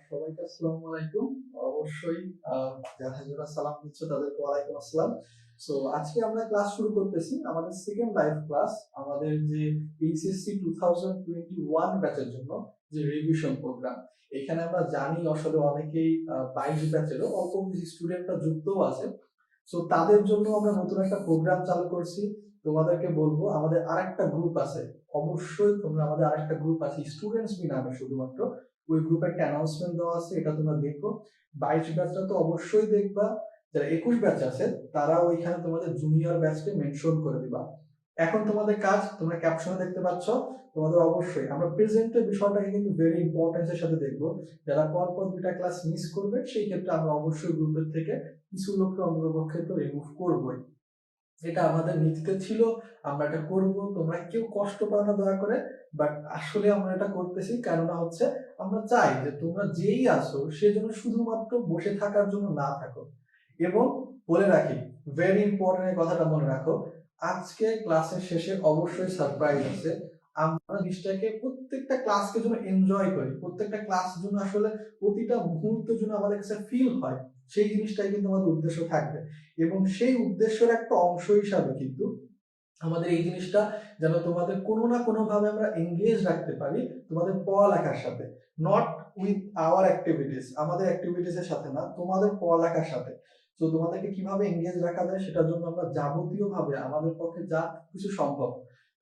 সবাইকে আসসালামু আলাইকুম। অবশ্যই যারা যারা সালাম দিচ্ছ তাদেরকে ওয়ালাইকুম আসসালাম। সো আজকে আমরা ক্লাস শুরু করতেছি আমাদের সেকেন্ড লাইভ ক্লাস, আমাদের যে এইচএসসি 2021 ব্যাচের জন্য যে রিভিশন প্রোগ্রাম। এখানে আমরা জানি আসলে অনেকেই 22 ব্যাচেরও অল্প কিছু স্টুডেন্টরা যুক্তও আছে। সো তাদের জন্য আমরা নতুন একটা প্রোগ্রাম চালু করছি। তোমাদেরকে বলবো আমাদের আরেকটা গ্রুপ আছে, অবশ্যই তোমরা আমাদের আরেকটা গ্রুপ আছে স্টুডেন্টস বি নামে শুধুমাত্র। ওই গ্রুপে একটা অ্যানাউন্সমেন্ট দেওয়া আছে, এটা তোমরা দেখো। 22 ব্যাচটা তো অবশ্যই দেখবা, যারা 21 ব্যাচ আছে তারা ওইখানে তোমাদের জুনিয়র ব্যাচকে মেনশন করে দিবা। এখন তোমাদের কাজ, তোমরা ক্যাপশনে দেখতে পাচ্ছ, তোমাদের অবশ্যই আমরা প্রেজেন্টের বিষয়টাকে কিন্তু ভেরি ইম্পর্টেন্সের সাথে দেখবো। যারা পরপর দুটা ক্লাস মিস করবে সেই ক্ষেত্রে আমরা অবশ্যই গ্রুপের থেকে কিছু লোককে অন্ততপক্ষে তো রিমুভ করবোই। এটা আমাদের নীতিতে ছিল, আমরা এটা করব। তোমরা কেউ কষ্ট পাও না দয়া করে, বাট আসলে আমরা এটা করতেছি কেননা হচ্ছে আমরা চাই যে তোমরা যেই আসো সে যেন শুধুমাত্র বসে থাকার জন্য না থাকো। এবং বলে রাখি, ভেরি ইম্পর্টেন্ট কথাটা মনে রাখো, আজকে ক্লাসের শেষে অবশ্যই সারপ্রাইজ আছে। আমরা জিনিসটাকে প্রত্যেকটা ক্লাসকে যেন এনজয় করি, প্রত্যেকটা ক্লাস যেন আসলে প্রতিটা মুহূর্ত যেন আমাদের কাছে ফিল হয়, সেই জিনিসটাই কিন্তু আমাদের উদ্দেশ্য থাকবে। এবং সেই উদ্দেশ্যের একটা অংশ হিসাবে কিন্তু আমাদের এই জিনিসটা যেন তোমাদের কোনো না কোনো ভাবে আমরা এঙ্গেজ রাখতে পারি তোমাদের পড়ালেখার সাথে, নট উইথ আওয়ার অ্যাক্টিভিটিস, আমাদের অ্যাক্টিভিটিস এর সাথে না, তোমাদের পড়ালেখার সাথে। তো তোমাদেরকে কিভাবে এঙ্গেজ রাখা যায় সেটার জন্য আমরা যাবতীয় ভাবে আমাদের পক্ষে যা কিছু সম্ভব।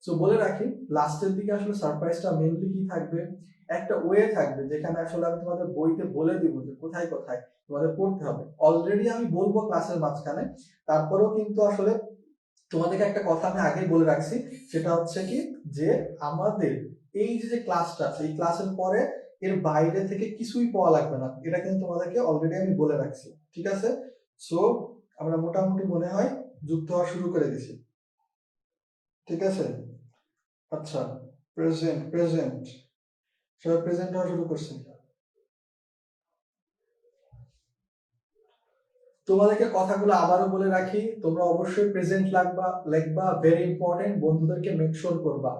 তো বলে রাখি, লাস্টের দিকে আসলে সারপ্রাইজটা মেইনলি কি থাকবে, একটা ওয়ে থাকবে যেখানে আসলে আমি তোমাদের বইতে বলে দিব যে কোথায় কোথায় তোমাদের পড়তে হবে। অলরেডি আমি বলবো ক্লাসের মাঝখানে, তারপরেও কিন্তু আসলে তোমাদেরকে একটা কথা আমি আগেই বলে রাখছি, সেটা হচ্ছে কি যে আমাদের এই যে ক্লাসটা আছে, এই ক্লাসের পরে এর বাইরে থেকে কিছুই পাওয়া লাগবে না, এটা কিন্তু তোমাদেরকে অলরেডি আমি বলে রাখছি। ঠিক আছে? সো আমরা মোটামুটি মনে হয় যুক্ত হওয়া শুরু করে দিছি। ঠিক আছে? আচ্ছা, প্রেজেন্ট প্রেজেন্ট সবাই প্রেজেন্ট হওয়া শুরু করছে। তোমাদেরকে কথাগুলো আবারও বলে রাখি, তোমরা অবশ্যই প্রেজেন্ট লিখবা, ভেরি ইম্পর্টেন্ট। বন্ধুদেরকে মেক শিওর করবা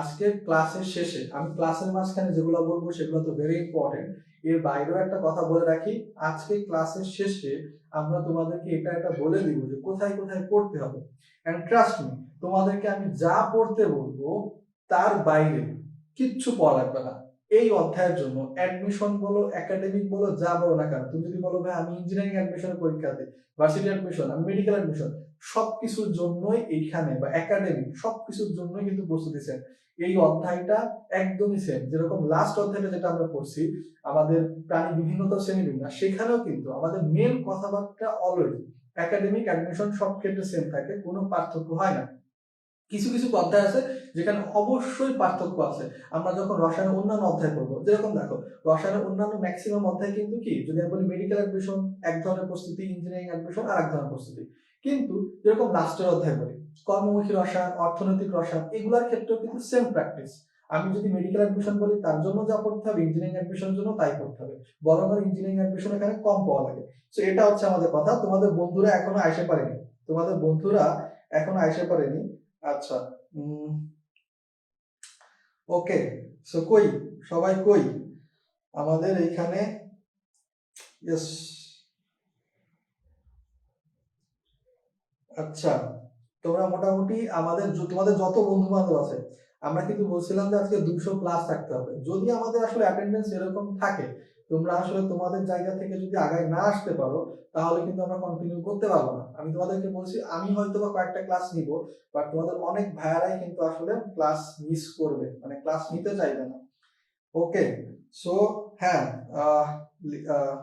আজকে ক্লাসের শেষে, আমি ক্লাসের মাঝখানে যেগুলো বলবো সেগুলো তো ভেরি ইম্পর্টেন্ট। এর বাইরেও একটা কথা বলে রাখি, আজকে ক্লাসের শেষে আমরা তোমাদেরকে এটা বলে দিব যে কোথায় কোথায় পড়তে হবে। এন্ড ট্রাস্ট মি, তোমাদেরকে আমি যা পড়তে বলবো তার বাইরে কিচ্ছু পড়া লাগবে না। এই অধ্যায়ের জন্য অ্যাডমিশন বলো, একাডেমিক বলো, যা বলো না কেন, তুমি যদি বলো ভাই আমি ইঞ্জিনিয়ারিং অ্যাডমিশনের পরীক্ষা দিই, ভার্সিটি অ্যাডমিশন, আমি মেডিকেল অ্যাডমিশন, সবকিছুর জন্যই এইখানে বা একাডেমিক সবকিছুর জন্যই কিন্তু প্রস্তুতি সেম। এই অধ্যায়টা একদমই সেম, যেরকম লাস্ট অধ্যায়টা যেটা আমরা পড়ছি আমাদের প্রাণী বিভিন্নতা শ্রেণীবিন্যাস, সেখানেও কিন্তু আমাদের মেন কথাবার্তা অলওয়েজ একাডেমিক অ্যাডমিশন সব ক্ষেত্রে সেম থাকে, কোনো পার্থক্য হয় না। কিছু কিছু অধ্যায় আছে যেখানে অবশ্যই পার্থক্য আছে। আমরা যখন রসায়নের অন্যান্য অধ্যায় পড়বো, যেরকম দেখো রসায়নের অন্যান্য ম্যাক্সিমাম অধ্যায় কিন্তু কি, যদি আমি বলি মেডিকেল অ্যাডমিশন এক ধরনের প্রস্তুতি, ইঞ্জিনিয়ারিং অ্যাডমিশন আর এক ধরনের প্রস্তুতি। কিন্তু যেরকম লাস্টের অধ্যায় বলি কর্মমুখী রসায়ন, অর্থনৈতিক রসায়ন, এগুলোর ক্ষেত্রেও কিন্তু সেম প্র্যাকটিস। আমি যদি মেডিকেল অ্যাডমিশন বলি তার জন্য যা পড়তে হবে, ইঞ্জিনিয়ারিং অ্যাডমিশনের জন্য তাই পড়তে হবে, বরং ইঞ্জিনিয়ারিং অ্যাডমিশন এখানে কম পাওয়া লাগে। তো এটা হচ্ছে আমাদের কথা। তোমাদের বন্ধুরা এখনো আসতে পারেনি, তোমাদের বন্ধুরা এখনো আসতে পারেনি। আচ্ছা, ওকে। সো কই, সবাই কই আমাদের এইখানে? ইয়েস। আচ্ছা, তোমরা মোটামুটি আমাদের তোমাদের যত বন্ধু বান্ধব আছে, আমরা কিন্তু বলছিলাম যে আজকে 200 প্লাস থাকতে হবে। যদি আমাদের আসলে অ্যাটেন্ডেন্স এরকম থাকে, তোমরা আসলে তোমাদের জায়গা থেকে যদি আগায় না আসতে পারো, তাহলে কিন্তু আমরা কন্টিনিউ করতে পারবো না। আমি তোমাদেরকে বলছি আমি হয়তো বা কয়েকটা ক্লাস নিব, বাট তোমাদের অনেক ভাইয়ারাই কিন্তু আসলে ক্লাস মিস করবে, মানে ক্লাস নিতে চাইবে না। ওকে। সো হ্যাঁ, আহ, আহ,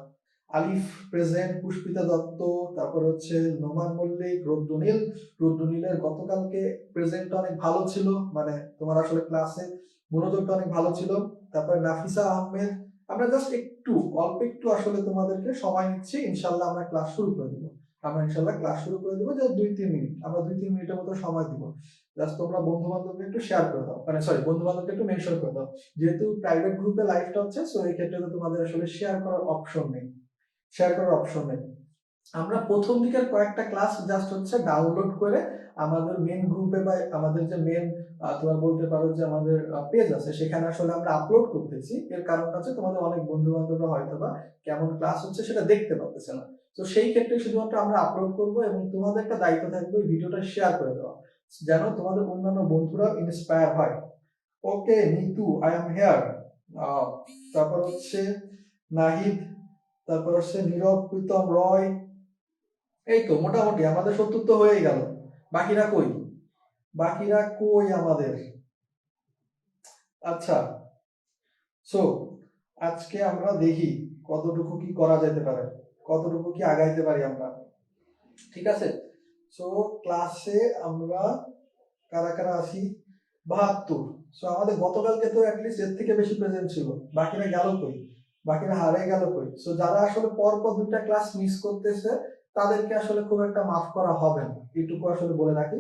আলিফ প্রেজেন্ট, পুষ্পিতা দত্ত, তারপর হচ্ছে নোমান মল্লিক, রুদ্রনীল। রুদ্রনীলের গতকালকে প্রেজেন্ট অনেক ভালো ছিল, মানে তোমার আসলে ক্লাসে মনোযোগটা অনেক ভালো ছিল। তারপরে নাফিসা আহমেদ। আমরা জাস্ট একটু অল্প একটু আসলে তোমাদেরকে সময় নিচ্ছি, ইনশাল্লাহ আমরা ক্লাস শুরু করে দেবো। আমরা ইনশাল্লাহ ক্লাস শুরু করে দেবো, যে 2-3 মিনিট, আমরা 2-3 মিনিটের মতো সময় দিব। জাস্ট তোমরা বন্ধু বান্ধবকে একটু শেয়ার করে দাও, মানে সরি বন্ধু বান্ধবকে একটু মেনশন করে দাও। যেহেতু প্রাইভেট গ্রুপে লাইভটা হচ্ছে, সো এই ক্ষেত্রে তো তোমাদের আসলে শেয়ার করার অপশন নেই। আমরা প্রথম দিকের কয়েকটা ক্লাস জাস্ট হচ্ছে ডাউনলোড করে আমাদের মেন গ্রুপে বা আমাদের যে মেন তোমার বলতে পারো যে আমাদের পেজ আছে সেখানে আসলে আমরা আপলোড করতেছি। এর কারণটা হচ্ছে তোমাদের অনেক বন্ধু বান্ধবরা হয়তো বা কেমন ক্লাস হচ্ছে সেটা দেখতে পাচ্ছে না। তো সেই ক্ষেত্রে শুধুমাত্র আমরা আপলোড করব এবং তোমাদের একটা দায়িত্ব থাকবে এই ভিডিওটা শেয়ার করে দেওয়া, যেন তোমাদের অন্যান্য বন্ধুরা ইন্সপায়ার হয়। ওকে নিতু, আই এম হেয়ার। তারপর হচ্ছে নাহিদ, তারপর হচ্ছে নীরব, প্রীতম, রয়। এই তো মোটামুটি আমাদের 70 তো হয়েই গেল। বাকিরা কই? বাকিরা কই আমাদের? আচ্ছা, সো আজকে আমরা দেখি কতটুকু কি করা যেতে পারে, কতটুকু কি আগাইতে পারি আমরা। ঠিক আছে, সো ক্লাসে আমরা কারা কারা আছি? 72। সো আমাদের গতকালকে তো অ্যাটলিস্ট এর থেকে বেশি প্রেজেন্ট ছিল। বাকিরা গেল কই? বাকিরা হারে গেল কই? সো যারা আসলে পরপর দুইটা ক্লাস মিস করতেছে তাদেরকে আসলে খুব একটা মাফ করা হবে না, এইটুকু আসলে বলে রাখি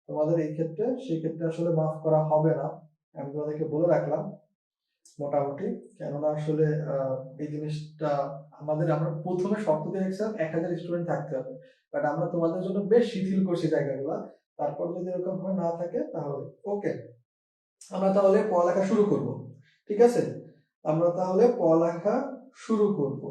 তোমাদের এই ক্ষেত্রে। সেই ক্ষেত্রে আসলে মাফ করা হবে না, আমি তোমাদেরকে বলে রাখলাম মোটামুটি। কেননা আসলে এই জিনিসটা আমাদের, আমরা প্রথমে শর্ত দিয়ে রেখেছিলাম 1000 স্টুডেন্ট থাকতে হবে, বাট আমরা তোমাদের জন্য বেশ শিথিল করছি জায়গাগুলো। তারপর যদি এরকম ভাবে না থাকে তাহলে ওকে, আমরা তাহলে পড়ালেখা শুরু করব। ঠিক আছে, আমরা তাহলে পড়ালেখা শুরু করব।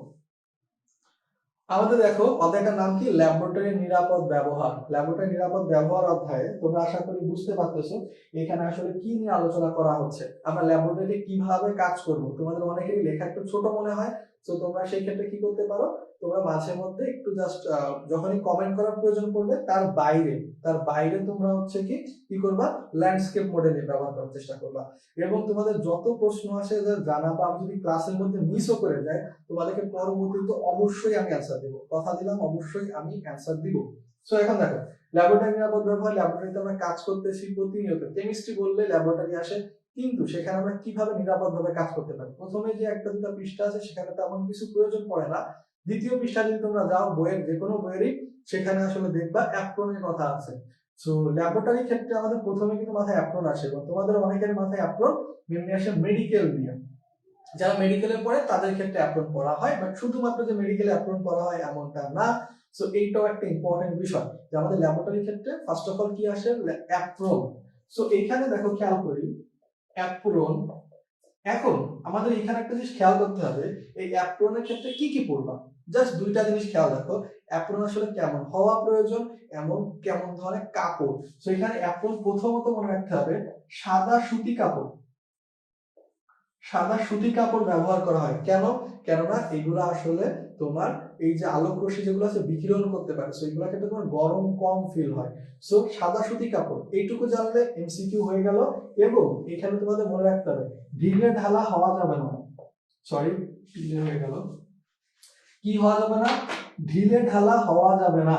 আমাদের দেখো অধ্যায়টার নাম কি? ল্যাবরেটরি নিরাপদ ব্যবহার। ল্যাবরেটরি নিরাপদ ব্যবহার অধ্যায়ে তোমরা আশা করি বুঝতে পারতেছো এখানে আসলে কি নিয়ে আলোচনা করা হচ্ছে। আমরা ল্যাবরেটরি কিভাবে কাজ করব, তোমাদের অনেকেরই লেখা একটু ছোট মনে হয়। তো তোমরা সেই ক্ষেত্রে কি করতে পারো, তোমরা মাঝে মধ্যে একটু জাস্ট যখনই কমেন্ট করার প্রয়োজন পড়বে তার বাইরে তোমরা হচ্ছে কি কি করবা, ল্যান্ডস্কেপ মোডে নিয়ে ব্যবহার করার চেষ্টা করবা। এবং তোমাদের যত প্রশ্ন আসে জানাবা, আমি যদি ক্লাসের মধ্যে মিসও করে যাই তোমাদেরকে পরবর্তীতে অবশ্যই আমি অ্যান্সার দেবো, কথা দিলাম অবশ্যই আমি অ্যান্সার দিব। সো এখন দেখো ল্যাবরেটরি নিরাপদ ব্যবহার, ল্যাবরেটরিতে আমরা কাজ করতেছি প্রতিনিয়ত। কেমিস্ট্রি বললে ল্যাবরেটরি আসে, কিন্তু সেখানে আমরা কিভাবে নিরাপদভাবে কাজ করতে পারি। প্রথমে যে একটা দুটা পৃষ্ঠা আছে সেখানে তেমন কিছু প্রয়োজন পড়ে না। দ্বিতীয় পৃষ্ঠা যদি তোমরা যাও বইয়ের যে কোনো বইয়েরই, সেখানে আসলে দেখবা অ্যাপ্রনের কথা আছে। সো ল্যাবরেটরির ক্ষেত্রে আমাদের প্রথমে কিন্তু মাথায় অ্যাপ্রন আসে, এবং তোমাদের অনেকের মাথায় অ্যাপ্রন মেমনি আসে মেডিকেল নিয়ে। যারা মেডিকেলে পড়ে তাদের ক্ষেত্রে অ্যাপ্রন পড়া হয়, বাট শুধুমাত্র যে মেডিকেলে অ্যাপ্রন পড়া হয় এমনটা না। সো এইটাও একটা ইম্পর্টেন্ট বিষয় যে আমাদের ল্যাবরেটরির ক্ষেত্রে ফার্স্ট অফ অল কি আসে, অ্যাপ্রন। সো এইখানে দেখো খেয়াল করি অ্যাপ্রন। এখন আমাদের এখানে একটা জিনিস খেয়াল করতে হবে, এই অ্যাপ্রনের ক্ষেত্রে কি কি পড়বা। জাস্ট দুইটা জিনিস খেয়াল রাখো, অ্যাপ্রন আসলে কেমন হওয়া প্রয়োজন, এমন কেমন ধরনের কাপড়। সো এখানে অ্যাপ্রন প্রথমত মনে রাখতে হবে সাদা সুতি কাপড়। সাদা সুতি কাপড় ব্যবহার করা হয় কেন? কেননা এগুলো আসলে তোমার এই যে আলোক রশ্মি যেগুলো আছে বিকিরণ করতে পারে, সো এগুলো ক্ষেত্রে তোমার গরম কম ফিল হয়। সো সাদা সুতি কাপড় এইটুকু জানলে এমসিকিউ হয়ে গেল। এবং এখানে তোমাদের মনে রাখতে হবে ঢিলে ঢালা হওয়া যাবে না। সরি, ঢিলে হয়ে গেল। কি হওয়া যাবে না? ঢিলে ঢালা হওয়া যাবে না।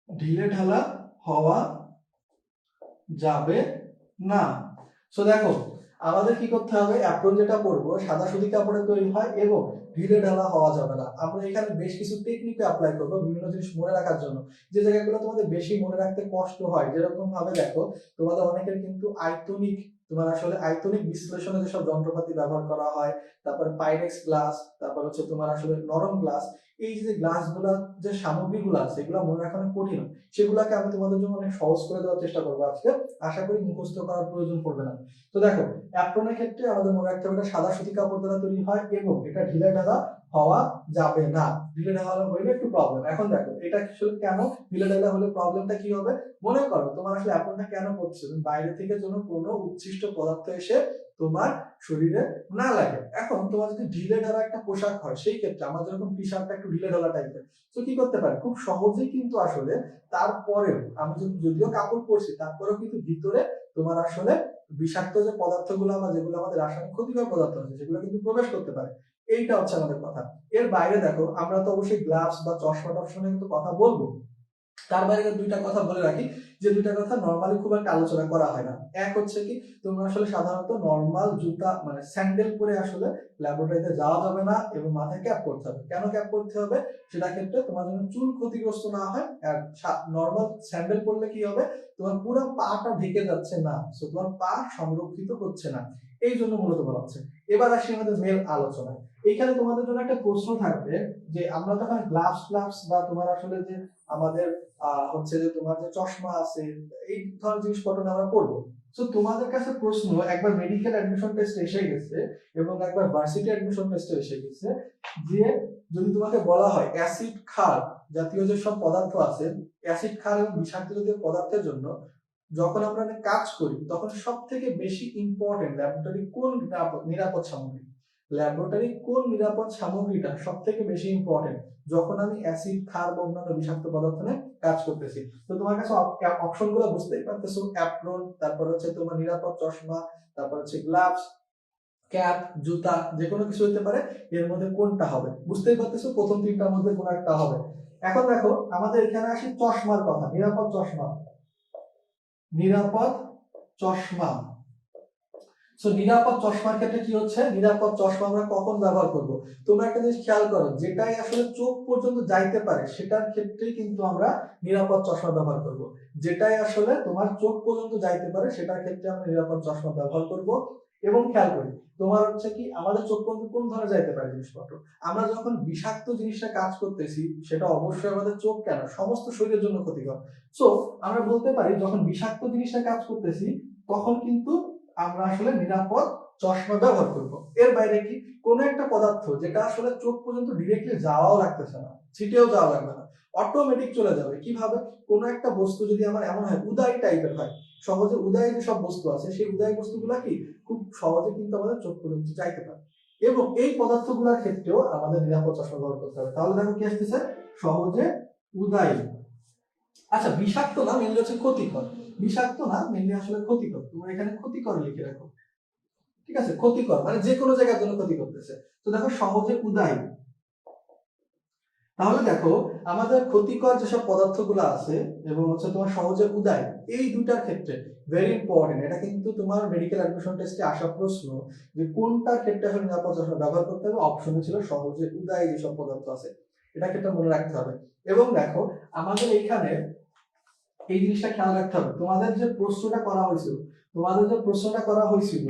ঢিলে ঢালা হওয়া যাবে না। সো দেখো আমাদের কি করতে হবে, অ্যাপ্রন যেটা পরবো সাদা সুতি কাপড়ে তৈরি হয় এবং ঢিলে ঢালা হওয়া যাবে না। আমরা এখানে বেশ কিছু টেকনিক অ্যাপ্লাই করবো বিভিন্ন জিনিস মনে রাখার জন্য, যে জায়গাগুলো তোমাদের বেশি মনে রাখতে কষ্ট হয়। যেরকম ভাবে দেখো তোমাদের অনেকের কিন্তু আইতনিক, তোমার আসলে আইতনিক বিশ্লেষণে যেসব যন্ত্রপাতি ব্যবহার করা হয়, তারপরে পাইরেক্স গ্লাস, তারপর হচ্ছে তোমার আসলে নরম গ্লাস, এই যে গ্লাসগুলা যে সামগ্রীগুলো আছে এগুলো মনে রাখা অনেক কঠিন। সেগুলোকে আমি তোমাদের জন্য অনেক সহজ করে দেওয়ার চেষ্টা করবো আজকে, আশা করি মুখস্থ করার প্রয়োজন পড়বে না। তো দেখো অ্যাপ্রনের ক্ষেত্রে আমাদের মনে রাখতে হবে সাদা সুতি কাপড় দ্বারা তৈরি হয় এবং এটা ঢিলে ঢালা হওয়া যাবে না। ঢিলে ঢালা হইলে একটু প্রবলেম। এখন দেখো এটা আসলে কেন ঢিলে ঢালা হলে প্রবলেমটা কি হবে। মনে করো তোমার আসলে অ্যাপ্রনটা কেন করছো, বাইরে থেকে যেন কোনো উচ্ছিষ্ট পদার্থ এসে তোমার শরীরে না লাগে। এখন তোমার যদি ঢিলে ঢালা একটা পোশাক হয়, সেই ক্ষেত্রে আমার যেরকম টি শার্টটা একটু ঢিলে ঢালা টাইপের, তো কি করতে পারে খুব সহজেই কিন্তু আসলে, তারপরেও আমি যদিও কাপড় পরছি তারপরেও কিন্তু ভিতরে তোমার আসলে বিষাক্ত যে পদার্থগুলো বা যেগুলো আমাদের রাসায়নিক ক্ষতিকর পদার্থ আছে সেগুলো কিন্তু প্রবেশ করতে পারে। এইটা হচ্ছে আমাদের কথা। এর বাইরে দেখো আমরা তো অবশ্যই গ্লাভস বা চশমা টশমা কিন্তু কথা বলবো। তার বাইরে দুইটা কথা বলে রাখি, যে দুইটা কথা নরমালি খুব একটা আলোচনা করা হয় না। এক হচ্ছে কি, তোমরা আসলে সাধারণত নরমাল জুতা মানে স্যান্ডেল পরে আসলে ল্যাবরেটরিতে যাওয়া যাবে না এবং মাথায় ক্যাপ করতে হবে। কেন ক্যাপ করতে হবে? সেটা ক্ষেত্রে তোমার জন্য চুল ক্ষতিগ্রস্ত না হয়। আর নরমাল স্যান্ডেল পরলে কি হবে, তোমার পুরো পাটা ঢেকে যাচ্ছে না, সো তোমার পা সংরক্ষিত হচ্ছে না। এই জন্য মূলত বলা হচ্ছে। এবার আসি আমাদের মেল আলোচনায়। এইখানে তোমাদের জন্য একটা প্রশ্ন থাকবে যে আমরা যখন গ্লাভস গ্লাভস বা তোমার আসলে যে আমাদের হচ্ছে যে তোমার যে চশমা আছে এই ধরনের জিনিসপত্র আমরা করবো। তো তোমাদের কাছে প্রশ্ন একবার মেডিকেল অ্যাডমিশন টেস্ট এসে গেছে এবং একবার ভার্সিটি অ্যাডমিশন টেস্ট এসে গেছে যে যদি তোমাকে বলা হয় অ্যাসিড ক্ষার জাতীয় যে সব পদার্থ আছে, অ্যাসিড ক্ষার এবং বিষাক্ত জাতীয় পদার্থের জন্য যখন আমরা কাজ করি তখন সব থেকে বেশি ইম্পর্টেন্ট ল্যাবরেটরি কোন নিরাপদ সামগ্রী, ল্যাবরেটরি কোন নিরাপদ সামগ্রীটা সব থেকে বেশি ইম্পর্টেন্ট যখন আমি অ্যাসিড ক্ষার বা অন্যান্য বিষাক্ত পদার্থ নিয়ে কাজ করতেছি। তো তোমার কাছে অপশনগুলো বুঝতেই পারতেছো, অ্যাপ্রন, তারপর হচ্ছে তোমার নিরাপদ চশমা, তারপর হচ্ছে গ্লাভস, ক্যাপ, জুতা, যে কোনো কিছু হতে পারে। এর মধ্যে কোনটা হবে বুঝতেই পারতেছো, প্রথম তিনটার মধ্যে কোন একটা হবে। এখন দেখো আমাদের এখানে আসি চশমার কথা, নিরাপদ চশমা, নিরাপদ চশমা। সো নিরাপদ চশমার ক্ষেত্রে কি হচ্ছে, নিরাপদ চশমা আমরা কখন ব্যবহার করব? তোমরা একটা জিনিস খেয়াল করো, যেটাই আসলে চোখ পর্যন্ত যাইতে পারে সেটার ক্ষেত্রে কিন্তু আমরা নিরাপদ চশমা ব্যবহার করব। যেটাই আসলে তোমার চোখ পর্যন্ত যাইতে পারে সেটার ক্ষেত্রে আমরা নিরাপদ চশমা ব্যবহার করব। এবং খেয়াল করি তোমার হচ্ছে কি আমাদের চোখ পর্যন্ত কোন ধরনের যাইতে পারে জিনিসপত্র, আমরা যখন বিষাক্ত জিনিসটা কাজ করতেছি সেটা অবশ্যই আমাদের চোখ কেন সমস্ত শরীরের জন্য ক্ষতিকর। সো আমরা বলতে পারি যখন বিষাক্ত জিনিসটা কাজ করতেছি তখন কিন্তু আমরা আসলে নিরাপদ চশমা ব্যবহার করব। এর বাইরে কি কোনো একটা পদার্থ যেটা আসলে চোখ পর্যন্ত ডিরেক্টলি যাওয়াও লাগতেছে না, ছিটেও যাওয়া লাগবে না, অটোমেটিক চলে যাবে কিভাবে, কোনো একটা বস্তু যদি আমার এমন হয় উদাই টাইপের হয়, সহজে উদাই যে সব বস্তু আছে সেই উদাই বস্তুগুলা কি খুব সহজে কিন্তু আমাদের চোখ পর্যন্ত যাইতে পারে। এবং এই পদার্থগুলোর ক্ষেত্রেও আমাদের নিরাপদ চশমা ব্যবহার করতে হবে। তাহলে দেখো কি আসতেছে, সহজে উদাই। আচ্ছা বিষাক্ত না, মেনলি হচ্ছে ক্ষতিকর। বিষাক্ত না, মেনলি আসলে ক্ষতিকর। তোমরা এখানে ক্ষতিকর লিখে রাখো, ঠিক আছে? ক্ষতিকর মানে যে কোনো জায়গার জন্য ক্ষতি করতেছে। তো দেখো সহজে উদাই। তাহলে দেখো আমাদের ক্ষতিকর যেসব পদার্থগুলো আছে এবং হচ্ছে তোমার সহজে উদাই, এই দুটার ক্ষেত্রে ভেরি ইম্পর্টেন্ট। এটা কিন্তু তোমার মেডিকেল অ্যাডমিশন টেস্টে আসা প্রশ্ন যে কোনটার ক্ষেত্রে আসলে নিরাপদ চশমা ব্যবহার করতে হবে। অপশনে ছিল সহজে উদাই যেসব পদার্থ আছে, এটা ক্ষেত্রে মনে রাখতে হবে। এবং দেখো আমাদের এইখানে এই জিনিসটা খেয়াল রাখতে হবে, তোমাদের যে প্রশ্নটা করা হয়েছিল, তোমাদের যে প্রশ্নটা করা হয়েছিল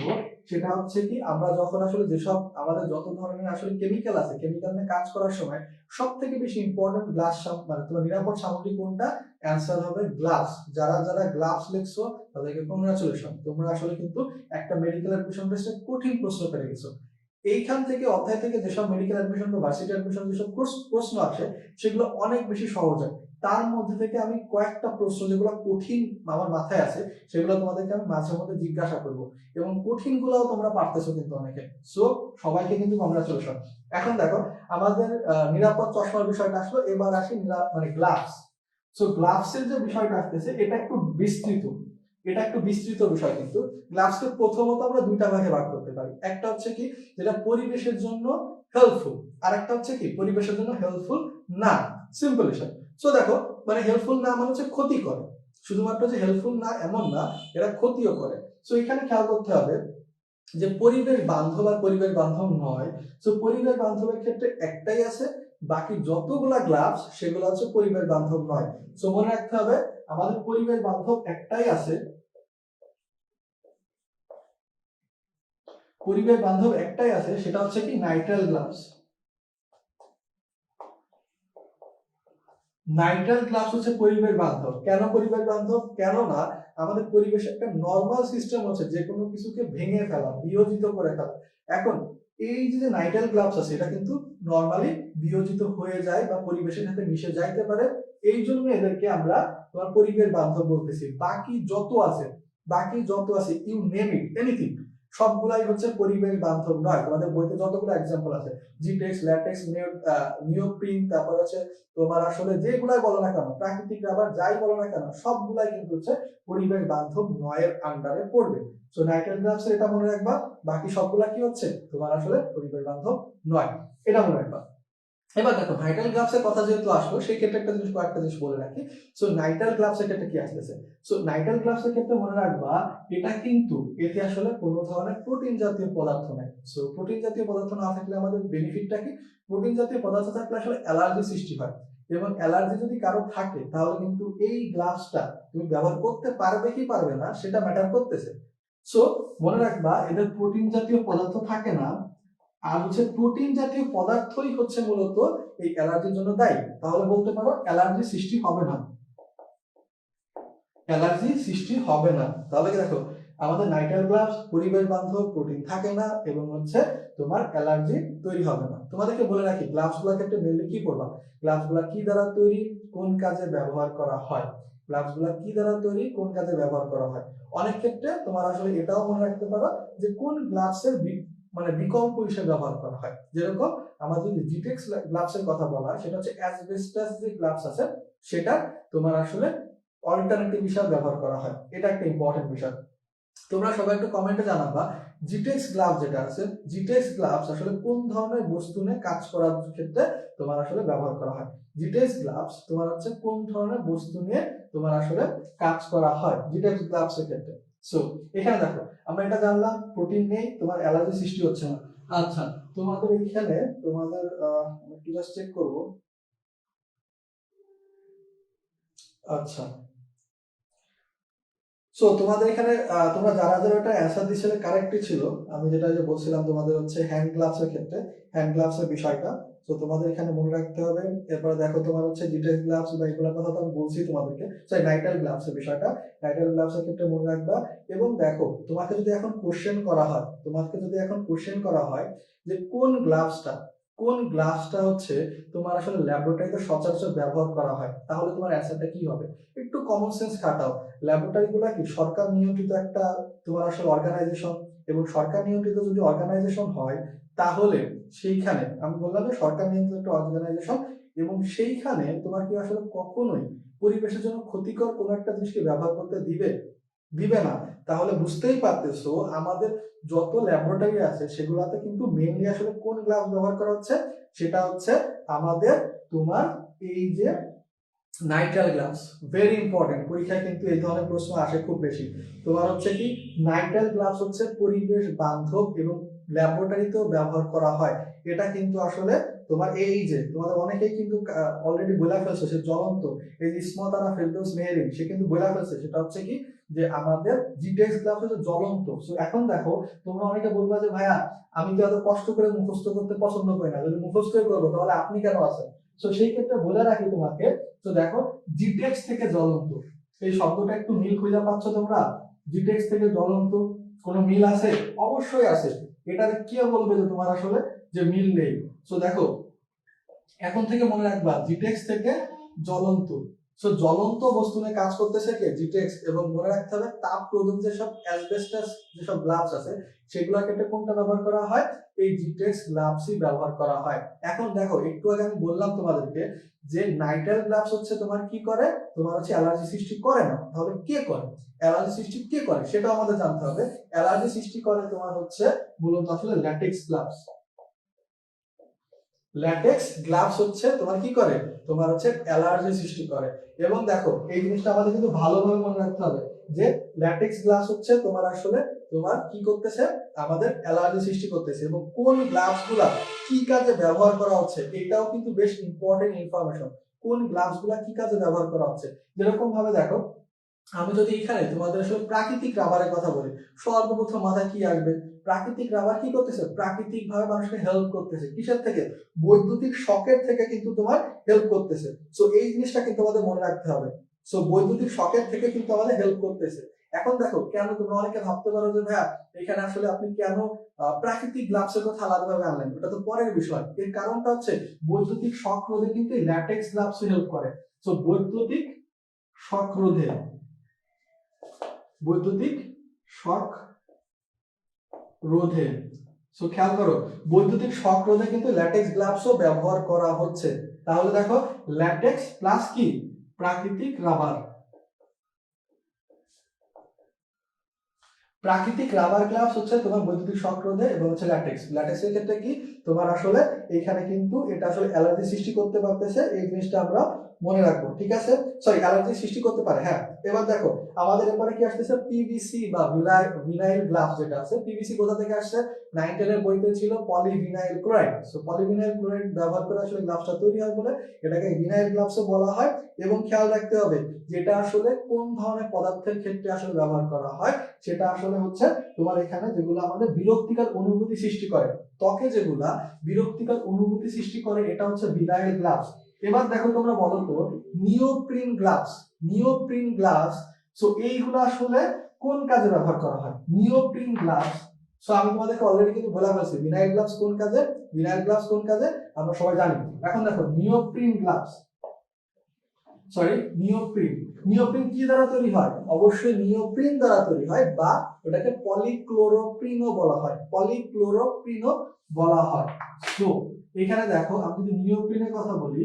সেটা হচ্ছে কি আমরা যখন আসলে যেসব আমাদের যত ধরনের আসলে কেমিক্যাল আছে, কেমিক্যাল নিয়ে কাজ করার সময় সব থেকে বেশি ইম্পর্টেন্ট গ্লাস মানে তোমার নিরাপদ সামগ্রী কোনটা, অ্যান্সার হবে গ্লাভস। যারা যারা গ্লাভস লিখছো তাদেরকে কংগ্রাচুলেশন, তোমরা আসলে কিন্তু একটা মেডিকেল অ্যাডমিশন টেস্টে কঠিন প্রশ্ন পেয়ে গেছো। এইখান থেকে অধ্যায় থেকে যেসব মেডিকেল অ্যাডমিশন বা ভার্সিটি অ্যাডমিশন যেসব প্রশ্ন আসে সেগুলো অনেক বেশি সহজ হয়। তার মধ্যে থেকে আমি কয়েকটা প্রশ্ন যেগুলো কঠিন আমার মাথায় আছে সেগুলো তোমাদেরকে আমি মাঝে মধ্যে জিজ্ঞাসা করবো, এবং কঠিন গুলাও তোমরা পারতেছো কিন্তু অনেকে। সো সবাইকে কিন্তু কংগ্রাচুলেশন। এখন দেখো আমাদের নিরাপদ চশমার বিষয়টা আসলো, এবার আসি মানে গ্লাভস। সো গ্লাভসের যে বিষয়টা আসতেছে এটা একটু বিস্তৃত, এটা একটু বিস্তৃত বিষয়। কিন্তু গ্লাভসকে প্রথমত আমরা দুইটা ভাগে ভাগ করতে পারি, একটা হচ্ছে কি যেটা পরিবেশের জন্য হেল্পফুল, আর একটা হচ্ছে কি পরিবেশের জন্য হেল্পফুল না। সিম্পল বিষয়। সো দেখো মানে হেল্পফুল না মানে হচ্ছে ক্ষতি করে, শুধুমাত্র যে হেল্পফুল না এমন না, এরা ক্ষতিও করে। সো এখানে খেয়াল করতে হবে যে পরিবেশ বান্ধব আর পরিবেশ বান্ধব নয়। সো পরিবেশ বান্ধবের ক্ষেত্রে একটাই আছে, বাকি যতগুলা গ্লাভস সেগুলো হচ্ছে পরিবেশ বান্ধব নয়। সো মনে রাখতে হবে আমাদের পরিবেশ বান্ধব একটাই আছে, পরিবেশ বান্ধব একটাই আছে, সেটা হচ্ছে কি নাইট্রাল গ্লাভস। নাইট্রাল গ্লাভস হচ্ছে পরিবেশ বান্ধব। কেন পরিবেশ বান্ধব? কেননা আমাদের পরিবেশে একটা নর্মাল সিস্টেম আছে যে কোনো কিছুকে ভেঙে ফেলা, বিয়োজিত করে ফেলা। এখন এই যে নাইট্রাল গ্লাভস আছে এটা কিন্তু নর্মালি বিয়োজিত হয়ে যায় বা পরিবেশের সাথে মিশে যাইতে পারে, এই জন্য এদেরকে আমরা তোমার পরিবেশ বান্ধব বলতেছি। বাকি যত আছে, বাকি যত আছে ইউ নেম ইট এনিথিং, সবগুলাই হচ্ছে পরিবেশ বান্ধব নয়। তোমাদের বইতে যতগুলো এক্সাম্পল আছে জিটেক্স, ল্যাটেক্স, নিওপ্রিন, তারপর হচ্ছে তোমার আসলে যেগুলাই বলো না কেন, প্রাকৃতিক রাবার যাই বলো না কেন, সবগুলাই কিন্তু হচ্ছে পরিবেশ বান্ধব নয়ের আন্ডারে পড়বে। সো নাইট্রাল গ্লাভস এটা মনে রাখবা, বাকি সবগুলা কি হচ্ছে তোমার আসলে পরিবেশ বান্ধব নয়, এটা মনে রাখবা। এবার দেখো নাইট্রাল গ্লাভস এর কথা যেহেতু আসলো সেই ক্ষেত্রে একটা জিনিস কয়েকটা জিনিস বলে রাখি। সো নাইট্রাল গ্লাভস এর ক্ষেত্রে কি আসতেছে, সো নাইট্রাল গ্লাভস এর ক্ষেত্রে মনে রাখবা এটা কিন্তু এতে আসলে কোনো ধরনের প্রোটিন জাতীয় পদার্থ নেই। সো প্রোটিন জাতীয় পদার্থ না থাকলে আমাদের বেনিফিটটা কি, প্রোটিন জাতীয় পদার্থ থাকলে আসলে অ্যালার্জি সৃষ্টি হয়, এবং অ্যালার্জি যদি কারো থাকে তাহলে কিন্তু এই গ্লাভসটা তুমি ব্যবহার করতে পারবে কি পারবে না সেটা ম্যাটার করতেছে। সো মনে রাখবা এদের প্রোটিন জাতীয় পদার্থ থাকে না, আর হচ্ছে প্রোটিন জাতীয় পদার্থই হচ্ছে মূলত এই অ্যালার্জির জন্য দায়ী। তাহলে বলতে পারো অ্যালার্জি সৃষ্টি হবে না, অ্যালার্জি সৃষ্টি হবে না। তাহলে দেখো আমাদের নাইট্রাল গ্লাভস পরিবেশ বান্ধব, প্রোটিন থাকে না এবং হচ্ছে তোমার অ্যালার্জি তৈরি হবে না। তোমাদেরকে বলে রাখি গ্লাভস গুলোর ক্ষেত্রে মেনলি কি করবা, গ্লাভস গুলা কি দ্বারা তৈরি, কোন কাজে ব্যবহার করা হয়, গ্লাভস গুলা কি দ্বারা তৈরি, কোন কাজে ব্যবহার করা হয়। অনেক ক্ষেত্রে তোমার আসলে এটাও মনে রাখতে পারো যে কোন গ্লাভসের মানে বিকল্প হিসেবে ব্যবহার করা হয়। যেরকম আমার যদি জিটেক্স গ্লাভসের কথা বলা হয়, সেটা হচ্ছে অ্যাসবেস্টাস যে গ্লাভস আছে সেটা তোমার আসলে অল্টারনেটিভ হিসাবে ব্যবহার করা হয়। এটা একটা ইম্পর্টেন্ট বিষয়। তোমরা সবাই একটু কমেন্টে জানাবা জিটেক্স গ্লাভস যেটা আছে, জিটেক্স গ্লাভস আসলে কোন ধরনের বস্তু নিয়ে কাজ করার ক্ষেত্রে তোমার আসলে ব্যবহার করা হয়। জিটেক্স গ্লাভস তোমার হচ্ছে কোন ধরনের বস্তু নিয়ে তোমার আসলে কাজ করা হয় জিটেক্স গ্লাভস এর ক্ষেত্রে। সো এখানে দেখো আমরা এটা জানলাম প্রোটিন নেই, তোমার অ্যালার্জি সৃষ্টি হচ্ছে না। আচ্ছা তোমাদের এখানে তোমাদের একটু জাস্ট চেক করব। আচ্ছা সো তোমাদের এখানে তোমরা যারা যারা এটা অ্যান্সার দিছিলে কারেক্টই ছিল। আমি যেটা যে বলছিলাম তোমাদের হচ্ছে হ্যান্ড গ্লাভস এর ক্ষেত্রে, হ্যান্ড গ্লাভস এর বিষয়টা তো তোমাদের এখানে মনে রাখতে হবে। এরপরে দেখো তোমার হচ্ছে জিটেক্স গ্লাভস বা এগুলোর কথা তো আমি বলছি তোমাদেরকে, সরি নাইট্রাল গ্লাভস এর বিষয়টা, নাইট্রাল গ্লাভস এর ক্ষেত্রে মনে রাখবা। এবং দেখো তোমাকে যদি এখন কোশ্চেন করা হয়, তোমাকে যদি এখন কোশ্চেন করা হয় যে কোন গ্লাভসটা হচ্ছে তোমার আসলে ল্যাবরেটরিতে সচরাচর ব্যবহার করা হয়, তাহলে তোমার অ্যান্সারটা কি হবে? একটু কমন সেন্স খাটাও। ল্যাবরেটরি গুলা কি সরকার নিয়ন্ত্রিত একটা তোমার আসলে অর্গানাইজেশন, এবং সরকার নিয়ন্ত্রিত যদি অর্গানাইজেশন হয় তাহলে সেইখানে আমি বললাম যে সরকার নিয়ন্ত্রিত একটা অর্গানাইজেশন, এবং সেইখানে তোমার কি আসলে কখনোই পরিবেশের জন্য ক্ষতিকর কোনো একটা জিনিসকে ব্যবহার করতে দিবে দিবে না। তাহলে বুঝতেই পারতেছো আমাদের যত ল্যাবরেটরি আছে সেগুলাতে কিন্তু মেইনলি আসলে কোন গ্লাভস ব্যবহার করা হচ্ছে, সেটা হচ্ছে আমাদের তোমার এই যে নাইট্রাল গ্লাভস। ভেরি ইম্পর্টেন্ট, পরীক্ষায় কিন্তু এই ধরনের প্রশ্ন আসে খুব বেশি। তোমার হচ্ছে কি নাইট্রাল গ্লাভস হচ্ছে পরিবেশ বান্ধব এবং ল্যাবরেটরিতেও ব্যবহার করা হয়। এটা কিন্তু আসলে তোমার এই যে তোমাদের অনেকেই কিন্তু অলরেডি বলে ফেলছে সে জ্বলন্ত, এই যে ইসমতারা ফেরদৌস মেহেরিন সে কিন্তু বলে ফেলছে, সেটা হচ্ছে কি যে আমাদের জিটেক্স গ্লাভস হচ্ছে জ্বলন্ত। সো এখন দেখো তোমরা অনেকে বলবা যে ভাইয়া আমি তো এত কষ্ট করে মুখস্থ করতে পছন্দ করি না, যদি মুখস্থই করবো তাহলে আপনি কেন আছেন। তো সেই ক্ষেত্রে বলে রাখি তোমাকে, তো দেখো জিটেক্স থেকে জ্বলন্ত এই শব্দটা একটু মিল খুঁজে পাচ্ছ তোমরা? জিটেক্স থেকে জ্বলন্ত কোনো মিল আছে? অবশ্যই আছে। এটা কি বলবে যে তোমার আসলে যে মিল নেই? তো দেখো এখন থেকে মনে রাখবা জিটেক্স থেকে জ্বলন্ত। সো জ্বলন্ত বস্তু নিয়ে কাজ করতেছে কে? জিটেক্স। এবং মনে রাখতে হবে তাপ রোধক যেসব অ্যাসবেস্টাস যেসব গ্লাভস আছে সেগুলোর ক্ষেত্রে কোনটা ব্যবহার করা হয়? এই জিটেক্স গ্লাভসই ব্যবহার করা হয়। এখন দেখো একটু আগে আমি বললাম তোমাদেরকে যে নাইট্রাল গ্লাভস হচ্ছে তোমার কি করে, তোমার হচ্ছে অ্যালার্জি সৃষ্টি করে না। তাহলে কে করে অ্যালার্জি সৃষ্টি? কে করে সেটাও আমাদের জানতে হবে। অ্যালার্জি সৃষ্টি করে তোমার হচ্ছে মূলত আসলে ল্যাটেক্স গ্লাভস। ল্যাটেক্স গ্লাভস হচ্ছে তোমার কি করে, তোমার হচ্ছে অ্যালার্জি সৃষ্টি করে। এবং দেখো এই জিনিসটা আমাদের কিন্তু ভালোভাবে মনে রাখতে হবে যে ল্যাটেক্স গ্লাভস হচ্ছে তোমার আসলে তোমার কি করতেছে, আমাদের অ্যালার্জি সৃষ্টি করতেছে। এবং কোন গ্লাভস গুলা কি কাজে ব্যবহার করা হচ্ছে এটাও কিন্তু বেশ ইম্পর্টেন্ট ইনফরমেশন। কোন গ্লাভস গুলা কি কাজে ব্যবহার করা হচ্ছে, যেরকম ভাবে দেখো আমি যদি এখানে তোমাদের আসলে প্রাকৃতিক রাবারের কথা বলি, সর্বপ্রথম মাথায় কি আসবে? প্রাকৃতিক রাবার কি করতেছে? প্রাকৃতিক ভাবে মানুষকে হেল্প করতেছে। কিসের থেকে? বৈদ্যুতিক শকের থেকে কিন্তু তোমার হেল্প করতেছে। সো এই জিনিসটা কিন্তু আমাদের মনে রাখতে হবে। সো বৈদ্যুতিক শকের থেকে কিন্তু আমাদের হেল্প করতেছে। এখন দেখো কেন তোমরা অনেকে ভাবতে পারো যে ভাইয়া এখানে আসলে আপনি কেন প্রাকৃতিক গ্লাভসের কথা আলাদাভাবে আনলেন, ওটা তো পরের বিষয়। এর কারণটা হচ্ছে বৈদ্যুতিক শক রোধে কিন্তু ল্যাটেক্স গ্লাভস হেল্প করে। সো বৈদ্যুতিক শক রোধে, বৈদ্যুতিক শক রোধে, সো খেয়াল করো বৈদ্যুতিক শক রোধে কিন্তু ল্যাটেক্স গ্লাভসও ব্যবহার করা হচ্ছে। তাহলে দেখো ল্যাটেক্স প্লাস কি প্রাকৃতিক রাবার, প্রাকৃতিক রাবার গ্লাভস হচ্ছে তোমার বৈদ্যুতিক শক রোধে এবং হচ্ছে ল্যাটেক্স। ল্যাটেক্সের ক্ষেত্রে কি তোমার আসলে এখানে কিন্তু এটা আসলে অ্যালার্জি সৃষ্টি করতে পারতেছে, এই জিনিসটা আমরা মনে রাখবো, ঠিক আছে? সরি, অ্যালার্জি সৃষ্টি করতে পারে। হ্যাঁ, এবার দেখো আমাদের এরপরে কি আসতেছে, পিভিসি বা ভিনাইল গ্লাস যেটা আছে। পিভিসি কোথা থেকে আসছে? 9-10 এর বইতে ছিল polyvinyl chloride. So polyvinyl chloride ব্যবহার করে আসলে গ্লাসটা তৈরি হয় বলে এটাকে ভিনাইল গ্লাসও বলা হয়। এবং খেয়াল রাখতে হবে যেটা আসলে কোন ধরনের পদার্থের ক্ষেত্রে আসলে ব্যবহার করা হয়, সেটা আসলে হচ্ছে তোমার এখানে যেগুলো আমাদের বিরক্তিকর অনুভূতি সৃষ্টি করে, ত্বকে যেগুলা বিরক্তিকর অনুভূতি সৃষ্টি করে, এটা হচ্ছে ভিনাইল গ্লাস। এবার দেখো তোমরা বলো তো, neoprene glass, neoprene glass, so এইগুলো আসলে কোন কাজে ব্যবহার করা হয়? নিওপ্রিন গ্লাস, সো আমি তোমাদেরকে অলরেডি কিন্তু বলে ফেলছি ভিনাইল গ্লাস কোন কাজে, ভিনাইল গ্লাস কোন কাজে আমরা সবাই জানি। এখন দেখো neoprene glass, sorry neoprene, neoprene কি দ্বারা তৈরি হয়? অবশ্যই নিওপ্রিন দ্বারা তৈরি হয়, বা ওটাকে পলিক্লোরোপ্রিনও বলা হয়, পলিক্লোরোপ্রিনও বলা হয়। সো এখানে দেখো আমি যদি নিওপ্রিনের কথা বলি,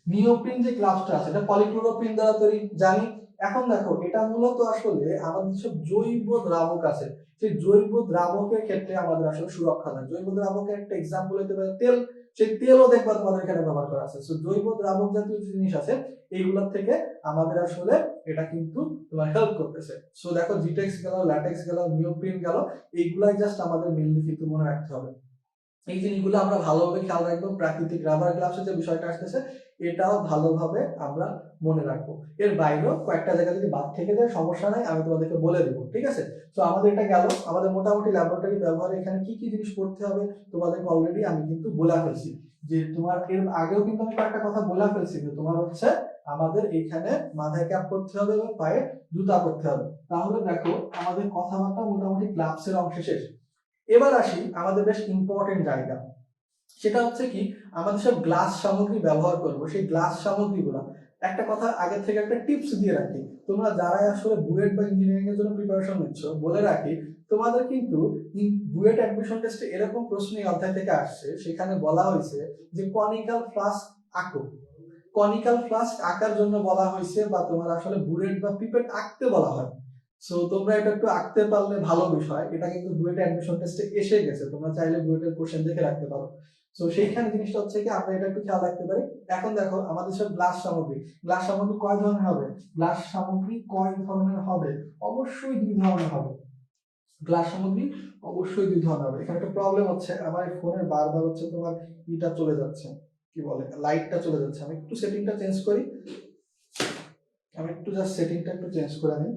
নিওপ্রিন যে গ্লাসটা আছে এটা পলিক্লোরোপ্রিন দ্বারা তৈরি জানি। এখন দেখো এটা মূলত আসলে আমাদের সব জৈব দ্রাবক আছে, সেই জৈব দ্রাবকের ক্ষেত্রে আমাদের আসলে সুরক্ষা দেয়। জৈব দ্রাবকের একটা এক্সাম্পল হতে পারে তেল, সেই তেলও দেখবা তোমাদের এখানে ব্যবহার করা আছে। সো জৈব দ্রাবক জাতীয় যে জিনিস আছে এইগুলোর থেকে আমাদের আসলে এটা কিন্তু তোমার হেল্প করতেছে। সো দেখো জিটেক্স গেল, ল্যাটেক্স গেল, নিওপ্রিন গেল, এইগুলাই জাস্ট আমাদের মেইনলি কিন্তু মনে রাখতে হবে। এই জিনিসগুলো আমরা ভালোভাবে খেয়াল রাখবো। প্রাকৃতিক রাবার গ্লাভসের যে বিষয়টা আসতেছে এটাও ভালোভাবে আমরা মনে রাখবো। এর বাইরেও কয়েকটা জায়গা যদি বাদ থেকে যায় সমস্যা নাই, আমি তোমাদেরকে বলে দেবো, ঠিক আছে? তো আমাদের এটা গেল, আমাদের মোটামুটি ল্যাবরেটরি ব্যবহারে এখানে কি কি জিনিস পড়তে হবে তোমাদেরকে অলরেডি আমি কিন্তু বলে ফেলছি। যে তোমার এর আগেও কিন্তু আমি কয়েকটা কথা বলে ফেলছি যে তোমার হচ্ছে আমাদের এখানে মাথায় ক্যাপ করতে হবে এবং পায়ে জুতা পরতে হবে। তাহলে দেখো আমাদের কথাবার্তা মোটামুটি গ্লাভসের অংশে শেষ। এবার আসি আমাদের বেশ ইম্পর্টেন্ট জায়গা, সেটা হচ্ছে কি আমাদের সব গ্লাস সামগ্রী ব্যবহার করব, সেই গ্লাস সামগ্রীগুলো একটা কথা আগে থেকে একটা টিপস দিয়ে রাখি, তোমরা যারা আসলে বুয়েট বা ইঞ্জিনিয়ারিং এর জন্য প্রিপারেশন নিচ্ছ বলে রাখি, তোমাদের কিন্তু বুয়েট অ্যাডমিশন টেস্টে এরকম প্রশ্ন এই অধ্যায় থেকে আসছে, সেখানে বলা হয়েছে যে কনিক্যাল ফ্লাস্ক আঁকো। কনিক্যাল ফ্লাস্ক আঁকার জন্য বলা হয়েছে, বা তোমার আসলে বুলেট বা পিপেট আঁকতে বলা হয়। সো তোমরা এটা একটু আঁকতে পারলে ভালো বিষয়, এটা কিন্তু বুয়েট অ্যাডমিশন টেস্টে এসে গেছে, তোমরা চাইলে বুয়েটের কোশ্চেন দেখে রাখতে পারো। সো সেইখানে জিনিসটা হচ্ছে কি আমরা এটা একটু খেয়াল রাখতে পারি। এখন দেখো আমাদের সব গ্লাস সামগ্রী, গ্লাস সামগ্রী কয় ধরনের হবে? গ্লাস সামগ্রী কয় ধরনের হবে? অবশ্যই 2 ধরনের হবে। গ্লাস সামগ্রী অবশ্যই 2 ধরনের হবে। এখানে একটা প্রবলেম হচ্ছে, আমার ফোনের বারবার হচ্ছে তোমার ইটা চলে যাচ্ছে, কি বলে লাইটটা চলে যাচ্ছে। আমি একটু সেটিংটা চেঞ্জ করি, আমি একটু জাস্ট সেটিংটা একটু চেঞ্জ করে নিই।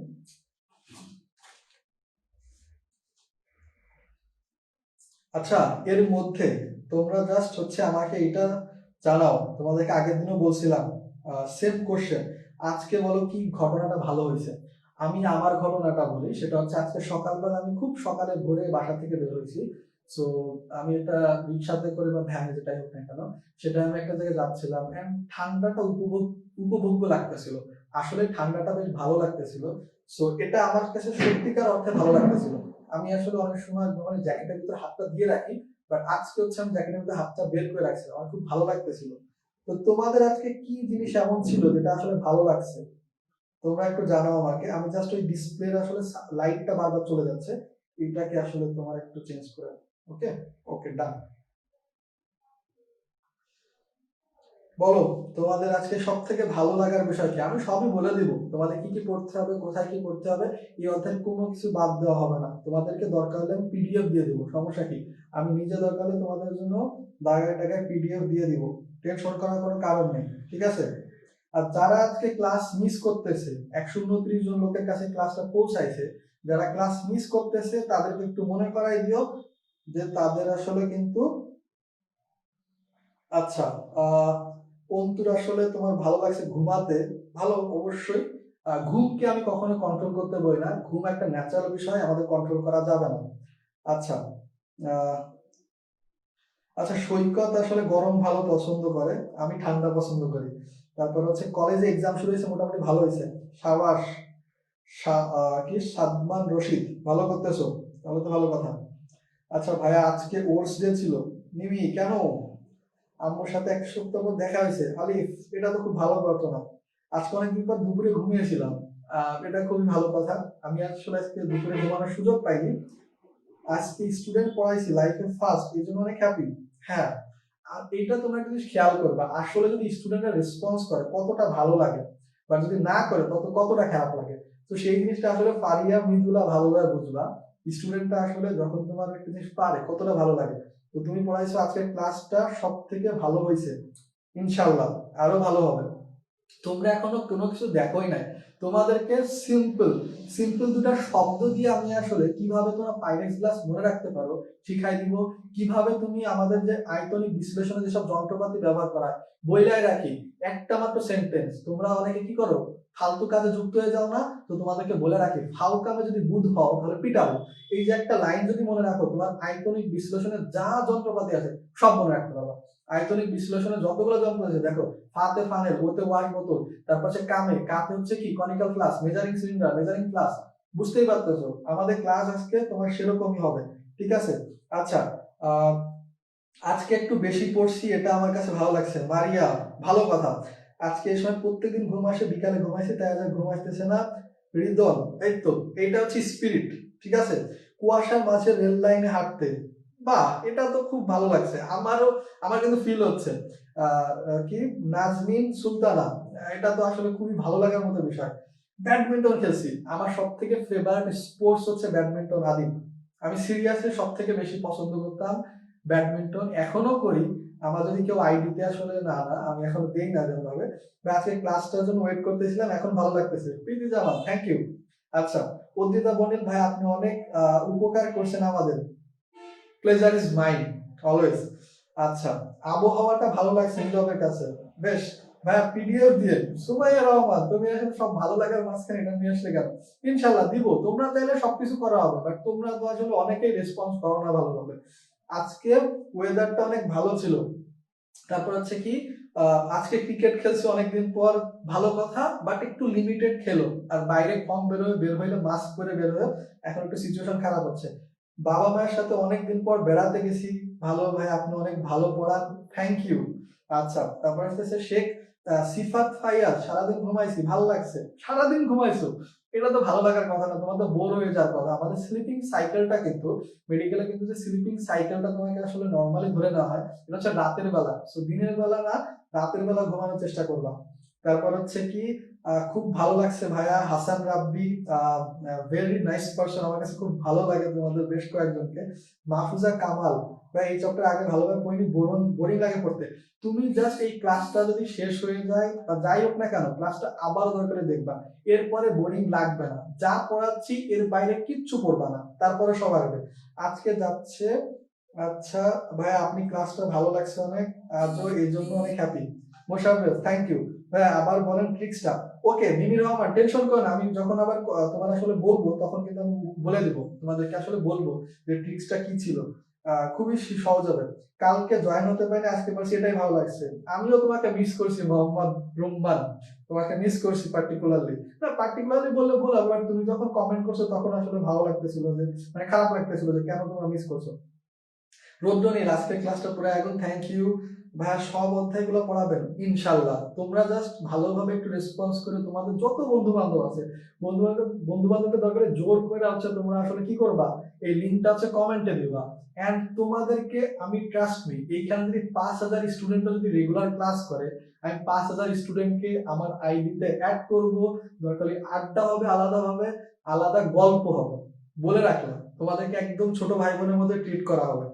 আচ্ছা, এর মধ্যে তোমরা জাস্ট হচ্ছে আমাকে এটা জানাও, তোমাদেরকে আগের দিনও বলছিলাম সেম কোশ্চেন, আজকে বলো কি ঘটনাটা ভালো হয়েছে। আমি আমার ঘটনাটা বলি, সেটা হচ্ছে আজকে সকালবেলা আমি খুব সকালে ভোরে বাসা থেকে বের হয়েছি। সো আমি এটা রিক্সাতে করে বা ভ্যানে যেটাই হোক না কেন, সেটা আমি একটা জায়গায় যাচ্ছিলাম, এন্ড ঠান্ডাটা উপভোগ্য লাগতেছিল। আসলে ঠান্ডাটা বেশ ভালো লাগতেছিল। সো এটা আমার কাছে সত্যিকার অর্থে ভালো লাগতেছিল। আমি আসলে অনেক সময় মানে জ্যাকেটের ভিতরে হাতটা দিয়ে রাখি, বাট আজকে হচ্ছে আমি জ্যাকেটের ভিতরে হাতটা বের করে রাখছিলাম, আমার খুব ভালো লাগতেছিল। তো তোমাদের আজকে কি জিনিস এমন ছিল যেটা আসলে ভালো লাগছে, তোমরা একটু জানাও আমাকে। আমি জাস্ট ওই ডিসপ্লের আসলে লাইটটা বারবার চলে যাচ্ছে, এটাকে আসলে তোমার একটু চেঞ্জ করে। ওকে, ওকে, ডান। বলো তোমাদের আজকে সব থেকে ভালো লাগার বিষয় কি? আমি সবই বলে দিব তোমাদের কি কি পড়তে হবে, কোথায় কি করতে হবে। এই অধ্যায় কোনো কিছু বাদ দেওয়া হবে না, তোমাদেরকে দরকার হলে আমি পিডিএফ দিয়ে দিব, সমস্যা কি? আমি নিজে দরকার হলে তোমাদের জন্য দাগায় টাকায় পিডিএফ দিয়ে দিব, টেনশন করার কোনো কারণ নেই, ঠিক আছে? আর যারা আজকে ক্লাস মিস করতেছে, 129 জন লোকের কাছে ক্লাসটা পৌঁছাইছে, যারা ক্লাস মিস করতেছে তাদেরকে একটু মনে করাই দিও যে তাদের আসলে কিন্তু, আচ্ছা, অন্তুর আসলে তোমার ভালো লাগছে ঘুমাতে, ভালো, অবশ্যই। ঘুমকে আমি কখনো কন্ট্রোল করতে বলি না, ঘুম একটা ন্যাচারাল বিষয়, আমাদের কন্ট্রোল করা যাবে না। আচ্ছা, আচ্ছা, সৈকত আসলে গরম ভালো পছন্দ করে, আমি ঠান্ডা পছন্দ করি। তারপর হচ্ছে কলেজে এক্সাম শুরু হয়েছে, মোটামুটি ভালো হয়েছে, সাবাস। কি সাদমান রশিদ, ভালো করতেছো, তাহলে তো ভালো কথা। আচ্ছা ভাইয়া, আজকে ওটস ডে ছিল, নিবি কেন? আম্মুর সাথে 1 সপ্তাহ পর দেখা হয়েছে, আলিফ, এটা তো খুব ভালো ঘটনা। আজকে অনেকদিন পর দুপুরে ঘুমিয়েছিলাম, এটা খুবই ভালো কথা। আমি আসলে আজকে দুপুরে ঘুমানোর সুযোগ পাইনি, আজকে স্টুডেন্ট পড়াইছি লাইফে ফার্স্ট, এই জন্য অনেক হ্যাপি। হ্যাঁ, আর এটা তোমরা একটা জিনিস খেয়াল করবা, আসলে যদি স্টুডেন্টরা রেসপন্স করে কতটা ভালো লাগে, বা যদি না করে তত কতটা খারাপ লাগে। তো সেই জিনিসটা আসলে ফারিয়া মৃদুলা ভালোভাবে বুঝবা, স্টুডেন্টটা আসলে যখন তোমার একটা জিনিস পারে কতটা ভালো লাগে। তো তুমি পড়াইছো, আজকের ক্লাসটা সব থেকে ভালো হয়েছে, ইনশাল্লাহ আরো ভালো হবে। তোমরা এখনো কোনো কিছু দেখোই নাই, তোমাদেরকে সিম্পল সিম্পল দুটা শব্দ দিয়ে আমি আসলে কিভাবে তোমরা পাইরেক্স গ্লাস মনে রাখতে পারো শিখাই দিব। কিভাবে তুমি আমাদের যে আয়তনিক বিশ্লেষণে যেসব যন্ত্রপাতি ব্যবহার করা বইলাই রাখি, একটা মাত্র সেন্টেন্স। তোমরা অনেকে কি করো, ফালতু কাজে যুক্ত হয়ে যাও না, তো তোমাদেরকে বলে রাখি, ফাউ কামে যদি বুধ হও তাহলে পিটাবো। এই যে একটা লাইন যদি মনে রাখো, তোমার আয়তনিক বিশ্লেষণের যা যন্ত্রপাতি আছে সব মনে রাখতে পারো। আয়তনিক বিশ্লেষণে যতগুলো যন্ত্র আছে দেখো, ফাতে ফানেল, ওতে ওয়াশ বোতল, তারপর হচ্ছে কামে, কাতে হচ্ছে কি conical flask, measuring cylinder, measuring flask. বুঝতেই পারতেছো আমাদের ক্লাস আজকে তোমার সেরকমই হবে, ঠিক আছে? আচ্ছা, আজকে একটু বেশি পড়ছি, এটা আমার কাছে ভালো লাগছে। মারিয়া, ভালো কথা। আজকে এই সময় প্রত্যেকদিন ঘুম আসে, বিকালে ঘুমাইছে, তাই আজ ঘুম আসতেছে না। রিদন, এই তো, এটা হচ্ছে স্পিরিট, ঠিক আছে? কুয়াশার মাঝে রেল লাইনে হাঁটতে, বাহ, এটা তো খুব ভালো লাগছে আমারও। আমার কিন্তু ফিল হচ্ছে কি, নাজমিন সুলতানা, এটা তো আসলে খুবই ভালো লাগার মতো বিষয়। ব্যাডমিন্টন খেলছি, আমার সব থেকে ফেভারিট স্পোর্টস হচ্ছে ব্যাডমিন্টন। আদিম, আমি সিরিয়াসলি সব থেকে বেশি পছন্দ করতাম ব্যাডমিন্টন, এখনো করি। আমার যদি কেউ আইডিতে আসলে না না আমি এখনো দেই না যেভাবে। আজকে ক্লাসটার জন্য ওয়েট করতেছিলাম, এখন ভালো লাগতেছে। প্রীতি জামান, থ্যাংক ইউ। আচ্ছা, অদ্রিতা বনিল ভাই, আপনি অনেক উপকার করছেন আমাদের। Pleasure is mine always. আচ্ছা, আবহাওয়াটা ভালো লাগছে নীরবের কাছে, বেশ। ভাইয়া পিডিএফ দিয়ে, সুমাইয়া রহমান, তুমি আসলে সব ভালো লাগার মাঝখানে এটা নিয়ে আসলে কেন? ইনশাল্লাহ দিব, তোমরা চাইলে সবকিছু করা হবে, বাট তোমরা তো আসলে অনেকেই রেসপন্স করো না ভালোভাবে। আজকে ওয়েদারটা অনেক ভালো ছিল। তারপর হচ্ছে কি, আজকে ক্রিকেট খেলছি অনেকদিন পর, ভালো কথা, বাট একটু লিমিটেড খেলো। আর বাইরে কম বেরোয়, বের হইলে মাস্ক করে বের হয়ে। এখন একটু সিচুয়েশন খারাপ হচ্ছে। বাবা মায়ের সাথে অনেকদিন পর বেড়াতে গেছি, ভালো ভাই, আপনি অনেক ভালো পড়ান, থ্যাংক ইউ। আচ্ছা, তারপর আসতেছে শেখ সিফাত ফাইয়াজ, সারাদিন ঘুমাইছি, ভালো লাগছে। সারাদিন ঘুমাইছো, এটা তো ভালো লাগার কথা না, তোমার তো বোর হয়ে যাওয়ার কথা। আমাদের স্লিপিং সাইকেলটা কিন্তু, মেডিকেলে কিন্তু যে স্লিপিং সাইকেলটা তোমাকে আসলে নর্মালি ধরে নেওয়া হয়, এটা হচ্ছে রাতের বেলা। সো দিনের বেলা না, রাতের বেলা ঘুমানোর চেষ্টা করবা। তারপর হচ্ছে কি, খুব ভালো লাগছে ভাইয়া হাসান রাব্বি, ভেরি নাইস পারসন, আমার কাছে খুব ভালো লাগে তোমাদের বেশ কয়েকজনকে। মাহফুজা কামাল, ভাই এই চ্যাপ্টার আগে ভালোভাবে পড়িনি, বোরিং লাগে পড়তে। তুমি জাস্ট এই ক্লাসটা যদি শেষ হয়ে যায় বা যাই হোক না কেন, ক্লাসটা আবার দরকারে দেখবা, এরপরে বোরিং লাগবে না। যা পড়াচ্ছি এর বাইরে কিচ্ছু পড়বা না, তারপরে সব আসবে। আজকে যাচ্ছে। আচ্ছা ভাই, আপনি ক্লাসটা ভালো লাগছে অনেক, আজও এই জন্য অনেক হ্যাপি। মোশাররফ, থ্যাংক ইউ ভাই, আবার বলেন ট্রিক্সটা। ওকে মিমি রহমান, টেনশন করো না, আমি যখন আবার তোমার আসলে বলবো তখন কিন্তু আমি বলে দেবো তোমাদেরকে, আসলে বলবো যে ট্রিক্সটা কি ছিল। খুবই সহজ হবে। কালকে জয়েন হতে পারি না, আজকে বলছি, এটাই ভালো লাগছে। আমিও তোমাকে মিস করছি মোহাম্মদ রুম্মান, তোমাকে মিস করছি পার্টিকুলারলি। না পার্টিকুলারলি বললে ভুল হবে, বাট তুমি যখন কমেন্ট করছো তখন আসলে ভালো লাগতেছিল, যে মানে খারাপ লাগতেছিল যে কেন তোমরা মিস করছো। রোদ্রনীল, আজকে ক্লাসটা পুরো একদম থ্যাংক ইউ ভাইয়া, সব অধ্যায়গুলো পড়াবেন ইনশাল্লাহ। তোমরা জাস্ট ভালোভাবে একটু রেসপন্স করে, তোমাদের যত বন্ধু বান্ধব আছে, বন্ধু বান্ধবকে দরকারে জোর করে হচ্ছে তোমরা আসলে কি করবা, এই লিঙ্কটা হচ্ছে কমেন্টে দিবা। এন্ড তোমাদেরকে আমি, ট্রাস্ট মি, এইখানে যদি 5,000 স্টুডেন্ট যদি রেগুলার ক্লাস করে, আমি 5,000 স্টুডেন্টকে আমার আইডিতে অ্যাড করব। দরকার আড্ডা হবে আলাদাভাবে, আলাদা গল্প হবে, বলে রাখলাম তোমাদেরকে একদম ছোট ভাই বোনের মধ্যে ট্রিট করা হবে।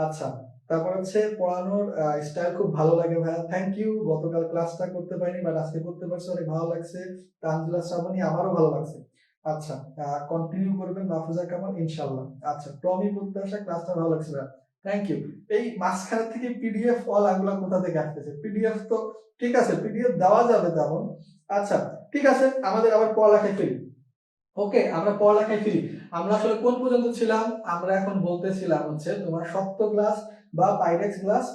আচ্ছা, তারপর হচ্ছে পড়ানোর স্টাইল খুব ভালো লাগে ভাইয়া, থ্যাংক ইউ। গতকাল ক্লাসটা করতে পারিনি, বাট আজকে করতে পারছি, অনেক ভালো লাগছে। তানজিলা শ্রাবণী, আমারও ভালো লাগছে। আচ্ছা, কন্টিনিউ করবেন মাহফুজা কামাল, ইনশাল্লাহ। আচ্ছা, টমি প্রত্যাশা, ক্লাসটা ভালো লাগছে ভাইয়া, থ্যাংক ইউ। এই মাঝখানে থেকে পিডিএফ অল এগুলা কোথা থেকে আসতেছে? পিডিএফ তো ঠিক আছে, পিডিএফ দেওয়া যাবে তেমন। আচ্ছা, ঠিক আছে, আমাদের আবার পড়ালেখায় ফিরি। ওকে, আমরা পড়ালেখায় ফিরি। আমরা আসলে কোন পর্যন্ত ছিলাম? আমরা এখন বলতেছিলাম হচ্ছে তোমার সপ্ত ক্লাস বা পাইরেক্স ক্লাস।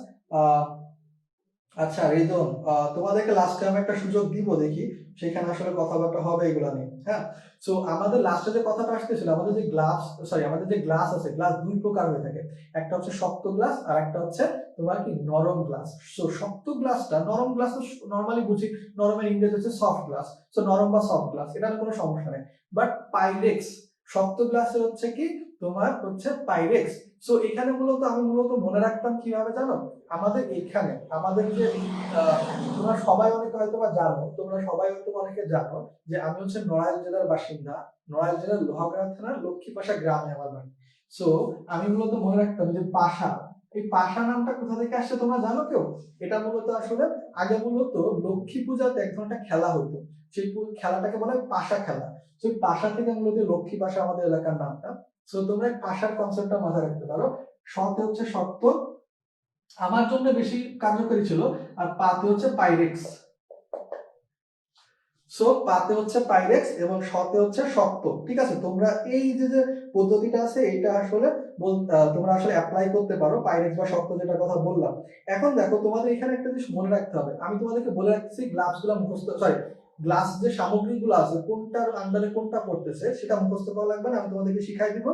আচ্ছা রিদন, তোমাদেরকে লাস্ট টাইম একটা সুযোগ দিব, দেখি সেখানে আসলে কথাবার্তা হবে এগুলো নিয়ে, হ্যাঁ। সো আমাদের লাস্টে যে কথাটা আসতেছিল, আমাদের যে গ্লাস, সরি, আমাদের যে গ্লাস আছে, গ্লাস দুই প্রকার হয়ে থাকে। একটা হচ্ছে শক্ত গ্লাস, আর একটা হচ্ছে তোমার কি নরম গ্লাস। সো শক্ত গ্লাসটা, নরম গ্লাস তো নরমালি বুঝি, নরমের ইংরেজি হচ্ছে সফট গ্লাস। সো নরম বা সফট গ্লাস, এটা কোনো সমস্যা নেই। বাট পাইরেক্স শক্ত গ্লাসে হচ্ছে কি, তোমার হচ্ছে পাইরেক্স। সো এখানে আমি মূলত মনে রাখতাম কিভাবে জানো, আমাদের এখানে আমাদের যে তোমরা সবাই অনেকে হয়তো বা জানো, তোমরা সবাই হয়তো অনেকে জানো যে আমি হচ্ছে নড়াইল জেলার বাসিন্দা। নড়াইল জেলার লোহাগাড়া থানার লক্ষ্মীপাশা গ্রামে আমার বাড়ি। সো আমি মূলত মনে রাখতাম যে পাশা, এই পাশা নামটা কোথা থেকে আসছে তোমরা জানো কেউ? এটা মূলত আসলে আগে মূলত লক্ষ্মী পূজাতে এক ধরনের খেলা হতো, সেই খেলাটাকে বলা হয় পাশা খেলা। সেই পাশা থেকে মূলত লক্ষ্মী পাশা আমাদের এলাকার নামটা। সো তোমরা পাশার কনসেপ্টটা মাথায় রাখতে পারো। শতে হচ্ছে শক্ত, আমার জন্য বেশি কার্যকরী ছিল, আর পাতে হচ্ছে পাইরেক্স। সো পাতে হচ্ছে পাইরেক্স এবং শতে হচ্ছে শক্ত। ঠিক আছে, তোমরা এই যে যে পদ্ধতিটা আছে এটা আসলে তোমরা আসলে অ্যাপ্লাই করতে পারো, পাইরেক্স বা শক্ত যেটা কথা বললাম। এখন দেখো তোমাদের এখানে একটা জিনিস মনে রাখতে হবে, আমি তোমাদেরকে বলে রাখছি গ্লাভসগুলো মুখস্থ, সরি গ্লাস যে সামগ্রীগুলো আছে কোনটার আন্ডারে কোনটা পড়তেছে সেটা মুখস্থ করা লাগবে না, আমি তোমাদেরকে শিখাই দিব।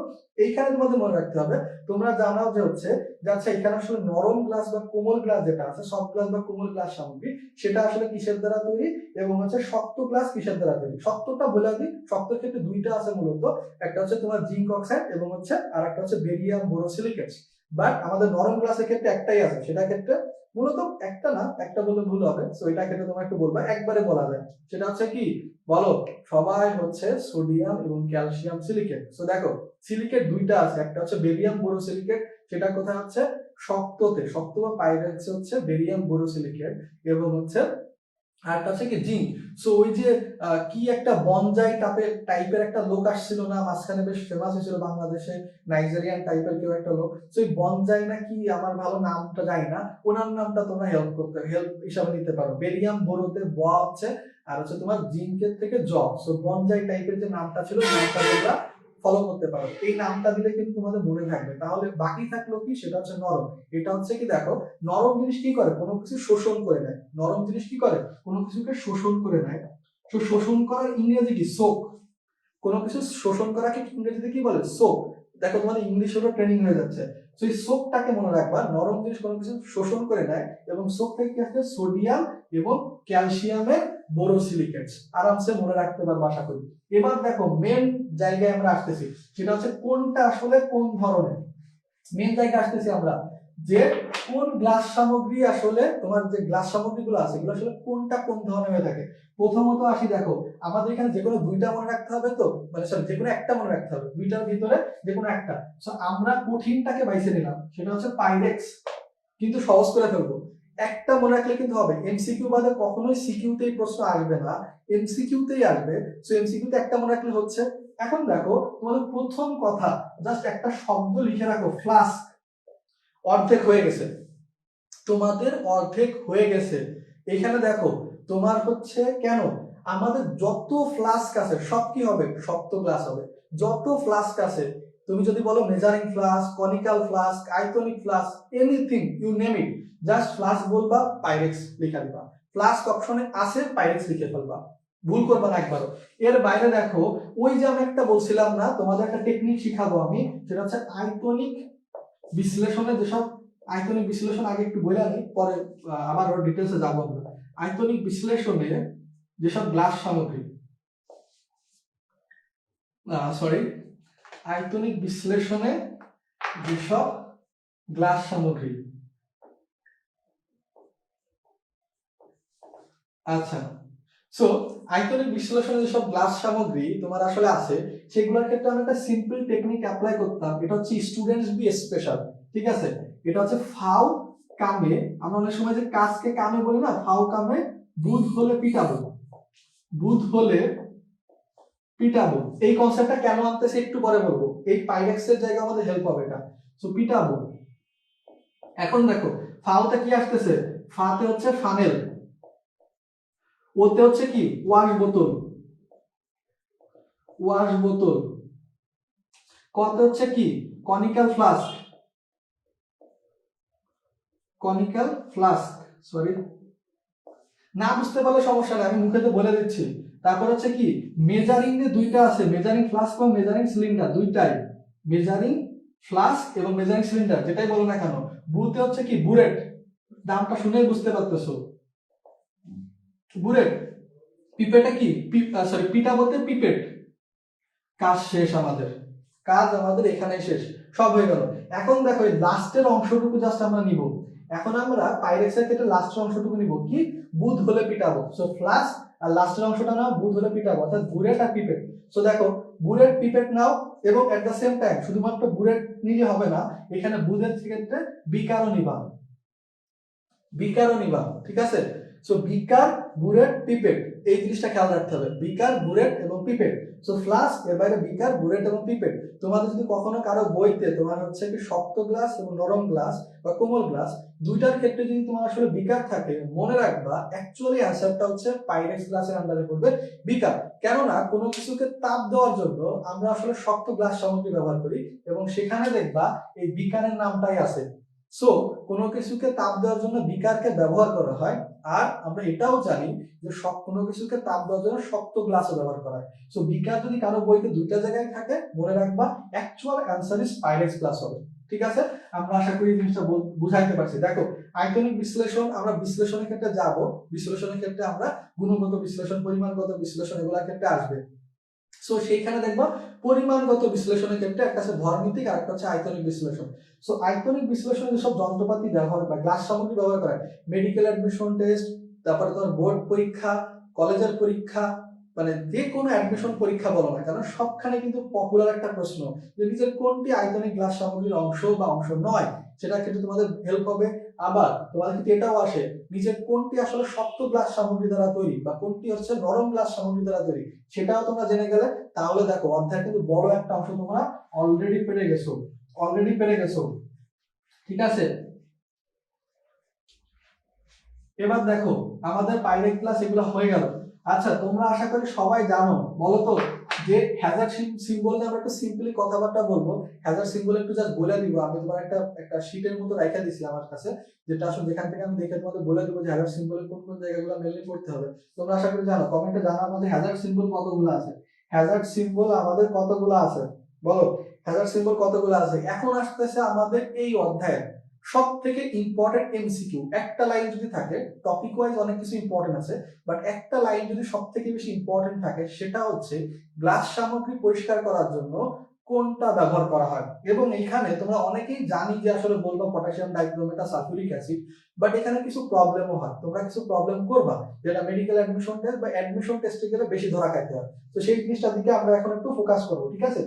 এইখানে তোমাদের মনে রাখতে হবে, তোমরা জানাও যে হচ্ছে যে আচ্ছা এখানে আসলে নরম গ্লাস বা কোমল গ্লাস যেটা আছে, সফট গ্লাস বা কোমল গ্লাস সামগ্রী সেটা আসলে কিসের দ্বারা তৈরি, এবং হচ্ছে শক্ত গ্লাস কিসের দ্বারা তৈরি। শক্তটা বলে দিই, শক্তের ক্ষেত্রে দুইটা আছে মূলত, একটা হচ্ছে তোমার জিঙ্ক অক্সাইড এবং হচ্ছে আর একটা হচ্ছে বেরিয়াম বোরোসিলিকেট। বাট আমাদের নরম গ্লাসের ক্ষেত্রে একটাই আছে, সেটা ক্ষেত্রে মূলত একটা না, একটা বলে ভুল হবে, সো এটা ক্ষেত্রে তোমরা একটু বলবা, একবারে বলা যায়, সেটা হচ্ছে কি বলো সবাই, হচ্ছে সোডিয়াম এবং ক্যালসিয়াম সিলিকেট। সো দেখো সিলিকেট দুইটা আছে, একটা হচ্ছে বেরিয়াম বোরোসিলিকেট, সেটা কোথায় হচ্ছে শক্ততে, শক্ত বা পাইরেক্সে হচ্ছে বেরিয়াম বোরোসিলিকেট, এবং হচ্ছে আরেকটা হচ্ছে কি জিঙ্ক। সো ওই যে কি একটা বনজাই টাইপের একটা লোক আসছিল না মাঝখানে, বেশ ফেমাস হয়েছিল বাংলাদেশে, নাইজেরিয়ান টাইপের কেউ একটা লোক, সো ওই বনজাই না কি, আমার ভালো নামটা জানি না, ওনার নামটা তোমরা হেল্প হিসাবে নিতে পারো। বেরিয়াম বোরোতে ব হচ্ছে, আর হচ্ছে তোমার জিঙ্কের থেকে জ, সো বনজাই টাইপের যে নামটা ছিল নামটা তোমরা ফলো করতে পারো, এই নামটা দিলে কিন্তু তোমাদের মনে থাকবে। তাহলে বাকি থাকলো কি, সেটা হচ্ছে নরম। এটা হচ্ছে কি দেখো, নরম জিনিস কি করে, কোনো কিছু শোষণ করে নেয়। নরম জিনিস কি করে, কোনো কিছুকে শোষণ করে নেয়। তো শোষণ করার ইংরেজি কি, সোক। কোনো কিছু শোষণ করাকে ইংরেজিতে কি বলে, সোক। দেখো তোমাদের ইংলিশেরও ট্রেনিং হয়ে যাচ্ছে। তো এই সোকটাকে মনে রাখবা, নরম জিনিস কোনো কিছু শোষণ করে নেয়, এবং সোক থেকে কি আসছে, সোডিয়াম এবং ক্যালসিয়ামের বোরোসিলিকেটস, আরামসে মনে রাখতে পারবো আশা করি। এবার দেখো মেন জায়গায় আমরা আসতেছি, সেটা হচ্ছে কোনটা আসলে কোন ধরনের। মেন জায়গায় আসতেছি আমরা, যে কোন গ্লাস সামগ্রী আসলে, তোমার যে গ্লাস সামগ্রীগুলো আছে এগুলো আসলে কোনটা কোন ধরনের হয়ে থাকে। প্রথমত আসি, দেখো আমাদের এখানে যে কোনো দুইটা মনে রাখতে হবে, তো মানে সরি যে কোনো একটা মনে রাখতে হবে, দুইটার ভিতরে যে কোনো একটা। সো আমরা কঠিনটাকে বাইছে নিলাম, সেটা হচ্ছে পাইরেক্স, কিন্তু সহজ করে ফেলবো। একটা মনে রাখলে কিন্তু হবে, এমসিকিউ বাদে কখনোই সিকিউতেই প্রশ্ন আসবে না, এমসিকিউতেই আসবে। সো এমসিকিউতে একটা মনে রাখলে হচ্ছে। এখন দেখো তোমাদের প্রথম কথা, জাস্ট একটা শব্দ লিখে রাখো, ফ্লাস্ক। অর্ধেক হয়ে গেছে, তোমাদের অর্ধেক হয়ে গেছে। এখানে দেখো তোমার হচ্ছে কেন, আমাদের যত ফ্লাস্ক আছে সব কি হবে, শক্ত গ্লাস হবে। যত ফ্লাস্ক আছে, তুমি যদি বলো measuring flask, conical flask, iconic flask, anything you name it, just flask বলবা, পাইরেক্স লিখে দিবা। ফ্লাস্ক অপশনে আছে, পাইরেক্স লিখে ফেলবা, ভুল করবা না একবারও। এর বাইরে দেখো, ওই যে আমি একটা বলছিলাম না, তোমাদের একটা টেকনিক শিখাবো আমি, সেটা হচ্ছে আইকনিক বিশ্লেষণে যেসব, আয়তনিক বিশ্লেষণ আগে একটু বলে আনি, পরে আবার ওর ডিটেলসে যাবো আমরা। আয়তনিক বিশ্লেষণে যেসব গ্লাস সামগ্রী, সরি আয়তনিক বিশ্লেষণে যেসব গ্লাস সামগ্রী, আচ্ছা সো আয়তনিক বিশ্লেষণে যেসব গ্লাস সামগ্রী তোমার আসলে আছে, সেগুলোর ক্ষেত্রে আমি একটা সিম্পল টেকনিক অ্যাপ্লাই করতাম, এটা হচ্ছে স্টুডেন্টস বি স্পেশাল। ঠিক আছে, এটা হচ্ছে ফাও কামে, আমরা অনেক সময় যে কাজকে কামে বলি না, ফাও কামে বুধ হলে পিটাবো, বুধ হলে পিটাবো। এই কনসেপ্টটা কেন আনতেছে একটু পরে বলবো, এই পাইরেক্সের জায়গায় আমাদের হেল্প হবে এটা। সো পিটাবো। এখন দেখো ফাওতে কি আসতেছে, ফাতে হচ্ছে ফানেল, ওতে হচ্ছে কি ওয়াশ বোতল, ওয়াশ বোতল, কতে হচ্ছে কি conical flask, conical flask, sorry না বুঝতে পারলে সমস্যা নেই, আমি মুখেতে বলে দিচ্ছি। তারপর হচ্ছে কি মেজারিং এ দুইটা আছে, মেজারিং ফ্লাস্ক এবং মেজারিং সিলিন্ডার, দুইটাই মেজারিং ফ্লাস্ক এবং মেজারিং সিলিন্ডার যেটাই বলো না কেন। বুতে হচ্ছে কি বুরেট, নামটা শুনেই বুঝতে পারতেছো, বুরেট। পিপেটে কি, সরি পিটা বলতে পিপেট, কাজ শেষ আমাদের, কাজ আমাদের এখানে শেষ, সব হয়ে গেল। এখন দেখো এই লাস্টের অংশটুকু জাস্ট আমরা নিব। এখন আমরা পাইরেক্সের ক্ষেত্রে লাস্টের অংশটুকু নিব কি, বুধ হলে পিটাবো। সো ফ্লাস্ক আর লাস্টের অংশটা নাও বুধ হলে পিটাবো, অর্থাৎ বুরেট আর পিপেট। সো দেখো বুরেট পিপেট নাও, এবং এট দ্য সেম টাইম শুধুমাত্র বুরেট নিলে হবে না, এখানে বুধের ক্ষেত্রে বিকারও নিবা, বিকারও নিবা, ঠিক আছে। সো বিকার, বুরেট, পিপেট, এই জিনিসটা খেয়াল রাখতে হবে, বিকার, বুরেট এবং পিপেট। সো ফ্লাস্ক এর বাইরে বিকার, বুরেট এবং পিপেট। তোমাদের যদি কখনো কারো বইতে তোমার হচ্ছে কি শক্ত গ্লাস এবং নরম গ্লাস বা কোমল গ্লাস দুইটার ক্ষেত্রে যদি তোমার আসলে বিকার থাকে, মনে রাখবা অ্যাকচুয়ালি অ্যান্সারটা হচ্ছে পাইরেক্স গ্লাসের আন্ডারে পড়বে বিকার। কেননা কোনো কিছুকে তাপ দেওয়ার জন্য আমরা আসলে শক্ত গ্লাস সামগ্রী ব্যবহার করি, এবং সেখানে দেখবা এই বিকারের নামটাই আছে। সো কোনো কিছুকে তাপ দেওয়ার জন্য বিকারকে ব্যবহার করা হয়। আর আমরা এটাও জানি যে কোনো কিছুকে তাপ দেওয়ার জন্য শক্ত গ্লাসও ব্যবহার করা হয়। সো বিকার যদি কারো বইতে দুইটা জায়গায় থাকে, মনে রাখবা actual answer is Pyrex glass হবে, ঠিক আছে। আমরা আশা করি এই জিনিসটা বুঝাইতে পারছি। দেখো আয়তনিক বিশ্লেষণ, আমরা বিশ্লেষণের ক্ষেত্রে যাব, বিশ্লেষণের ক্ষেত্রে আমরা গুণগত বিশ্লেষণ, পরিমাণগত বিশ্লেষণ এগুলোর ক্ষেত্রে আসবে। সো সেইখানে দেখবা পরিমাণগত বিশ্লেষণের ক্ষেত্রে একটা আছে ভরমিতিক আর একটা হচ্ছে আয়তনিক বিশ্লেষণ। সো আয়তনিক বিশ্লেষণে যেসব যন্ত্রপাতি ব্যবহার বা গ্লাস সামগ্রী ব্যবহার করা হয়, মেডিকেল অ্যাডমিশন টেস্ট, তারপরে তোমার বোর্ড পরীক্ষা, কলেজের পরীক্ষা, মানে যে কোনো অ্যাডমিশন পরীক্ষা বলো না কেন, সবখানে কিন্তু পপুলার একটা প্রশ্ন যে নিজের কোনটি আয়তনিক গ্লাস সামগ্রীর অংশ বা অংশ নয়, সেটা কিন্তু তোমাদের হেল্প হবে। আবার তোমাদের কিন্তু এটাও আসে নিজের কোনটি আসলে শক্ত গ্লাস সামগ্রী দ্বারা তৈরি বা কোনটি হচ্ছে নরম গ্লাস সামগ্রী দ্বারা তৈরি, সেটাও তোমরা জেনে গেলে তাহলে দেখো অধ্যায় কিন্তু বড় একটা অংশ তোমরা অলরেডি পেরে গেছো, অলরেডি পেরে গেছো, ঠিক আছে। এবার দেখো আমাদের পাইরেক্স ক্লাস এগুলো হয়ে গেল। আচ্ছা তোমরা আশা করি সবাই জানো, বলো তো যে হ্যাজার্ড সিম্বল নিয়ে আমরা একটু সিম্পলি কথাবার্তা বলবো। হ্যাজার্ড সিম্বল একটু জাস্ট বলে দিব, আমি তোমার একটা শীটের মতো রাখা দিছি আমার কাছে, যেটা আসলে যেখান থেকে আমি দেখে তোমাদের বলে দেবো যে হ্যাজার্ড সিম্বলের কোন কোন জায়গাগুলো মেনলি করতে হবে। তোমরা আশা করি জানো, কমেন্টে জানাও আমাদের হ্যাজার্ড সিম্বল কতগুলো আছে। হ্যাজার্ড সিম্বল আমাদের কতগুলো আছে বলো, হ্যাজার্ড সিম্বল কতগুলো আছে। এখন আসতেছে আমাদের এই অধ্যায়ে সব থেকে ইম্পর্টেন্ট এমসিকিউ। একটা লাইন যদি থাকে, টপিক ওয়াইজ অনেক কিছু ইম্পর্টেন্ট আছে, বাট একটা লাইন যদি সব থেকে বেশি ইম্পর্টেন্ট থাকে, সেটা হচ্ছে গ্লাস সামগ্রী পরিষ্কার করার জন্য কোনটা ব্যবহার করা হয়। এবং এখানে তোমরা অনেকেই জানি যে আসলে বলবো পটাশিয়াম ডাইক্রোমেট আর সালফিউরিক অ্যাসিড, বাট এখানে কিছু প্রবলেমও হয়, তোমরা কিছু প্রবলেম করবা, যেটা মেডিকেল অ্যাডমিশন টেস্ট বা অ্যাডমিশন টেস্টে গেলে বেশি ধরা খাইতে হয়। তো সেই জিনিসটার দিকে আমরা এখন একটু ফোকাস করবো, ঠিক আছে।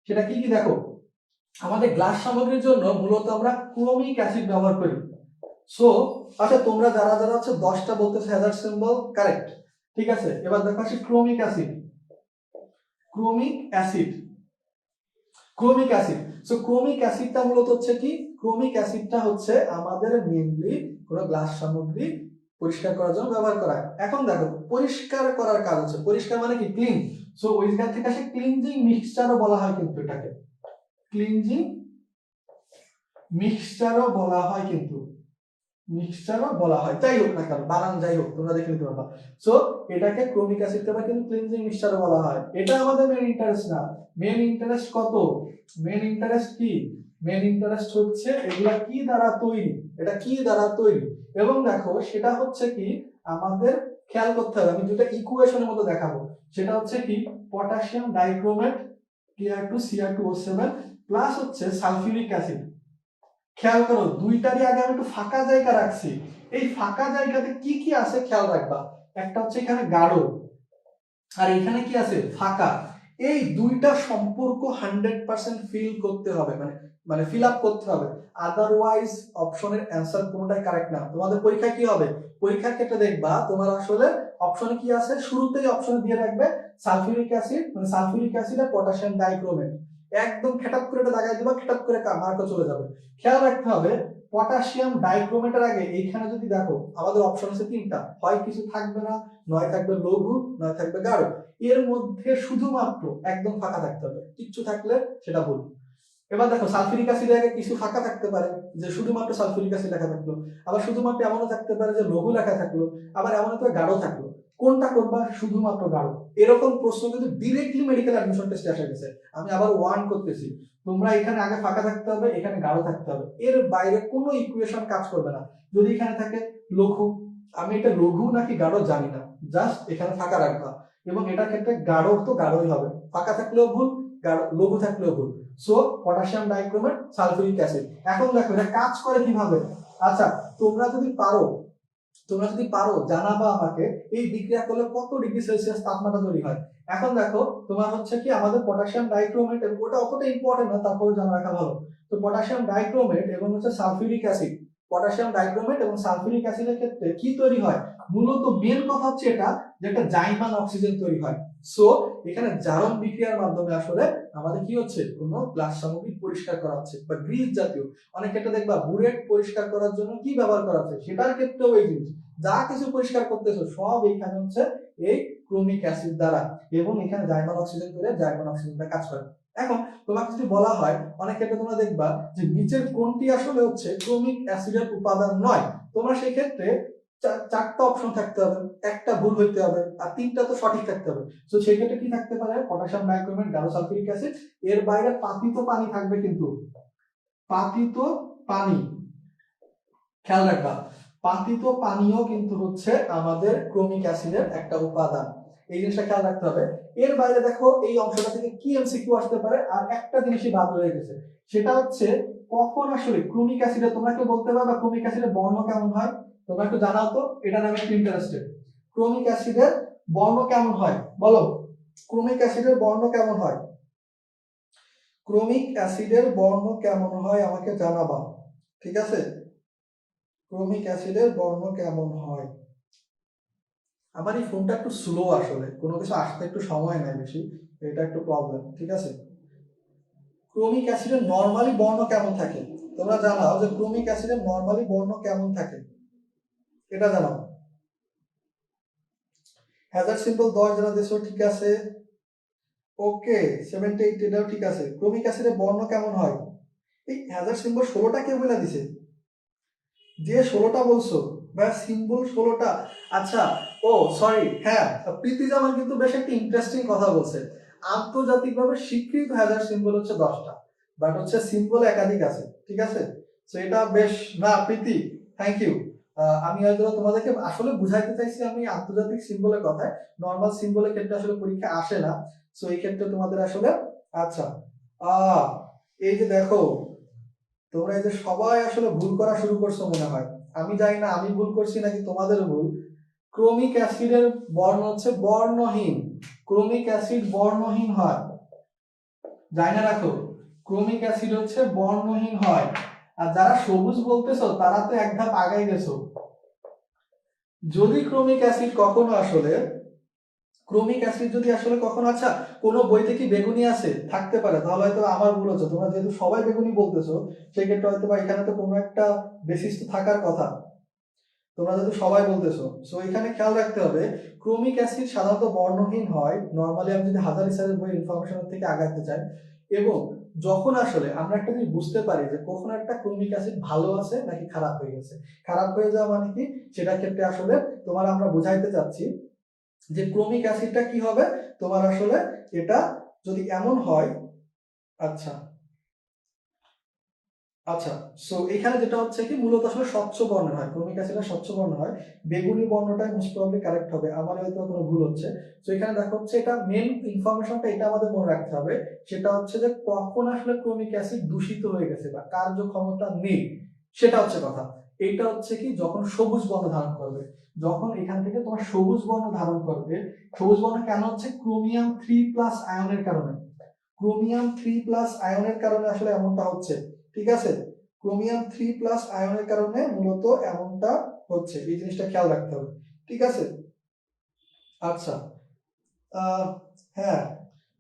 সেটা কি কি দেখো, আমাদের গ্লাস সামগ্রীর জন্য মূলত আমরা ক্রোমিক অ্যাসিড ব্যবহার করি। সো আচ্ছা তোমরা যারা যারা হচ্ছে 10টা বলতেছে হ্যাজার্ড সিম্বল কারেক্ট, ঠিক আছে। এবার দেখো আসি chromic acid, chromic acid, chromic acid. So chromic অ্যাসিডটা মূলত হচ্ছে কি, ক্রোমিক অ্যাসিডটা হচ্ছে আমাদের মেইনলি কোনো গ্লাস সামগ্রী পরিষ্কার করার জন্য ব্যবহার করা হয়। এখন দেখো পরিষ্কার করার কাজ হচ্ছে, পরিষ্কার মানে কি ক্লিন। সো ওই জায়গা থেকে আসে ক্লিনজিং মিক্সচারও বলা হয় কিন্তু এটাকে, ক্লিনজিং মিক্সচারও বলা হয়, কিন্তু মিক্সচারও বলা হয়, যাই হোক না কেন বানান যাই হোক তোমরা দেখে নিতে পারবা। সো এটাকে ক্রোমিক অ্যাসিড কে কিন্তু ক্লিনজিং মিক্সচারও বলা হয়। এটা আমাদের মেন ইন্টারেস্ট না, মেন ইন্টারেস্ট কত, মেন ইন্টারেস্ট কি, মেন ইন্টারেস্ট হচ্ছে এগুলা কি দ্বারা তৈরি, এটা কি দ্বারা তৈরি। এবং দেখো সেটা হচ্ছে কি আমাদের খেয়াল করতে হবে, আমি দুটো ইকুয়েশনের মতো দেখাবো। সেটা হচ্ছে কি পটাশিয়াম ডাইক্রোমেট Cr2Cr2O7 প্লাস হচ্ছে সালফিউরিক অ্যাসিড। খেয়াল করো দুইটারই আগে আমি একটু ফাঁকা জায়গা রাখছি, এই ফাঁকা জায়গাতে কি কি আছে খেয়াল রাখবা। একটা হচ্ছে এখানে গাঢ়, আর এখানে কি আছে ফাঁকা। এই দুইটা সম্পর্ক 100% ফিল করতে হবে, মানে মানে ফিল আপ করতে হবে, আদারওয়াইজ অপশনের অ্যান্সার কোনোটাই কারেক্ট না। তোমাদের পরীক্ষা কি হবে, পরীক্ষার ক্ষেত্রে দেখবা তোমার আসলে অপশনে কি আছে, শুরুতেই অপশনে দিয়ে রাখবে সালফিউরিক অ্যাসিড, মানে সালফিউরিক অ্যাসিড আর পটাশিয়াম ডাইক্রোমেট, একদম খেটাপ করে এটা দাগাই দিবা, খেটাপ করে মার্কও চলে যাবে। খেয়াল রাখতে হবে পটাশিয়াম ডাইক্রোমেটের আগে এইখানে যদি দেখো আমাদের অপশন আছে তিনটা, হয় কিছু থাকবে না, নয় থাকবে লঘু, নয় থাকবে গাঢ়। এর মধ্যে শুধুমাত্র একদম ফাঁকা থাকতে হবে, কিচ্ছু থাকলে সেটা ভুল। এবার দেখো সালফিউরিক অ্যাসিড আগে কিছু ফাঁকা থাকতে পারে, যে শুধুমাত্র সালফিউরিক অ্যাসিড লেখা থাকলো, আবার শুধুমাত্র এমনও থাকতে পারে যে লঘু লেখা থাকলো, আবার এমন একটা গাঢ় থাকলো। কোনটা করবা, শুধুমাত্র গাঢ়। এরকম প্রশ্ন কিন্তু ডিরেক্টলি মেডিকেল অ্যাডমিশন টেস্টে আসা গেছে। আমি আবার ওয়ার্ন করতেছি, তোমরা এখানে আগে ফাঁকা থাকতে হবে, এখানে গাঢ় থাকতে হবে, এর বাইরে কোনো ইকুয়েশন কাজ করবে না। যদি এখানে থাকে লঘু, আমি এটা লঘু নাকি গাঢ় জানি না, জাস্ট এখানে ফাঁকা রাখবা, এবং এটার ক্ষেত্রে গাঢ় তো গাঢ়ই হবে, ফাঁকা থাকলেও ভুল, লঘু থাকলেও ভুল। So potassium dichromate sulphuric acid. এখন দেখো এটা কাজ করে কিভাবে। আচ্ছা, তোমরা যদি পারো জানাবা আমাকে এই বিক্রিয়া করলে কত ডিগ্রি সেলসিয়াস তাপমাত্রা তৈরি হয়। এখন দেখো তোমার হচ্ছে কি আমাদের পটাশিয়াম ডাইক্রোমেট, এবং ওটা অতটা ইম্পর্টেন্ট না, তারপরে জানা রাখা ভালো। তো পটাশিয়াম ডাইক্রোমেট এবং হচ্ছে সালফিউরিক অ্যাসিড, পটাশিয়াম ডাইক্রোমেট এবং সালফিউরিক অ্যাসিডের ক্ষেত্রে কি তৈরি হয়, মূলত মেন কথা হচ্ছে এটা যে একটা জাইমান অক্সিজেন তৈরি হয়। সো এখানে জারণ বিক্রিয়ার মাধ্যমে আসলে আমাদের কি হচ্ছে, কোনো গ্লাস সামগ্রী পরিষ্কার করা হচ্ছে, বা গ্রিস জাতীয় অনেক ক্ষেত্রে দেখবা বুলেট পরিষ্কার করার জন্য কি ব্যবহার করা হচ্ছে, সেটার ক্ষেত্রেও এই জিনিস যা কিছু পরিষ্কার করতেছো সব এইখানে হচ্ছে এই ক্রোমিক অ্যাসিড দ্বারা, এবং এখানে জাইমান অক্সিজেন করে জাইমান অক্সিজেনটা কাজ করে। এখন তোমাকে যদি বলা হয়, অনেক ক্ষেত্রে তোমরা দেখবা যে নিচের কোনটি আসলে হচ্ছে ক্রোমিক অ্যাসিডের উপাদান নয়, তোমরা সেই ক্ষেত্রে চারটা অপশন থাকতে হবে, একটা ভুল হইতে হবে আর তিনটা তো সঠিক থাকতে হবে। তো সেই ক্ষেত্রে কি থাকতে পারে, পটাশিয়াম ডাইক্রোমেট, গাঢ় সালফিউরিক অ্যাসিড, এর বাইরে পাতিত পানি থাকবে, কিন্তু পাতিত পানি খেয়াল রাখবা, পাতিত পানিও কিন্তু হচ্ছে আমাদের ক্রোমিক অ্যাসিডের একটা উপাদান, এই জিনিসটা খেয়াল রাখতে হবে। এর বাইরে দেখো এই অংশটা থেকে কি এমসিকিউ আসতে পারে, আর একটা জিনিসই বাদ রয়ে গেছে, সেটা হচ্ছে কখন আসলে ক্রোমিক অ্যাসিডে, তোমরা কেউ বলতে পারবে ক্রোমিক অ্যাসিডের বর্ণ কেমন হয়, তোমরা একটু জানাও তো, এটা আমি একটু ইন্টারেস্টেড। ক্রোমিক অ্যাসিডের বর্ণ কেমন হয় বলো, ক্রোমিক অ্যাসিডের বর্ণ কেমন হয়, ক্রোমিক অ্যাসিডের বর্ণ কেমন হয় আমাকে জানাবা, ঠিক আছে? ক্রোমিক অ্যাসিডের বর্ণ কেমন হয়। আমার এই ফোনটা একটু স্লো, আসলে কোনো কিছু আসতে একটু সময় নেয় বেশি, এটা একটু প্রবলেম, ঠিক আছে? ক্রোমিক অ্যাসিডের নরমালি বর্ণ কেমন থাকে, তোমরা জানাও যে ক্রোমিক অ্যাসিডের নরমালি বর্ণ কেমন থাকে, এটা জানাও। হ্যাজার্ড সিম্বল 10 জানা দিছো, ঠিক আছে, ওকে 78 এটাও ঠিক আছে। ক্রোমিক অ্যাসিডের বর্ণ কেমন হয়, এই হ্যাজার্ড সিম্বল 16টা কে বলে দিছে, যে 16টা বলছো বা সিম্বল 16টা। আচ্ছা, ও সরি, হ্যাঁ প্রীতি জামান কিন্তু বেশ একটা ইন্টারেস্টিং কথা বলছে, আন্তর্জাতিকভাবে স্বীকৃত হ্যাজার্ড সিম্বল হচ্ছে 10টা, বাট হচ্ছে সিম্বল একাধিক আছে, ঠিক আছে? তো এটা বেশ, না প্রীতি থ্যাংক ইউ। আমি হয়তো তোমাদেরকে আসলে বুঝাইতে চাইছি আমি আন্তর্জাতিক সিম্বলের কথায়, নর্মাল সিম্বলের ক্ষেত্রে আসলে পরীক্ষা আসে না, সো এই ক্ষেত্রে তোমাদের আসলে আচ্ছা এই যে দেখো তোমরা এই যে সবাই আসলে ভুল করা শুরু করছো মনে হয়, আমি জানি না আমি ভুল করছি নাকি তোমাদের ভুল। ক্রোমিক অ্যাসিডের বর্ণ হচ্ছে বর্ণহীন, ক্রোমিক অ্যাসিড বর্ণহীন হয়, জানি না রাখো, ক্রোমিক অ্যাসিড হচ্ছে বর্ণহীন হয়। আর যারা সবুজ বলতেছো তারা তো এক ধাপ আগাই গেছো। যদি ক্রোমিক অ্যাসিড কখনো আসলে ক্রোমিক অ্যাসিড যদি আসলে কখনো, আচ্ছা কোন বইতে কি বেগুনি আছে, থাকতে পারে, তাহলে হয়তো আমার ভুল হচ্ছে, তোমরা যেহেতু সবাই বেগুনি বলতেছো সেই ক্ষেত্রে হয়তো বা এখানে তো কোনো একটা বেসিস তো থাকার কথা, তোমরা যেহেতু সবাই বলতেছো। সো এখানে খেয়াল রাখতে হবে ক্রোমিক অ্যাসিড সাধারণত বর্ণহীন হয়, নরমালি আমি যদি হাজারি স্যারের বই ইনফরমেশনের থেকে আগাতে চাই, এবং যখন আসলে আমরা একটা জিনিস বুঝতে পারি যে কখন একটা ক্রোমিক অ্যাসিড ভালো আছে নাকি খারাপ হয়ে গেছে, খারাপ হয়ে যাওয়া মানে কি, সেটার ক্ষেত্রে আসলে তোমার আমরা বুঝাইতে চাচ্ছি যে ক্রোমিক অ্যাসিডটা কি হবে, তোমার আসলে এটা যদি এমন হয়, আচ্ছা আচ্ছা, সো এখানে যেটা হচ্ছে কি মূলত আসলে স্বচ্ছ বর্ণের হয়, ক্রোমিক অ্যাসিডটা স্বচ্ছ বর্ণ হয়, বেগুনি বর্ণটাই মোস্ট প্রবাবলি কারেক্ট হবে, আমার হয়তো কোনো ভুল হচ্ছে। সো এখানে দেখো হচ্ছে এটা মেন ইনফরমেশনটা এটা আমাদের মনে রাখতে হবে, সেটা হচ্ছে যে কখন আসলে ক্রোমিক অ্যাসিড দূষিত হয়ে গেছে বা কার্যক্ষমতা নেই, সেটা হচ্ছে কথা। এইটা হচ্ছে কি যখন সবুজ বর্ণ ধারণ করবে, যখন এখান থেকে তোমার সবুজ বর্ণ ধারণ করবে, সবুজ বর্ণ কেন হচ্ছে, ক্রোমিয়াম 3+ আয়নের কারণে, ক্রোমিয়াম 3+ আয়নের কারণে আসলে এমনটা হচ্ছে, ঠিক আছে? ক্রোমিয়াম 3+ আয়নের কারণে মূলত এমনটা হচ্ছে, এই জিনিসটা খেয়াল রাখতে হবে, ঠিক আছে? আচ্ছা, হ্যাঁ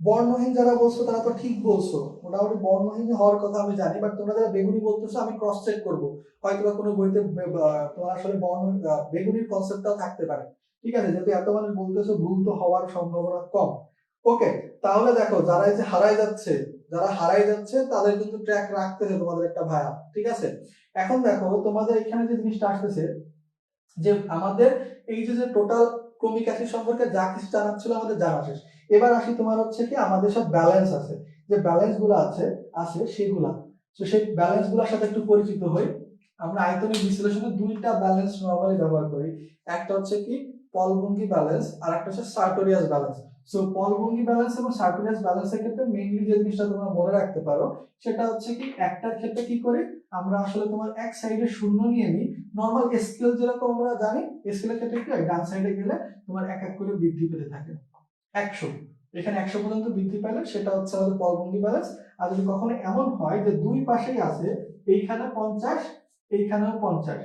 বর্ণহীন যারা বলছো তারা তো ঠিক বলছো, মোটামুটি বর্ণহীন হওয়ার কথা আমি জানি, বাট তোমরা যারা বেগুনি বলতেছো আমি ক্রস চেক করবো, হয়তো বা কোনো বইতে তোমার আসলে বেগুনির কনসেপ্টটাও থাকতে পারে, ঠিক আছে? যেহেতু এত মানুষ বলতেছো ভুল তো হওয়ার সম্ভাবনা কম। ওকে, তাহলে দেখো যারা এই যে হারাই যাচ্ছে তাদের কিন্তু ট্র্যাক রাখতেছে তোমাদের একটা ভায়া, ঠিক আছে? এখন দেখো তোমাদের এখানে যে জিনিসটা আসতেছে যে আমাদের এই যে টোটাল ক্রমিক অ্যাসিড সম্পর্কে যা কিছু জানার ছিল আমাদের জানা শেষ। এবার আসি তোমার হচ্ছে কি আমাদের সব ব্যালেন্স আছে, যে ব্যালেন্স গুলো আছে সেগুলা, তো সেই ব্যালেন্স গুলোর সাথে একটু পরিচিত হই। আমরা আয়তনিক বিশ্লেষণে দুইটা ব্যালেন্স নরমালি ব্যবহার করি, একটা হচ্ছে কি পলভঙ্গি ব্যালেন্স আর একটা হচ্ছে সার্টোরিয়াস ব্যালেন্স। সো পলভঙ্গি ব্যালেন্স এবং সার্কুলাস ব্যালেন্সের ক্ষেত্রে মেইনলি যে জিনিসটা তোমরা মনে রাখতে পারো সেটা হচ্ছে কি, একটার ক্ষেত্রে কি করি আমরা আসলে তোমার এক সাইডে শূন্য নিয়ে নিই, নরমাল স্কেল যেরকম আমরা জানি স্কেলের ক্ষেত্রে কি হয়, ডান সাইডে গেলে তোমার এক এক করে বৃদ্ধি পেতে থাকে 100, এখানে 100 পর্যন্ত বৃদ্ধি পেলে সেটা হচ্ছে আমাদের পলভঙ্গি ব্যালেন্স। আর যদি কখনো এমন হয় যে দুই পাশেই আছে, এইখানে 50, এইখানেও 50,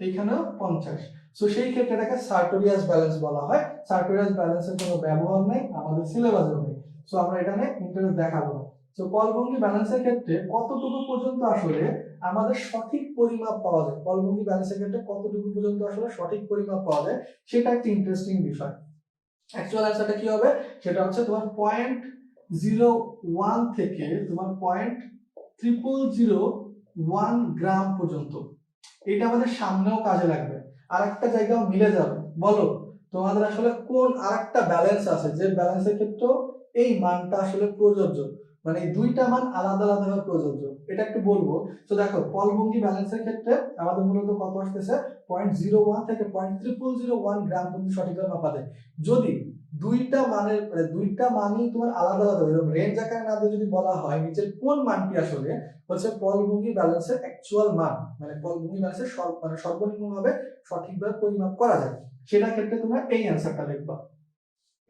এইখানেও 50, সো সেই ক্ষেত্রে এটাকে সার্টোরিয়াস ব্যালেন্স বলা হয়। সার্টোরিয়াস ব্যালেন্সের কোনো ব্যবহার নেই আমাদের সিলেবাসেও নেই, সো আমরা এটা নিয়ে ইন্টারেস্ট দেখাবো না। সো পলভঙ্গি ব্যালেন্সের ক্ষেত্রে কতটুকু পর্যন্ত আসলে আমাদের সঠিক পরিমাপ পাওয়া যায়, পলভঙ্গি ব্যালেন্সের ক্ষেত্রে কতটুকু পর্যন্ত আসলে সঠিক পরিমাপ পাওয়া যায়, সেটা একটা ইন্টারেস্টিং বিষয়। অ্যাকচুয়াল অ্যান্সারটা কি হবে, সেটা হচ্ছে তোমার 0.01 থেকে তোমার 0.0001 গ্রাম পর্যন্ত। এটা আমাদের সামনেও কাজে লাগবে, আরেকটা জায়গাও মিলে যাবে। বলো তোমাদের আসলে কোন আরেকটা ব্যালেন্স আছে যে ব্যালেন্সের ক্ষেত্রে এই মানটা আসলে প্রযোজ্য, মানে এই দুইটা মান আলাদা আলাদা ভাবে প্রযোজ্য, এটা একটু বলবো। তো দেখো পলভঙ্গি ব্যালেন্সের ক্ষেত্রে আমাদের মূলত কত আসতেছে, 0.01 থেকে 0.0001 গ্রাম পর্যন্ত সঠিকভাবে মাপা যায়। যদি দুইটা মানের মানে দুইটা মানই তোমার আলাদা আলাদা রেঞ্জ আকারে না দিয়ে যদি বলা হয় নিচের কোন মানটি আসলে হচ্ছে পলভঙ্গি ব্যালেন্সের অ্যাকচুয়াল মান, মানে পলভঙ্গি ব্যালেন্সের সর্বনিম্ন ভাবে সঠিকভাবে পরিমাপ করা যায়, সেটা ক্ষেত্রে তোমরা এই অ্যান্সারটা লিখবা,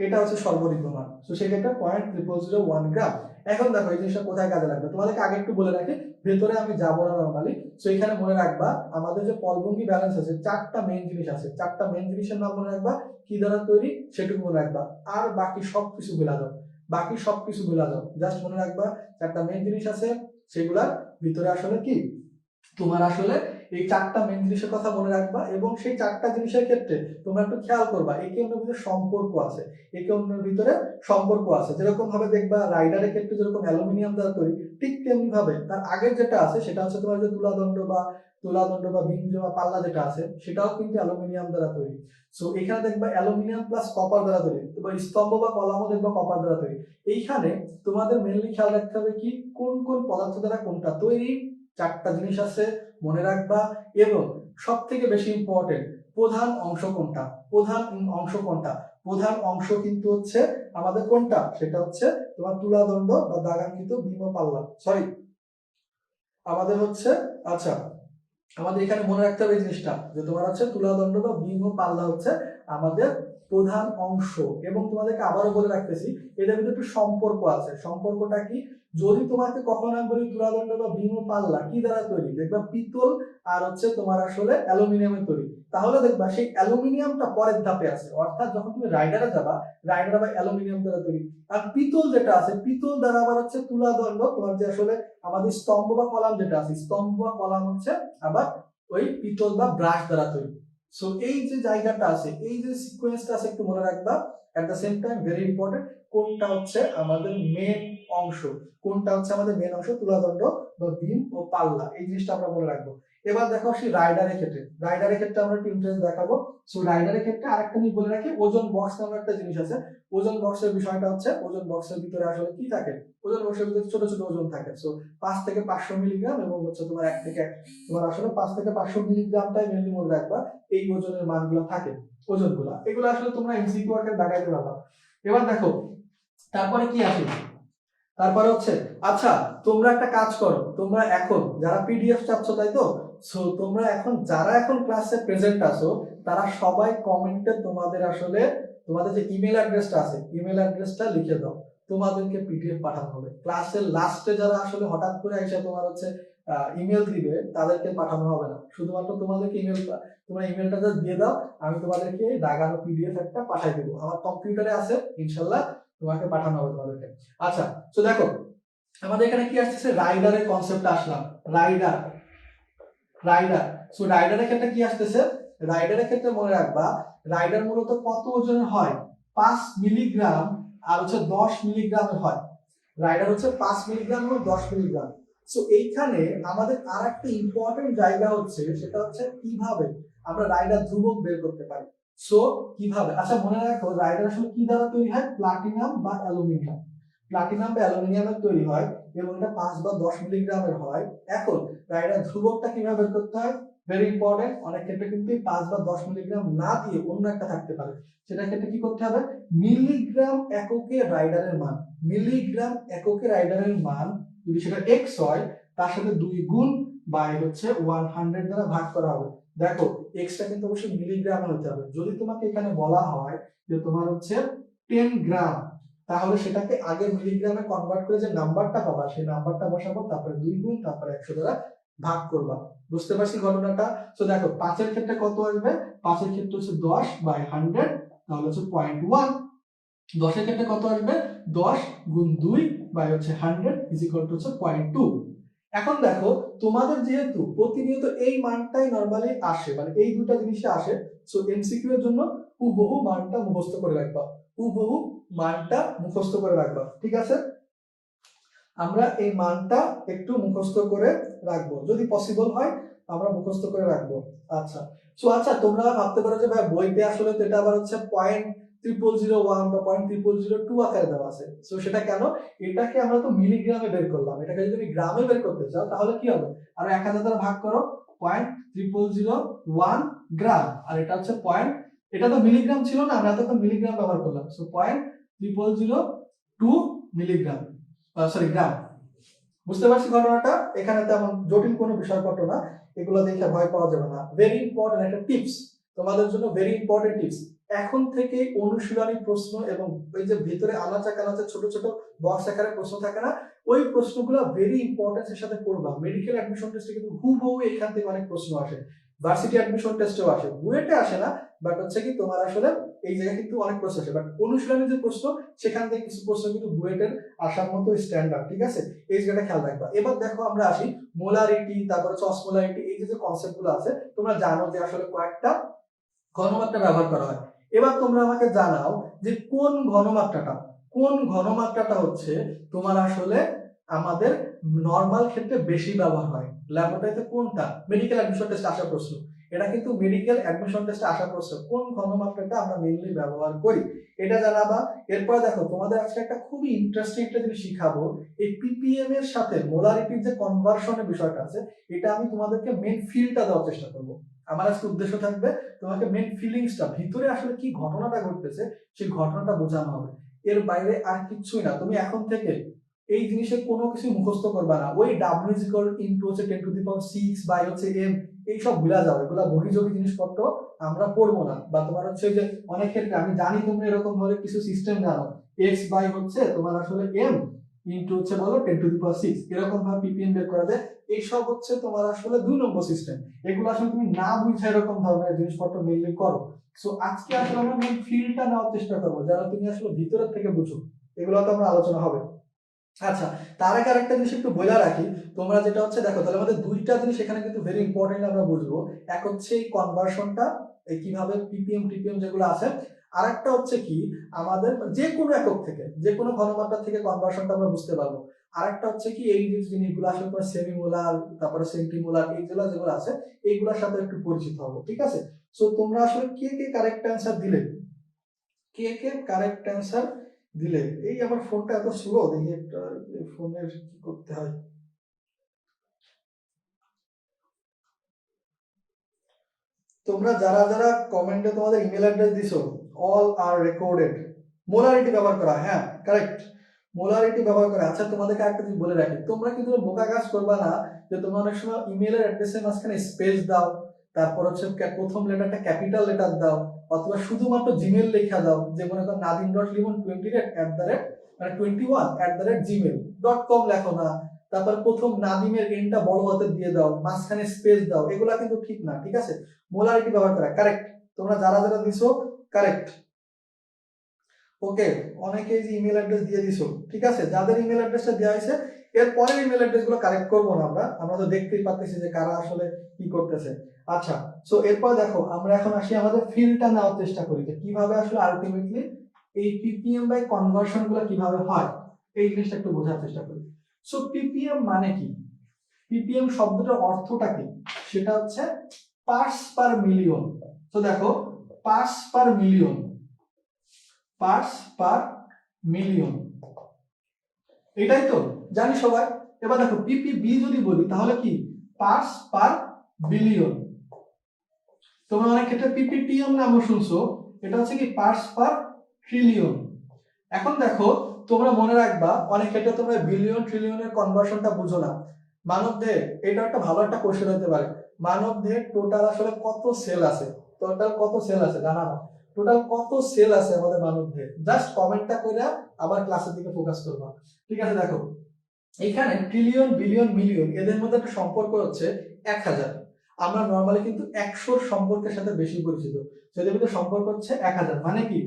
এটা হচ্ছে সর্বনিম্ন মান। তো সেক্ষেত্রে 0.0001 গ্রাম। এখন দেখো এই জিনিসটা কোথায় কাজে লাগবে, তোমাদেরকে আগে একটু বলে রাখি, ভেতরে আমি যাবো না নরমালি। তো এখানে মনে রাখবা আমাদের যে পলভঙ্গি ব্যালেন্স আছে চারটা মেইন জিনিস আছে, চারটা মেইন জিনিসের নাম মনে রাখবা, কি দ্বারা তৈরি সেটুকু মনে রাখবা, আর বাকি সবকিছু ভুলা যাও, বাকি সবকিছু ভুলা যাও, জাস্ট মনে রাখবা চারটা মেইন জিনিস আছে, সেগুলার ভিতরে আসলে কি তোমার আসলে এই চারটা মেইন জিনিসের কথা মনে রাখবা, এবং সেই চারটা জিনিসের ক্ষেত্রে তোমরা একটু খেয়াল করবা একে অন্যের ভিতরে সম্পর্ক আছে, একে অন্যের ভিতরে সম্পর্ক আছে। যেরকম ভাবে দেখবা রাইডারের ক্ষেত্রে যেরকম অ্যালুমিনিয়াম দ্বারা তৈরি, ঠিক তেমনি ভাবে তার আগের যেটা আছে সেটা হচ্ছে তোমার যে তুলাদণ্ড বা বিঞ্জ বা পাল্লা যেটা আছে সেটাও কিন্তু অ্যালুমিনিয়াম দ্বারা তৈরি। সো এখানে দেখবা অ্যালুমিনিয়াম প্লাস কপার দ্বারা তৈরি, বা স্তম্ভ বা কলামও দেখবা কপার দ্বারা তৈরি। এইখানে তোমাদের মেনলি খেয়াল রাখতে হবে কি কোন কোন পদার্থ দ্বারা কোনটা তৈরি, চারটা জিনিস আছে মনে রাখবা। এবং সব থেকে বেশি ইম্পর্টেন্ট, প্রধান অংশ কোনটা, প্রধান অংশ কিন্তু হচ্ছে আমাদের কোনটা, সেটা হচ্ছে তোমার তুলাদণ্ড বা দাগাঙ্কিত বিম পাল্লা, সরি আমাদের হচ্ছে, আচ্ছা আমাদের এখানে মনে রাখতে হবে এই জিনিসটা যে তোমার হচ্ছে তুলাদণ্ড বা বিম পাল্লা হচ্ছে আমাদের প্রধান অংশ। এবং তোমাদেরকে আবারও বলে রাখতেছি এদের ভিতরে একটু সম্পর্ক আছে, সম্পর্কটা কি, যদি তোমাকে কখনো আমি বলি তুলাদণ্ড বা বিম পাল্লা কি দ্বারা তৈরি, দেখবা পিতল আর হচ্ছে তোমার আসলে অ্যালুমিনিয়ামের তৈরি, তাহলে দেখবা সেই অ্যালুমিনিয়ামটা পরের ধাপে আছে, অর্থাৎ যখন তুমি রাইডারে যাবা রাইডার আবার অ্যালুমিনিয়াম দ্বারা তৈরি। আর পিতল যেটা আছে পিতল দ্বারা আবার হচ্ছে তুলাদণ্ড, তোমার যে আসলে আমাদের স্তম্ভ বা কলাম যেটা আছে স্তম্ভ বা কলাম হচ্ছে আবার ওই পিতল বা ব্রাশ দ্বারা তৈরি। সো এই যে জায়গাটা আছে, এই যে সিকোয়েন্সটা আছে একটু মনে রাখবা। At the same time very important, কোনটা হচ্ছে আমাদের মেন অংশ, কোনটা হচ্ছে আমাদের মেন অংশ, তুলাদণ্ড বা বিম ও পাল্লা, এই জিনিসটা আমরা মনে রাখবো। এবার দেখো সেই রাইডারের ক্ষেত্রে আমরা একটু ইন্টারেস্ট দেখাবো। সো রাইডারের ক্ষেত্রে আরেকটা জিনিস বলে রাখি, ওজন বক্স নামে একটা জিনিস আছে। ওজন বক্সের বিষয়টা হচ্ছে ওজন বক্সের ভিতরে আসলে কি থাকে, ওজন বক্সের ভিতরে ছোট ছোট ওজন থাকে। সো 5 থেকে 500 মিলিগ্রাম এবং হচ্ছে তোমার 1 থেকে তোমার আসলে 5 থেকে 500 মিলিগ্রামটাই মেনলি মনে রাখবা, এই ওজনের মানগুলো থাকে, ওজনগুলা এগুলো আসলে তোমরা এমসিকিউ আকারে দাগাইতে পারবা। এবার দেখো তারপরে কি আসে, তারপরে হচ্ছে আচ্ছা তোমরা একটা কাজ করো, তোমরা এখন যারা পিডিএফ চাচ্ছ তাই তো, সো তোমরা এখন যারা এখন ক্লাসে প্রেজেন্ট আছো তারা সবাই কমেন্টে তোমাদের আসলে তোমাদের যে ইমেল অ্যাড্রেসটা আছে ইমেল অ্যাড্রেসটা লিখে দাও, তোমাদেরকে পিডিএফ পাঠানো হবে। ক্লাসের লাস্টে যারা আসলে হঠাৎ করে এসে তোমার হচ্ছে ইমেল দিবে তাদেরকে পাঠানো হবে না, শুধুমাত্র তোমাদেরকে তোমার ইমেলটা জাস্ট দিয়ে দাও, আমি তোমাদেরকে দাগানো পিডিএফ একটা পাঠাই দেবো, আমার কম্পিউটারে আছে ইনশাল্লাহ তোমাকে পাঠানো হবে তোমাদেরকে। আচ্ছা তো দেখো আমাদের এখানে কি আসছে, রাইডারের কনসেপ্টে আসলাম। রাইডার সো রাইডারের ক্ষেত্রে কি আসতেছে, রাইডারের ক্ষেত্রে মনে রাখবা রাইডার মূলত কত ওজনের হয়, 5 মিলিগ্রাম আর হচ্ছে 10 মিলিগ্রামের হয়। রাইডার হচ্ছে 5 মিলিগ্রাম এবং 10 মিলিগ্রাম। সো এইখানে আমাদের আর একটা ইম্পর্টেন্ট জায়গা হচ্ছে, সেটা হচ্ছে কিভাবে আমরা রাইডার ধ্রুবক বের করতে পারি। সো কিভাবে, আচ্ছা মনে রাখো রাইডার আসলে কি দ্বারা তৈরি হয়, প্লাটিনাম বা অ্যালুমিনিয়ামের তৈরি হয় এবং এটা 5 বা 10 মিলিগ্রামের হয়। এখন রাইডার ধ্রুবকটা কিভাবে বের করতে হয়, ভেরি ইম্পর্টেন্ট। অনেক ক্ষেত্রে কিন্তু 5 বা 10 মিলিগ্রাম না দিয়ে অন্য একটা থাকতে পারে, সেটার ক্ষেত্রে কি করতে হবে, মিলিগ্রাম এককে রাইডারের মান, মিলিগ্রাম এককে রাইডারের মান যদি সেটা x হয় তার সাথে 2 গুণ বাই হচ্ছে 100 দ্বারা ভাগ করা হবে। দেখো x টা কিন্তু অবশ্যই মিলিগ্রামে হতে হবে। যদি তোমাকে এখানে বলা হয় যে তোমার হচ্ছে 10 গ্রাম, তাহলে সেটাকে আগে মিলিগ্রামে কনভার্ট করে যে নাম্বারটা পাবা সেই নাম্বারটা বসাবো, তারপরে 2 গুণ, তারপরে 100 দ্বারা ভাগ করবা। বুঝতে পারছি ঘটনাটা? সো দেখো 5 এর ক্ষেত্রে কত আসবে, 5 এর ক্ষেত্রে হচ্ছে 10 বাই 100, তাহলে হচ্ছে 0.1। 10 এর ক্ষেত্রে কত আসবে, 10 গুণ 2 বাই হচ্ছে 100 ইজ ইকুয়াল টু হচ্ছে 0.2। এখন দেখো তোমাদের যেহেতু প্রতিনিয়ত এই মানটাই নরমালি আসে, মানে এই দুটো জিনিসই আসে, সো এমসিকিউ এর জন্য হুবহু মানটা মুখস্থ করে রাখবা, হুবহু মানটা মুখস্থ করে রাখবা। ঠিক আছে, আমরা এই মানটা একটু মুখস্থ করে রাখবো, যদি পসিবল হয় আমরা মুখস্থ করে রাখবো। আচ্ছা, সো আচ্ছা তোমরা ভাবতে পারো যে ভাই বইতে আসলে তো এটা আবার হচ্ছে 0.0001 বা 0.0002 আকারে দেওয়া আছে, সো সেটা কেন, এটাকে আমরা তো মিলিগ্রামে বের করলাম, এটাকে যদি তুমি গ্রামে বের করতে চাও তাহলে কি হবে, আর 1000 দ্বারা ভাগ করো, 0.0001 গ্রাম, আর এটা হচ্ছে এটা তো মিলিগ্রাম ছিল না, আমরা তখন মিলিগ্রাম ব্যবহার করলাম, সো 0.0002 মিলিগ্রাম, সরি গ্রাম। বুঝতে পারছি ঘটনাটা? এখানে তেমন জটিল কোনো বিষয়পত্র না, এগুলো দেখে ভয় পাওয়া যাবে না। ভেরি ইম্পর্টেন্ট একটা টিপস তোমাদের জন্য, ভেরি ইম্পর্টেন্ট টিপস। এখন থেকে অনুশীলনী প্রশ্ন এবং ওই যে ভিতরে আনাচা কানাচা ছোট ছোট বক্স আকারে প্রশ্ন থাকে না, ওই প্রশ্নগুলো ভেরি ইম্পর্টেন্সের সাথে করবা। মেডিকেল অ্যাডমিশন টেস্টে কিন্তু হুবহু এখান থেকে অনেক প্রশ্ন আসে, ভার্সিটি অ্যাডমিশন টেস্টেও আসে, বুয়েটে আসে না, বাট হচ্ছে কি তোমার আসলে এই জায়গায় কিন্তু অনেক প্রশ্ন আসে, বাট অনুশীলনী যে প্রশ্ন সেখান থেকে কিছু প্রশ্ন কিন্তু বুয়েটের আসার মতো স্ট্যান্ডার্ড। ঠিক আছে, এই জায়গাটা খেয়াল রাখবা। এবার দেখো আমরা আসি মোলারিটি, তারপরে অসমোলারিটি, এই যে কনসেপ্ট গুলো আছে তোমরা জানো যে আসলে কয়েকটা ঘনমাত্রা ব্যবহার করা হয়। এবার তোমরা আমাকে জানাও যে কোন ঘনমাত্রাটা হচ্ছে তোমার আসলে আমাদের নরমাল ক্ষেত্রে বেশি ব্যবহার হয়, ল্যাবরেটরিতে কোনটা, মেডিকেল অ্যাডমিশন টেস্টে আসা প্রশ্ন, এটা কিন্তু মেডিকেল অ্যাডমিশন টেস্টে আসা প্রশ্ন, কোন ঘনমাত্রাটা আমরা মেইনলি ব্যবহার করি এটা জানাবা। এরপর দেখো তোমাদের আজকে একটা খুবই ইন্টারেস্টিং একটা জিনিস শিখাবো, এই পিপিএম এর সাথে মোলারিটির যে কনভার্সনের বিষয়টা আছে, এটা আমি তোমাদেরকে মেইন ফিলটা দেওয়ার চেষ্টা করবো। আমার আজকে উদ্দেশ্য থাকবে তোমাকে মেইন ফিলিংসটা, ভিতরে আসলে কি ঘটনাটা ঘটতেছে সেই ঘটনাটা বোঝানো হবে, এর বাইরে আর কিছুই না। তুমি এখন থেকে এই জিনিসের কোনো কিছু মুখস্থ করবা না, ওই w ইজ ইকুয়াল ইনটু হচ্ছে 10 টু দি পাওয়ার 6 বাই হচ্ছে m, এই সব ভুলা যাও, এগুলা বহির্যোগী জিনিসপত্র আমরা পড়বো না। বা তোমার হচ্ছে যে অনেক ক্ষেত্রে আমি জানি তোমরা এরকম ধরে কিছু সিস্টেম জানো, x বাই হচ্ছে তোমার আসলে m ইনটু হচ্ছে বলো 10 টু দি পাওয়ার 6, এরকম ভাবে পিপিএম বের করা যায়, এইসব হচ্ছে তোমার আসলে 2 নম্বর সিস্টেম, এগুলো আসলে তুমি না বুঝে এরকম ধরনের জিনিসপত্র মেইনলি করো। সো আজকে আসলে আমরা মেইন ফিলটা নেওয়ার চেষ্টা করবো, যারা তুমি আসলে ভিতরের থেকে বুঝো, এগুলো তো আমরা আলোচনা হবে। আচ্ছা, তার আগে আরেকটা জিনিস একটু বলে রাখি, তোমরা যেটা হচ্ছে দেখো তাহলে আমাদের দুইটা জিনিস এখানে কিন্তু ভেরি ইম্পর্টেন্ট আমরা বুঝবো। এক হচ্ছে এই কনভার্সনটা, কিভাবে পিপিএম টিপিএম যেগুলো আছে, আর একটা হচ্ছে কি আমাদের যে কোনো একক থেকে যে কোনো ঘনমাত্রা থেকে কনভার্সনটা আমরা বুঝতে পারবো। আর একটা হচ্ছে কি এই যে জিনিসগুলো আসলে তোমার সেমিমোলার, তারপরে সেন্টিমোলার, এইগুলো যেগুলো আছে এইগুলোর সাথে একটু পরিচিত হবো। ঠিক আছে, সো তোমরা আসলে কে কে কারেক্ট অ্যান্সার দিলে, কে কে কারেক্ট অ্যান্সার দিলে, এই আমার ফোনটা এত স্লো, দেখি একটা ফোনের কি করতে হয়। তোমরা যারা যারা কমেন্টে তোমাদের ইমেল অ্যাড্রেস দিছো, অল আর রেকর্ডেড। মোলারিটি ব্যবহার করা, হ্যাঁ কারেক্ট, মোলারিটি ব্যবহার করা। আচ্ছা তোমাদেরকে একটা জিনিস বলে রাখি, তোমরা কিন্তু বোকা কাজ করবা না যে তোমরা অনেক সময় ইমেলের অ্যাড্রেসের মাঝখানে স্পেস দাও, তারপর হচ্ছে প্রথম লেটারটা ক্যাপিটাল লেটার দাও, অথবা শুধুমাত্র জিমেল লেখা দাও, যে মনে করো nadim.limon28 মানে 21 @gmail.com লেখো না, তারপর প্রথম নাদিমের এনটা বড় হাতের দিয়ে দাও, মাঝখানে স্পেস দাও, এগুলা কিন্তু ঠিক না। ঠিক আছে, মোলারিটি ব্যবহার করা কারেক্ট, তোমরা যারা যারা দিছো কারেক্ট। ওকে, অনেকে যে ইমেল অ্যাড্রেস দিয়ে দিছো, ঠিক আছে, যাদের ইমেল অ্যাড্রেসটা দেওয়া হয়েছে এর পরের ইমেল অ্যাড্রেস গুলো কারেক্ট করবো না, আমরা তো দেখতেই পাচ্ছি যে কারা আসলে কি করতেছে। আচ্ছা, সো এরপর দেখো আমরা এখন আসি আমাদের ফিলটা নেওয়ার চেষ্টা করি যে কিভাবে আসলে আলটিমেটলি এই পিপিএম বাই কনভার্সন গুলো কিভাবে হয়, এই জিনিসটা একটু বোঝার চেষ্টা করি। সো পিপিএম মানে কি, পিপিএম শব্দটার অর্থটা কি, সেটা হচ্ছে পার্টস পার মিলিয়ন। তো দেখো parts per million, parts per million, এটাই তো জানি সবাই। এবার দেখো পিপিবি যদি বলি তাহলে কি পার্টস পার বিলিয়ন, তোমরা অনেক ক্ষেত্রে পিপিটিএম নামও শুনছো, এটা হচ্ছে কি পার্টস পার ট্রিলিয়ন। এখন দেখো তোমরা মনে রাখবা অনেক ক্ষেত্রে তোমরা বিলিয়ন ট্রিলিয়নের কনভার্সনটা বুঝো না। মানবদেহে এটা একটা ভালো একটা কোশ্চেন হতে পারে, মানবদেহে টোটাল আসলে কত সেল আছে, টোটাল কত সেল আছে জানা না, টোটাল কত সেল আছে আমাদের মানবদেহে, জাস্ট কমেন্টটা কইরা আবার ক্লাসের দিকে ফোকাস করবা। ঠিক আছে, দেখো এখানে ট্রিলিয়ন বিলিয়ন মিলিয়ন এদের মধ্যে একটা সম্পর্ক হচ্ছে 1000। আমরা নরমালি কিন্তু 100 সম্পর্কের সাথে বেশি পরিচিত, সেদের মধ্যে সম্পর্ক হচ্ছে 1000, মানে কি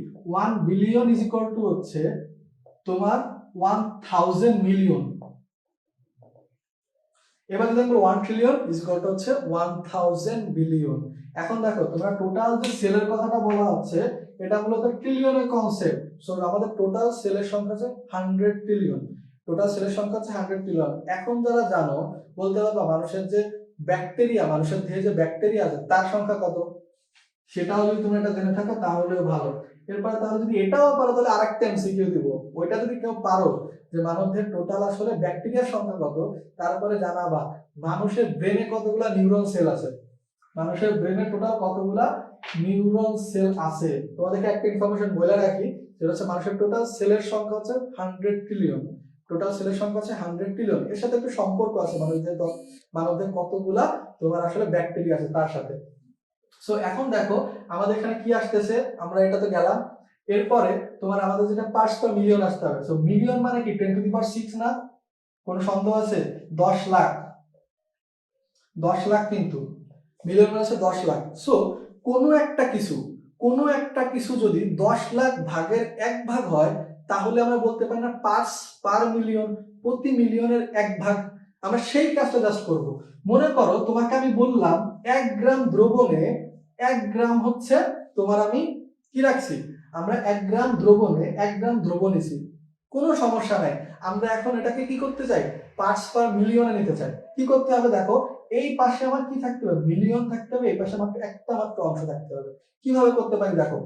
1 বিলিয়ন ইজ ইকুয়াল টু হচ্ছে তোমার 1000 মিলিয়ন। এবার যদি আমরা 1 ট্রিলিয়ন ইজ ইকুয়াল টু হচ্ছে 1000 বিলিয়ন। এখন দেখো তোমরা টোটাল যে সেলের কথাটা বলা হচ্ছে এটা মূলত ট্রিলিয়নের কনসেপ্ট। সো আমাদের টোটাল সেলের সংখ্যা হচ্ছে 100 ট্রিলিয়ন, টোটাল সেলের সংখ্যা হচ্ছে 100 ট্রিলিয়ন। এখন যারা জানো বলতে পারবা মানুষের যে ব্যাকটেরিয়া, মানুষের দেহে যে ব্যাকটেরিয়া আছে তার সংখ্যা কত, সেটাও যদি তুমি এটা জেনে থাকো তাহলেও ভালো। এরপরে তাহলে যদি এটাও পারো তাহলে আরেকটা এমসিকিউ দিব, ওইটা যদি কেউ পারো যে মানবদেহের টোটাল আসলে ব্যাকটেরিয়ার সংখ্যা কত, তারপরে জানাবা মানুষের ব্রেনে কতগুলা নিউরন সেল আছে, মানুষের ব্রেনে টোটাল কতগুলা নিউরন সেল আছে। তোমাদেরকে একটা ইনফরমেশন বলে রাখি, সেটা হচ্ছে মানুষের টোটাল সেলের সংখ্যা হচ্ছে 100 ট্রিলিয়ন, টোটাল সেলের সংখ্যা হচ্ছে 100 ট্রিলিয়ন। এর সাথে একটু সম্পর্ক আছে মানবদেহে কতগুলা তোমার আসলে ব্যাকটেরিয়া আছে তার সাথে। সো এখন দেখো আমাদের এখানে কি আসতেছে, আমরা এটা তো গেলাম, এরপরে তোমার আমাদের যেটা পার্টস পার মিলিয়ন আসতে হবে। সো মিলিয়ন মানে কি 10⁶ না, কোনো সন্দেহ আছে? 10 লাখ, 10 লাখ কিন্তু মিলিয়ন মানে হচ্ছে 10 লাখ। সো কোনো একটা কিছু যদি 10 লাখ ভাগের 1 ভাগ হয় তাহলে আমরা বলতে পারি না পার্টস পার মিলিয়ন, প্রতি মিলিয়নের 1 ভাগ। আমরা সেই কাজটা জাস্ট করব। মনে করো তোমাকে আমি বললাম 1 গ্রাম দ্রবণে 1 গ্রাম হচ্ছে তোমার আমি কি রাখছি, আমরা 1 গ্রাম দ্রবণে 1 গ্রাম দ্রবণ নিছি, কোনো সমস্যা নাই। আমরা এখন এটাকে কি করতে চাই, পার্টস পার মিলিয়নে নিতে চাই। কি করতে হবে দেখো, এই পাশে আমার কি থাকতে হবে, মিলিয়ন থাকতে হবে, এই পাশে মাত্র একটা মাত্র অংশ থাকতে হবে। কিভাবে করতে পারি দেখো,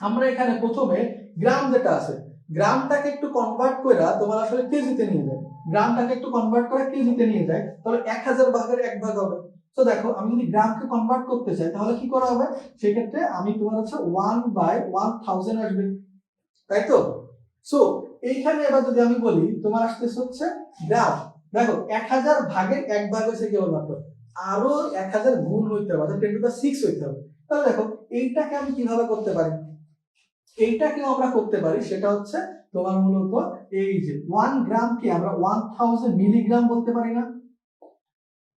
আমরা এখানে প্রথমে গ্রাম যেটা আছে গ্রামটাকে একটু কনভার্ট করে তোমার আসলে কেজিতে নিয়ে যায়, গ্রামটাকে একটু কনভার্ট করে কেজিতে নিয়ে যায়, তাহলে 1000 ভাগের 1 ভাগ হবে। তো দেখো আমি যদি গ্রামকে কনভার্ট করতে চাই তাহলে কি করা হবে, সেক্ষেত্রে আমি তোমার হচ্ছে 1/1000 আসবে, তাই তো? সো এইখানে এবার যদি আমি বলি তোমার আসতেছে হচ্ছে গ্রাম, দেখো 1000 ভাগের 1 ভাগ হচ্ছে কেবলমাত্র, আরো 1000 গুণ হইতে হবে, 10⁶ হইতে হবে। তাহলে দেখো এইটাকে আমি কিভাবে করতে পারি, এইটাকেও আমরা করতে পারি, সেটা হচ্ছে তোমার মূলত এই যে 1 গ্রামকে আমরা 1000 মিলিগ্রাম বলতে পারি না।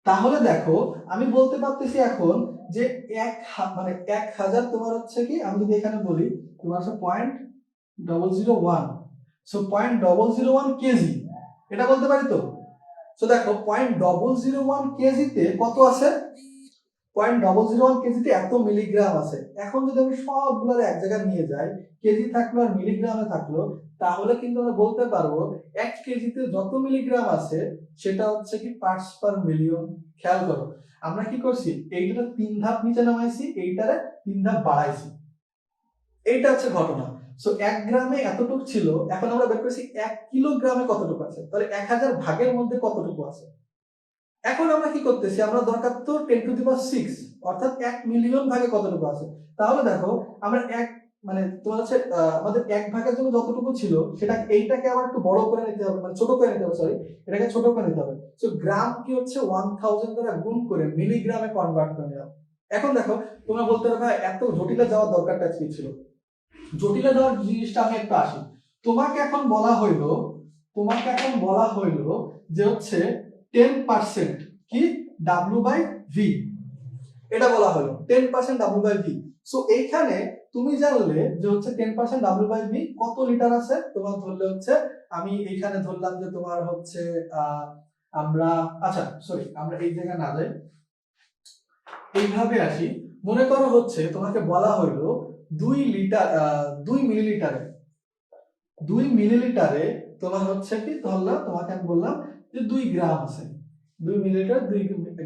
তাহলে দেখো আমি বলতে পারতেছি এখন যে মানে 1000 তোমার হচ্ছে কি, আমি যদি এখানে বলি তোমার হচ্ছে 0.001, সো 0.001 কেজি, এটা বলতে পারি তো। সো দেখো 0.001 কেজিতে কত আছে, 0.001 কেজিতে এত মিলিগ্রাম আছে। এখন যদি আমি সবগুলো এক জায়গায় নিয়ে যাই, কেজি থাকলো আর মিলিগ্রামে থাকলো, তাহলে কিন্তু আমরা বলতে পারবো 1 কেজিতে যত মিলিগ্রাম আছে সেটা হচ্ছে কি পার্টস পার মিলিয়ন। খেয়াল করো আমরা কি করছি, এইটার 3 ধাপ নিচে নামাইছি, এইটারে 3 ধাপ বাড়াইছি, এইটা হচ্ছে ঘটনা। সো 1 গ্রামে এতটুকু ছিল, এখন আমরা বের করেছি 1 কিলোগ্রামে কতটুকু আছে, তাহলে 1000 ভাগের মধ্যে কতটুকু আছে। এখন আমরা কি করতেছি, আমরা দরকার তো 10⁶, অর্থাৎ 1 মিলিয়ন ভাগে কতটুকু আছে। তাহলে দেখো আমরা এক মানে তোমার হচ্ছে আমাদের 1 ভাগের জন্য যতটুকু ছিল সেটা এইটাকে আবার একটু বড় করে নিতে হবে, মানে ছোট করে নিতে হবে, সরি এটাকে ছোট করে নিতে হবে। সো গ্রাম কি হচ্ছে 1000 দ্বারা গুণ করে মিলিগ্রামে কনভার্ট করে নিলাম। এখন দেখো তোমরা বলতে পারবে এত জটিলে যাওয়ার দরকারটা কি ছিল, জটিলে যাওয়ার জিনিসটা আমি একটু আসি। তোমাকে এখন বলা হইলো যে হচ্ছে 10% কি W/V, এটা বলা হলো 10% W/V। সো এইখানে তুমি জানলে যে হচ্ছে 10% W/V কত লিটার আছে, তোমার ধরলে হচ্ছে আমি এইখানে ধরলাম যে তোমার হচ্ছে আমরা আচ্ছা সরি আমরা এই জায়গায় না যাই, এইভাবে আসি। মনে করো হচ্ছে তোমাকে বলা হইলো 2 মিলিলিটারে তোমার হচ্ছে কি ধরলাম, তোমাকে আমি বললাম যে 2 গ্রাম আছে, 2 মিলিলিটার 2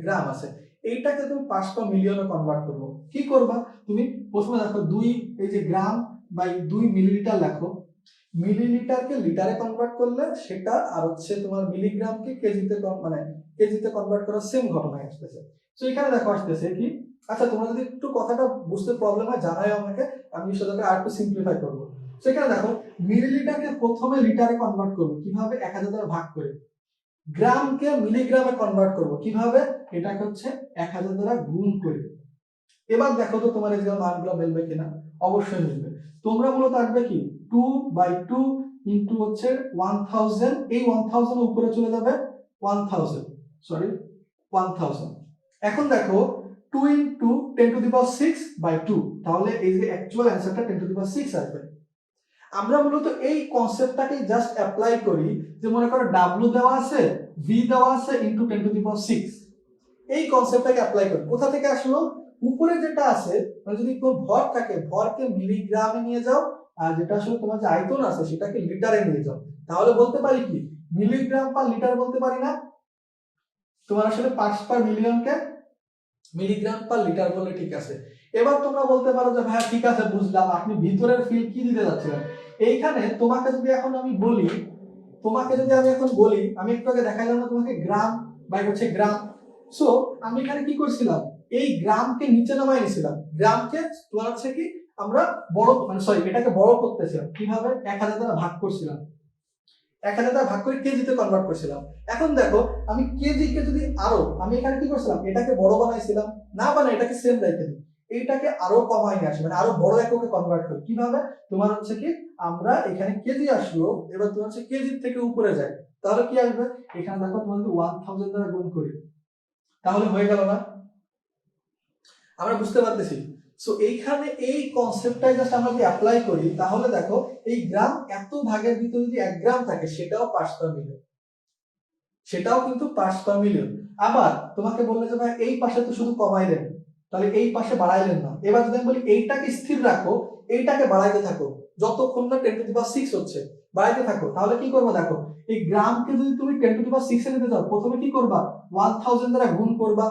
গ্রাম আছে, এইটাকে তুমি পার্টস পার মিলিয়নে কনভার্ট করবো। কি করবা তুমি, প্রথমে দেখো 2 এই যে গ্রাম বাই 2 মিলিলিটার লেখো, মিলিলিটারকে লিটারে কনভার্ট করলে সেটা, আর হচ্ছে তোমার মিলিগ্রামকে কেজিতে মানে কেজিতে কনভার্ট করার সেম ঘটনা আসতেছে। তো এখানে দেখো আসতেছে কি, আচ্ছা তোমরা যদি একটু কথাটা বুঝতে প্রবলেম হয় জানাই আমাকে, আমি সেটাকে আর একটু সিম্পলিফাই করবো। সেখানে দেখো মিলিলিটারকে প্রথমে লিটারে কনভার্ট করবো কিভাবে, 1000 দ্বারা ভাগ করে। গ্রামকে মিলিগ্রামে কনভার্ট করবো কিভাবে, এটাকে হচ্ছে 1000 দ্বারা গুণ করে। এবার দেখো তো তোমার এই মানগুলো মিলবে কিনা, অবশ্যই মিলবে। তোমরা মূলত আসবে কি 2/2 ইন্টু হচ্ছে 1000, এই 1000 উপরে চলে যাবে 1000, সরি 1000। এখন দেখো 2 ইন্টু 10⁶/2, তাহলে এই যে অ্যাকচুয়াল অ্যান্সারটা 10⁶ আসবে। আমরা মূলত এই কনসেপ্টটাকে জাস্ট অ্যাপ্লাই করি, যে মনে করো ডাব্লিউ দেওয়া আছে, ভি দেওয়া আছে, ইন্টু 10⁶। এই কনসেপ্টটাকে অ্যাপ্লাই করি। কোথা থেকে আসলো, উপরে যেটা আছে, মানে যদি কোনো ভর থাকে ভরকে মিলিগ্রামে নিয়ে যাও, আর যেটা আসলে তোমার যে আয়তন আছে সেটাকে লিটারে নিয়ে যাও, তাহলে বলতে পারি কি মিলিগ্রাম পার লিটার বলতে পারি না, তোমার আসলে পার্টস পার মিলিয়নকে মিলিগ্রাম পার লিটার বললে ঠিক আছে। এবার তোমরা বলতে পারো যে ভাই ঠিক আছে বুঝলাম, আপনি ভিতরের ফিল কি দিতে যাচ্ছিলেন। এইখানে তোমাকে যদি এখন আমি বলি, আমি একটু আগে দেখাইলাম না তোমাকে গ্রাম বাই হচ্ছে গ্রাম। সো আমি এখানে কি করছিলাম, এই গ্রামকে নিচে নামাই নিয়েছিলাম, গ্রামকে তোমার হচ্ছে কি আমরা বড় মানে সরি এটাকে বড় করতেছিলাম কিভাবে, 1000 দ্বারা ভাগ করছিলাম, 1000 দ্বারা ভাগ করে কেজিতে কনভার্ট করছিলাম। এখন দেখো আমি কেজিকে যদি আমি এখানে কি করছিলাম, এটাকে বড় বানাইছিলাম, না বানাই এটাকে সেম রেখে দিই, এইটাকে আরো কমাই নিয়ে আসি, মানে আরো বড় এককে কনভার্ট করি কিভাবে, তোমার হচ্ছে কি আমরা এখানে কেজি আসলো, এবার তোমার হচ্ছে কেজি থেকে উপরে যায়, তাহলে কি আসবে, এখানে দেখো তোমার যদি 1000 দ্বারা গুণ করি তাহলে হয়ে গেল না, আমরা বুঝতে পারতেছি। সো এইখানে এই কনসেপ্টটাই জাস্ট আমরা যদি অ্যাপ্লাই করি তাহলে দেখো এই গ্রাম এত ভাগের ভিতরে যদি 1 গ্রাম থাকে সেটাও পার্টস পার মিলিয়ন, সেটাও কিন্তু পার্টস পার মিলিয়ন। আবার তোমাকে বললে যে ভাই এই পাশে তো শুধু কমাইলেন, তাহলে এই পাশে বাড়াইলেন না, এবার যদি আমি বলি এইটাকে স্থির রাখো, এইটাকে বাড়াইতে থাকো যতক্ষণ না 10⁶ হচ্ছে, বাড়াইতে থাকো, তাহলে কি করবো দেখো, এই গ্রামকে যদি তুমি 10⁶ এ নিতে চাও প্রথমে কি করবা, 1000 দ্বারা গুণ করবা,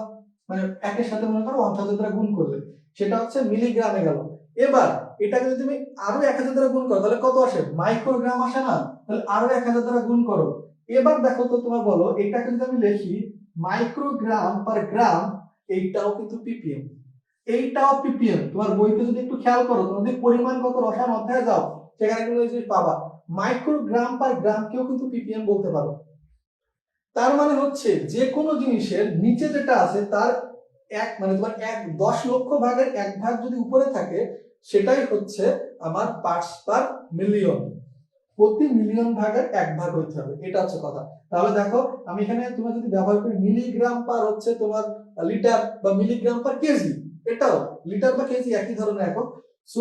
মানে একের সাথে মনে করো 1000 দ্বারা গুণ করলে সেটা হচ্ছে মিলিগ্রামে গেল। এবার এটাকে যদি তুমি আরো 1000 দ্বারা গুণ করো তাহলে কত আসে, মাইক্রোগ্রাম আসে না, তাহলে আরো 1000 দ্বারা গুণ করো। এবার দেখো তো তোমার বলো এটাকে যদি আমি লিখি মাইক্রোগ্রাম পার গ্রাম, এইটাও কিন্তু পিপিএম, এইটাও পিপিএম। তোমার বইতে যদি একটু খেয়াল করো, তোমাদের পরিমাণগত রসায়ন অধ্যায়ে যাও সেখানে কিন্তু এই জিনিস পাবা, মাইক্রোগ্রাম পার গ্রামকেও কিন্তু পিপিএম বলতে পারো। তার মানে হচ্ছে যে কোনো জিনিসের নিচে যেটা আছে তার মানে তোমার 10 লক্ষ ভাগের 1 ভাগ যদি উপরে থাকে সেটাই হচ্ছে আমার পার্টস পার মিলিয়ন, প্রতি মিলিয়ন ভাগের 1 ভাগ হইতে হবে, এটা হচ্ছে কথা। তাহলে দেখো আমি এখানে তোমার যদি ব্যবহার করি মিলিগ্রাম পার হচ্ছে তোমার লিটার বা মিলিগ্রাম পার কেজি, এটাও লিটার বা কেজি একই ধরনের একক। সো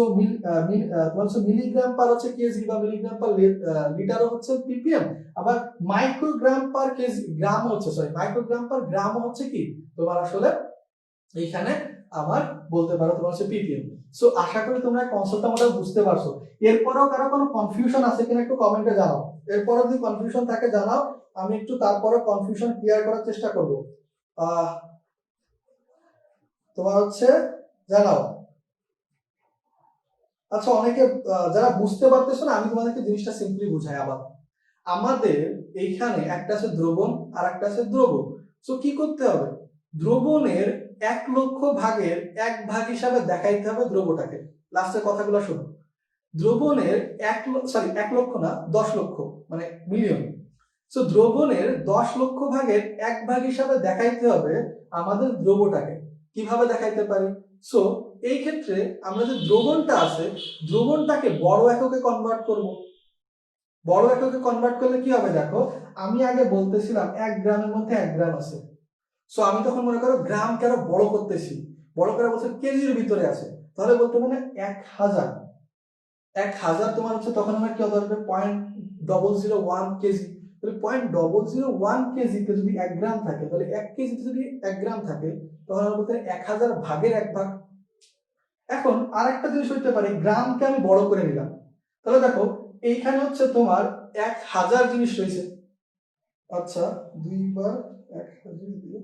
তোমার হচ্ছে মিলিগ্রাম পার হচ্ছে কেজি বা মিলিগ্রাম পার লিটারও হচ্ছে পিপিএম, আবার মাইক্রোগ্রাম পার কেজি গ্রাম হচ্ছে মাইক্রোগ্রাম পার গ্রাম হচ্ছে কি তোমার আসলে এইখানে আমার বলতে পারো তোমার হচ্ছে পিপিএম। সো আশা করি তোমরা কনসেপ্টটা মোটামুটি বুঝতে পারছো। এরপরেও কারো কোনো কনফিউশন আছে কিনা একটু কমেন্টে জানাও, এরপরে যদি কনফিউশন থাকে জানাও, আমি একটু তারপরে কনফিউশন ক্লিয়ার করার চেষ্টা করব। তোমার হচ্ছে জানাও। আচ্ছা অনেকে যারা বুঝতে পারতেছো না, আমি তোমাদেরকে জিনিসটা সিম্পলি বুঝাই আবার। আমাদের এইখানে একটা আছে দ্রবণ আর একটা আছে দ্রব। সো কি করতে হবে, দ্রবণের 1 লক্ষ ভাগের 1 ভাগ হিসাবে দেখাইতে হবে দ্রবটাকে। লাস্টের কথাগুলো শোনো, দ্রবণের 1 লক্ষ না 10 লক্ষ মানে মিলিয়ন। সো দ্রবণের 10 লক্ষ ভাগের 1 ভাগ হিসাবে দেখাইতে হবে আমাদের দ্রবটাকে। কিভাবে দেখাইতে পারি, সো এই ক্ষেত্রে আমরা যে দ্রবণটা আছে দ্রবণটাকে বড় এককে কনভার্ট করব। বড় এককে কনভার্ট করলে কি হবে দেখো, আমি আগে বলতেছিলাম 1 গ্রামের মধ্যে 1 গ্রাম আছে, সো আমি তখন মনে করো গ্রামকে আরো বড় করতেছি, বড় করে বলছে কেজির ভিতরে আছে, তাহলে বলতে মানে 1000, 1000 তোমার হচ্ছে তখন আমার কি হবে 0.001 কেজি, তাহলে 0.001 কেজিতে যদি 1 গ্রাম থাকে তাহলে 1 কেজিতে যদি 1 গ্রাম থাকে তখন আমরা বলতে 1000 ভাগের 1 ভাগ। এখন আরেকটা জিনিস হইতে পারে, গ্রামকে আমি বড় করে নিলাম, তাহলে দেখো এইখানে হচ্ছে তোমার 1000 জিনিস রয়েছে, আচ্ছা 2 বার 1000 দিয়ে,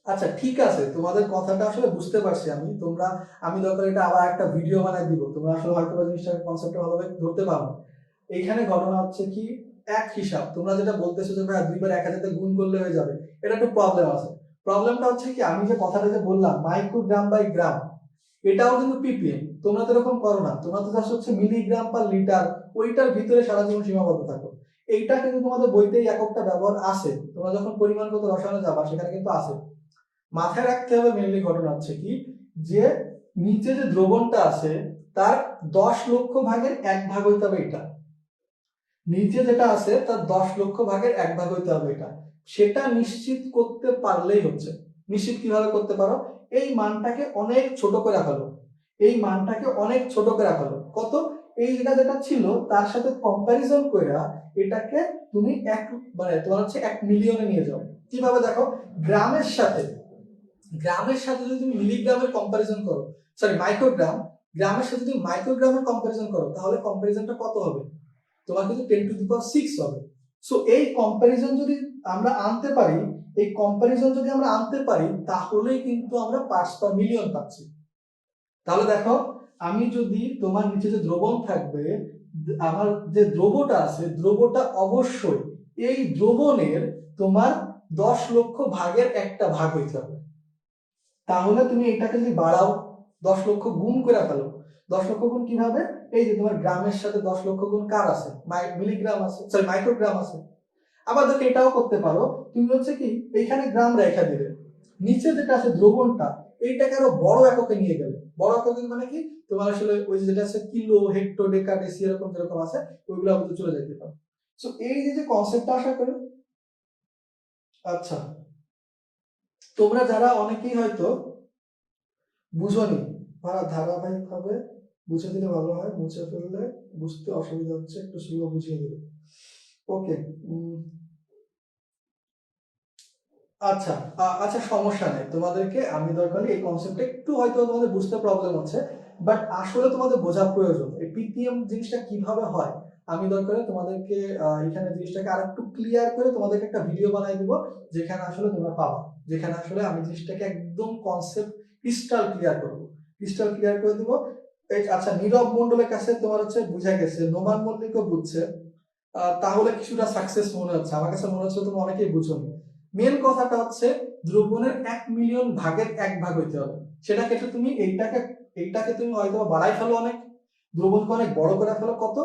আচ্ছা ঠিক আছে, তোমাদের কথাটা আসলে বুঝতে পারছি আমি। আমি দরকার এটা আবার একটা ভিডিও বানায় দিব, তোমরা আসলে হয়তো বা জিনিসটার কনসেপ্টটা ভালোভাবে ধরতে পারো। এইখানে ঘটনা হচ্ছে কি, এক হিসাব তোমরা যেটা বলতেছো যে ভাই 2 বার 1000 তে গুণ করলে হয়ে যাবে, এটা একটু প্রবলেম আছে। প্রবলেমটা হচ্ছে কি, আমি যে কথাটা যে বললাম মাইক্রোগ্রাম বাই গ্রাম, এটাও কিন্তু পিপিএম। তোমরা তো এরকম করো না, তোমরা তো জাস্ট হচ্ছে মিলিগ্রাম পার লিটার, ওইটার ভিতরে সারা জীবন সীমাবদ্ধ থাকো। এইটা কিন্তু তোমাদের বইতেই এককটা ব্যবহার আছে, তোমরা যখন পরিমাণগত রসায়নে যাবা সেখানে কিন্তু আছে। মাথায় রাখতে হবে মেনলি ঘটনা হচ্ছে কি, যে নিচে যে দ্রবণটা আছে তার 10 লক্ষ ভাগের 1 ভাগ হইতে হবে এটা। নিচে যেটা আছে তার 10 লক্ষ ভাগের 1 ভাগ হইতে হবে এটা। সেটা নিশ্চিত করতে পারলেই হচ্ছে। নিশ্চিত কিভাবে করতে পারো, এই মানটাকে অনেক ছোট করে ফেলো, এই মানটাকে অনেক ছোট করে ফেলো। কত, এই যেটা ছিল তার সাথে কম্পারিজন কইরা এটাকে তুমি এক, মানে তোমার হচ্ছে 1 মিলিয়নে নিয়ে যাও। কিভাবে দেখো, গ্রামের সাথে গ্রামের সাথে যদি তুমি মিলিগ্রামের কম্পারিজন করো, সরি মাইক্রোগ্রাম, গ্রামের সাথে যদি মাইক্রোগ্রামের কম্পারিজন করো, তাহলে কম্পারিজনটা কত হবে, তোমার কিন্তু 10⁶ হবে। সো এই কম্পারিজন যদি আমরা আনতে পারি, এই কম্পারিজন যদি আমরা আনতে পারি, তাহলেই কিন্তু আমরা পার্টস পার মিলিয়ন পাচ্ছি। তাহলে দেখো, আমি যদি তোমার নিচে যে দ্রবণ থাকবে, আমার যে দ্রবটা আছে, দ্রবটা অবশ্যই এই দ্রবণের তোমার 10 লক্ষ ভাগের 1 ভাগ হইতে হবে। তাহলে তুমি এটাকে যদি বাড়াও, 10 লক্ষ গুণ করে ফেলো। 10 লক্ষ গুণ কিভাবে, এই যে তোমার গ্রামের সাথে 10 লক্ষ গুণ কার আছে, মিলিগ্রাম আছে, সরি মাইক্রোগ্রাম আছে। আবার দেখো এটাও করতে পারো, তুমি হচ্ছে কি এইখানে গ্রাম রেখা দিলে, নিচে যেটা আছে দ্রবণটা, এইটাকে আরো বড় এককে নিয়ে গেলে, বড় এককে মানে কি, তোমার আসলে ওই যেটা আছে কিলো, হেক্টো, ডেকা, ডেসি এরকম যেরকম আছে, ওইগুলো আমাদের চলে যেতে পারে। সো এই যে কনসেপ্টটা আশা করি। আচ্ছা, তোমরা যারা অনেকেই হয়তো বুঝোনি, ধারাবাহিকভাবে বুঝে দিলে ভালো হয়, মুছে ফেললে বুঝতে অসুবিধা হচ্ছে, একটু স্লো বুঝিয়ে দেবে। ওকে, আচ্ছা, আচ্ছা সমস্যা নেই, তোমাদেরকে আমি দরকার এই কনসেপ্টটা একটু হয়তো তোমাদের বুঝতে প্রবলেম হচ্ছে, বাট আসলে তোমাদের বোঝা প্রয়োজন এই পিপিএম জিনিসটা কিভাবে হয়। আমি দরকারে তোমাদেরকে এখানে জিনিসটাকে আরেকটু ক্লিয়ার করে তোমাদেরকে একটা ভিডিও বানাই দিব, যেখানে আসলে তোমরা পাবা, যেখানে আসলে আমি জিনিসটাকে একদম কনসেপ্ট ক্রিস্টাল ক্লিয়ার করে দিব। আচ্ছা, নীরব মন্ডলের কাছে তোমার হচ্ছে বুঝা গেছে, নোমান মল্লিকও বুঝছে, তাহলে কিছুটা সাকসেস মনে হচ্ছে। আমার কাছে মনে হচ্ছে তুমি অনেকেই বুঝোনি। মেন কথাটা হচ্ছে দ্রবণের 1 মিলিয়ন ভাগের 1 ভাগ হইতে হবে। সেটা ক্ষেত্রে তুমি এইটাকে তুমি হয়তো বাড়াই ফেলো অনেক, দ্রবণকে অনেক বড় করে ফেলো, কত,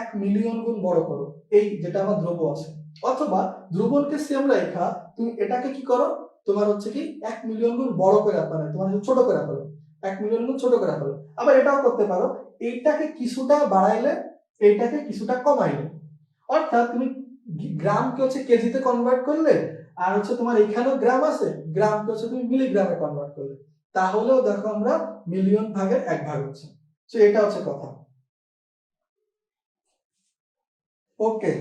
1 মিলিয়ন গুণ বড় করো এই যেটা আমার দ্রব আছে। অথবা দ্রবণকে সেম রেখা তুমি এটাকে কি করো, তোমার হচ্ছে কি 1 মিলিয়ন গুণ বড় করে, মানে তোমার ছোট করে ফেলো, 1 মিলিয়ন গুণ ছোট করে ফেলো। আবার এটাও করতে পারো, এইটাকে কিছুটা বাড়াইলে, এইটাকে কিছুটা কমাইলে। অর্থাৎ তুমি গ্রামকে হচ্ছে কেজিতে কনভার্ট করলে, আর হচ্ছে তোমার এখানেও গ্রাম আছে, গ্রামকে হচ্ছে তুমি মিলিগ্রামে কনভার্ট করলে, তাহলেও দেখো আমরা মিলিয়ন ভাগের 1 ভাগ হচ্ছে। তো এটা হচ্ছে কথা। ওকে,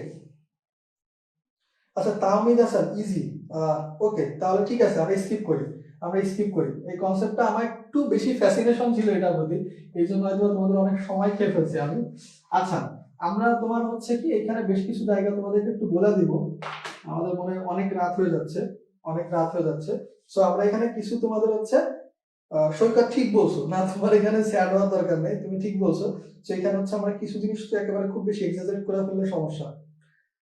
আচ্ছা তাহমিদ হাসান, ইজি। ওকে, তাহলে ঠিক আছে, আমরা স্কিপ করি এই কনসেপ্টটা। আমার একটু বেশি ফ্যাসিনেশন ছিল এটার প্রতি, এই জন্য হয়তো তোমাদের অনেক সময় খেয়ে ফেলছি আমি। আচ্ছা, আমরা তোমার হচ্ছে কি এখানে বেশ কিছু জায়গা তোমাদেরকে একটু বলে দিব, আমাদের মনে হয় অনেক রাত হয়ে যাচ্ছে। সো আমরা এখানে কিছু তোমাদের হচ্ছে সৈকত ঠিক বলছো না, তোমার এখানে স্যাড হওয়ার দরকার নেই, তুমি ঠিক বলছো। তো এখানে হচ্ছে আমরা কিছু জিনিস তো একেবারে খুব বেশি এক্সাজারেট করে ফেললে সমস্যা।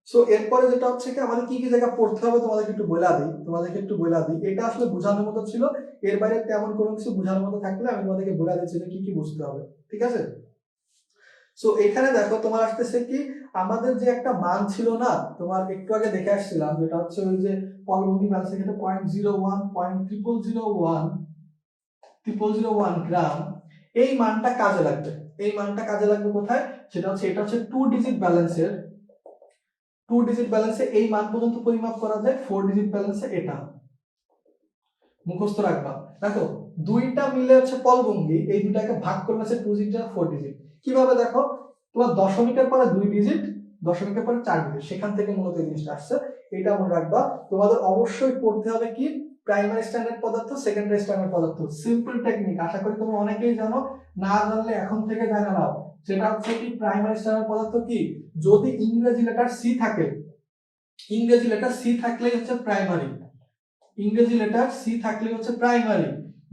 সো এরপরে যেটা হচ্ছে কি, আমাদের কি কি জায়গা পড়তে হবে তোমাদেরকে একটু বলে দিই, এটা আসলে বোঝানোর মতো ছিল। এর বাইরে তেমন কোনো কিছু বোঝানোর মতো থাকলে আমি তোমাদেরকে বলে দিচ্ছি যে কি কি বুঝতে হবে, ঠিক আছে। সো এখানে দেখো তোমার আসতেছে কি, আমাদের যে একটা মান ছিল না, তোমার একটু আগে দেখে আসছিলাম, যেটা হচ্ছে ওই যে পলভূমি ব্যালেন্স এখানে 0.01 এই মানটা কাজে লাগবে। কোথায়, এটা হচ্ছে 2 ডিজিট ব্যালেন্সে এই মান পর্যন্ত পরিমাপ করা যায়, 4 ডিজিট ব্যালেন্সে এটা মুখস্থ রাখবা। দেখো দুইটা মিলে হচ্ছে পলভঙ্গি, এই দুটাকে ভাগ করলে হচ্ছে 2 ডিজিট আর 4 ডিজিট। কিভাবে দেখো, তোমার দশমিকের পরে 2 ডিজিট, দশমিকের পরে 4 ডিজিট, সেখান থেকে মূলত এই জিনিসটা আসছে। এটা মনে রাখবা। তোমাদের অবশ্যই পড়তে হবে কি, প্রাইমারি স্ট্যান্ডার্ড পদার্থ, সেকেন্ডারি স্ট্যান্ডার্ড পদার্থ, সিম্পল টেকনিক, আশা করি তোমরা অনেকেই জানো, না জানলে এখন থেকে জানা নাও। সেটা হচ্ছে কি, প্রাইমারি স্ট্যান্ডার্ড পদার্থ কি, যদি ইংরেজি লেটার সি থাকলেই হচ্ছে প্রাইমারি। ইংরেজি লেটার সি থাকলে হচ্ছে প্রাইমারি,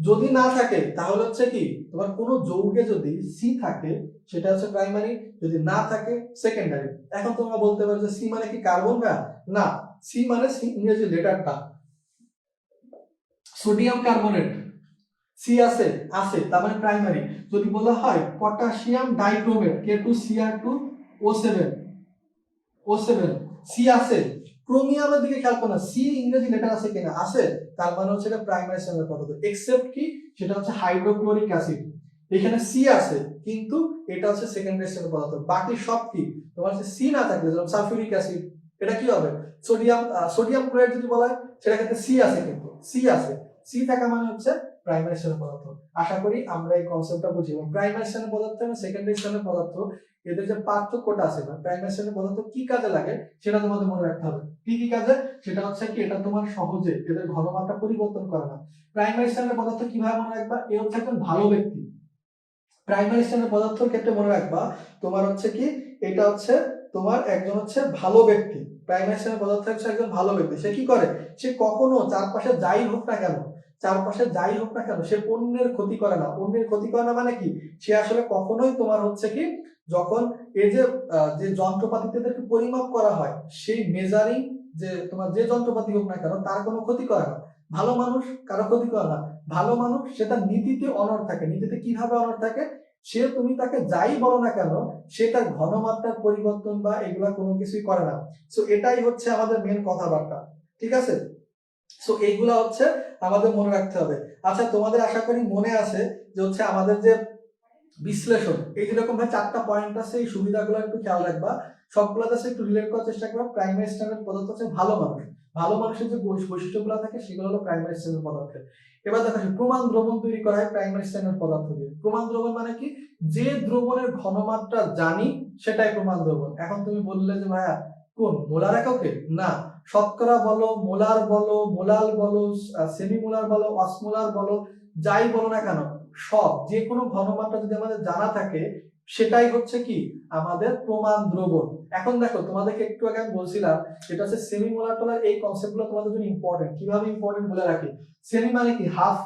যদি না থাকে তাহলে হচ্ছে কি তোমার কোনো যৌগে যদি সি থাকে সেটা হচ্ছে প্রাইমারি, যদি না থাকে সেকেন্ডারি। এখন তোমরা বলতে পারো যে সি মানে কি কার্বন? না, সি মানে ইংরেজি লেটারটা। সোডিয়াম কার্বনেট সি আছে, আছে, তার মানে প্রাইমারি। যদি বলা হয় পটাশিয়াম ডাইক্রোমেট K2Cr2O7 সি আছে। ক্রোমিয়ামের দিকে খেয়াল করো না, সি ইংরেজি লেটার আছে কিনা, আছে, তার মানে হচ্ছে এটা প্রাইমারি স্ট্যান্ডার্ড পদার্থ। এক্সেপ্ট কি, সেটা হচ্ছে হাইড্রোক্লোরিক অ্যাসিড, এখানে সি আছে কিন্তু এটা হচ্ছে সেকেন্ডারি স্ট্যান্ডার্ড পদার্থ। বাকি সব কি তোমার হচ্ছে সি না থাকলে, যেমন সালফিউরিক অ্যাসিড, এটা কি হবে? সোডিয়াম ক্লোরাইড যদি বলা হয় সেটা ক্ষেত্রে সি আছে, কিন্তু সি আছে, সি থাকা মানে হচ্ছে প্রাইমারি স্ট্যান্ডার্ড পদার্থ। আশা করি আমরা এই কনসেপ্টটা বুঝি। প্রাইমারি স্ট্যান্ডার্ড পদার্থ এবং সেকেন্ডারি স্ট্যান্ডার্ড পদার্থ এদের যে পার্থক্যটা আছে, না প্রাইমারি স্ট্যান্ডার্ড পদার্থ কি কাজে লাগে সেটা তোমাদের মনে রাখতে হবে। কি কি কাজে? সেটা হচ্ছে কি, এটা তোমার সহজে এদের ঘনমাত্রা পরিবর্তন করে না। প্রাইমারি স্ট্যান্ডার্ড পদার্থ কিভাবে মনে রাখবা? এ হচ্ছে একজন ভালো ব্যক্তি। প্রাইমারি স্ট্যান্ডার্ড পদার্থের ক্ষেত্রে মনে রাখবা তোমার হচ্ছে কি, এটা হচ্ছে তোমার একজন হচ্ছে ভালো ব্যক্তি। প্রাইমারি স্ট্যান্ডার্ড পদার্থ হচ্ছে একজন ভালো ব্যক্তি। সে কি করে? সে কখনো চারপাশে যাই হোক না কেন, সে অন্যের ক্ষতি করে না। অন্যের ক্ষতি করে না মানে কি, সে আসলে কখনোই তোমার হচ্ছে কি, যখন এই যে যন্ত্রপাতিতে পরিমাপ করা হয়, সেই মেজারিং যে তোমার যে যন্ত্রপাতি হোক না কেন তার কোনো ক্ষতি করে না। ভালো মানুষ কারো ক্ষতি করে না। ভালো মানুষ সে তার নীতিতে অনড় থাকে। নীতিতে কিভাবে অনড় থাকে? সে তুমি তাকে যাই বলো না কেন, সে তার ঘনমাত্রার পরিবর্তন বা এগুলা কোনো কিছুই করে না। সো এটাই হচ্ছে আমাদের মেন কথাবার্তা, ঠিক আছে? সো এইগুলা হচ্ছে আমাদের মনে রাখতে হবে। আচ্ছা, তোমাদের আশা করি মনে আছে যে হচ্ছে আমাদের যে বিশ্লেষণ, এই যেরকম ভাবে 4টা পয়েন্ট আছে, এই সুবিধাগুলো একটু খেয়াল রাখবা। সবগুলোতে একটু রিলেট করার চেষ্টা করবা। প্রাইমারি স্ট্যান্ডার্ড পদার্থ হচ্ছে ভালো মানুষ। ভালো মানুষের যে বৈশিষ্ট্যগুলো থাকে সেগুলো হলো প্রাইমারি স্ট্যান্ডার্ড পদার্থের। এবার দেখো, প্রমাণ দ্রবণ তৈরি করা হয় প্রাইমারি স্ট্যান্ডার্ড পদার্থ দিয়ে। প্রমাণ দ্রবণ মানে কি? যে দ্রবণের ঘনমাত্রা জানি সেটাই প্রমাণ দ্রবণ। এখন তুমি বললে যে ভাইয়া কোন মোলার এককে? না, শতকরা বলো, মোলার বলো, মোলাল বলো, সেমি মোলার বলো, অসমোলার বলো, যাই বলো না কেন, সব যে কোনো ঘনমাত্রা যদি আমাদের জানা থাকে সেটাই হচ্ছে কি আমাদের প্রমাণ দ্রবণ। এখন দেখো, তোমাদেরকে একটু আগে আমি বলছিলাম যেটা হচ্ছে সেমি মোলার টোলার, এই কনসেপ্টগুলো তোমাদের জন্য ইম্পর্টেন্ট। কিভাবে ইম্পর্টেন্ট বলে রাখি। সেমি মানে কি? হাফ।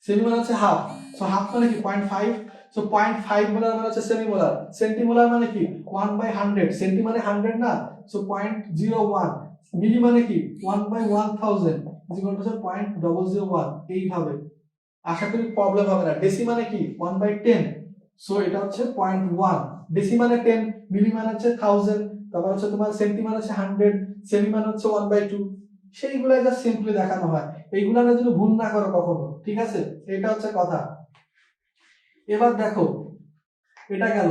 সেমি মানে হচ্ছে হাফ। সো হাফ মানে কি? 0.5। সো 0.5 মোলার মানে হচ্ছে সেমি মোলার। সেন্টিমোলার মানে কি? 1/100। সেন্টি মানে 100 না, সো 0.01। মিলি মানে কি? 1/1000 ইকুয়াল টু 0.001। এইভাবে আশা করি প্রবলেম হবে না। ডেসি মানে কি? 1/10। সো এটা হচ্ছে 0.1। ডেসি মানে 10, মিলি মানে হচ্ছে 1000, তারপর হচ্ছে তোমার সেন্টি মানে হচ্ছে 100, সেমি মানে হচ্ছে 1/2। সেইগুলা জাস্ট সিম্পলি দেখানো হয়। এইগুলা না যেন ভুল না করো কখনো, ঠিক আছে? এটা হচ্ছে কথা। এবার দেখো, এটা গেল।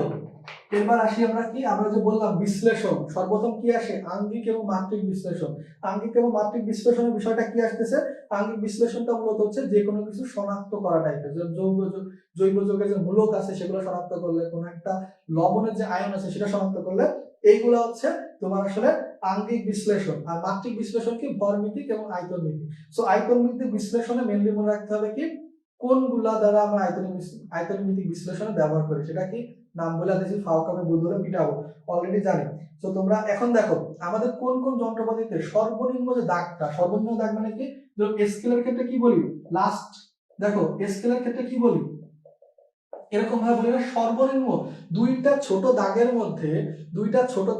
এবার আসি আমরা কি, আমরা যে বললাম বিশ্লেষণ, সর্বপ্রথম কি আসে? আঙ্গিক এবং মাত্রিক বিশ্লেষণ। আঙ্গিক এবং মাত্রিক বিশ্লেষণের বিষয়টা কি আসতেছে? আঙ্গিক বিশ্লেষণটা মূলত হচ্ছে যে কোনো কিছু শনাক্ত করা টাইপের। জৈব যৌগের যে মূলক আছে সেগুলো শনাক্ত করলে, কোনো একটা লবণের যে আয়ন আছে সেটা শনাক্ত করলে, এইগুলো হচ্ছে তোমার আসলে আঙ্গিক বিশ্লেষণ। আর মাত্রিক বিশ্লেষণ কি? ভরমিতিক এবং আয়তনমিতিক। সো আয়তনমিতিক বিশ্লেষণে মেনলি মনে রাখতে হবে কি, কোনগুলা দ্বারা আমরা আয়তনমিতিক বিশ্লেষণে ব্যবহার করি। সেটা কি? নাম বলে দিয়েছি, ফাও কাপে বুধরে পিটাবো, অলরেডি জানি। তো তোমরা এখন দেখো আমাদের কোন কোন যন্ত্রপাতিতে সর্বনিম্ন যে দাগটা, সর্বনিম্ন দাগ মানে কি? ধরো স্কেলের ক্ষেত্রে কি বলি? লাস্ট। দেখো স্কেলের ক্ষেত্রে কি বলি? এরকম ভাবে বলি না, সর্বনিম্ন দুইটা ছোট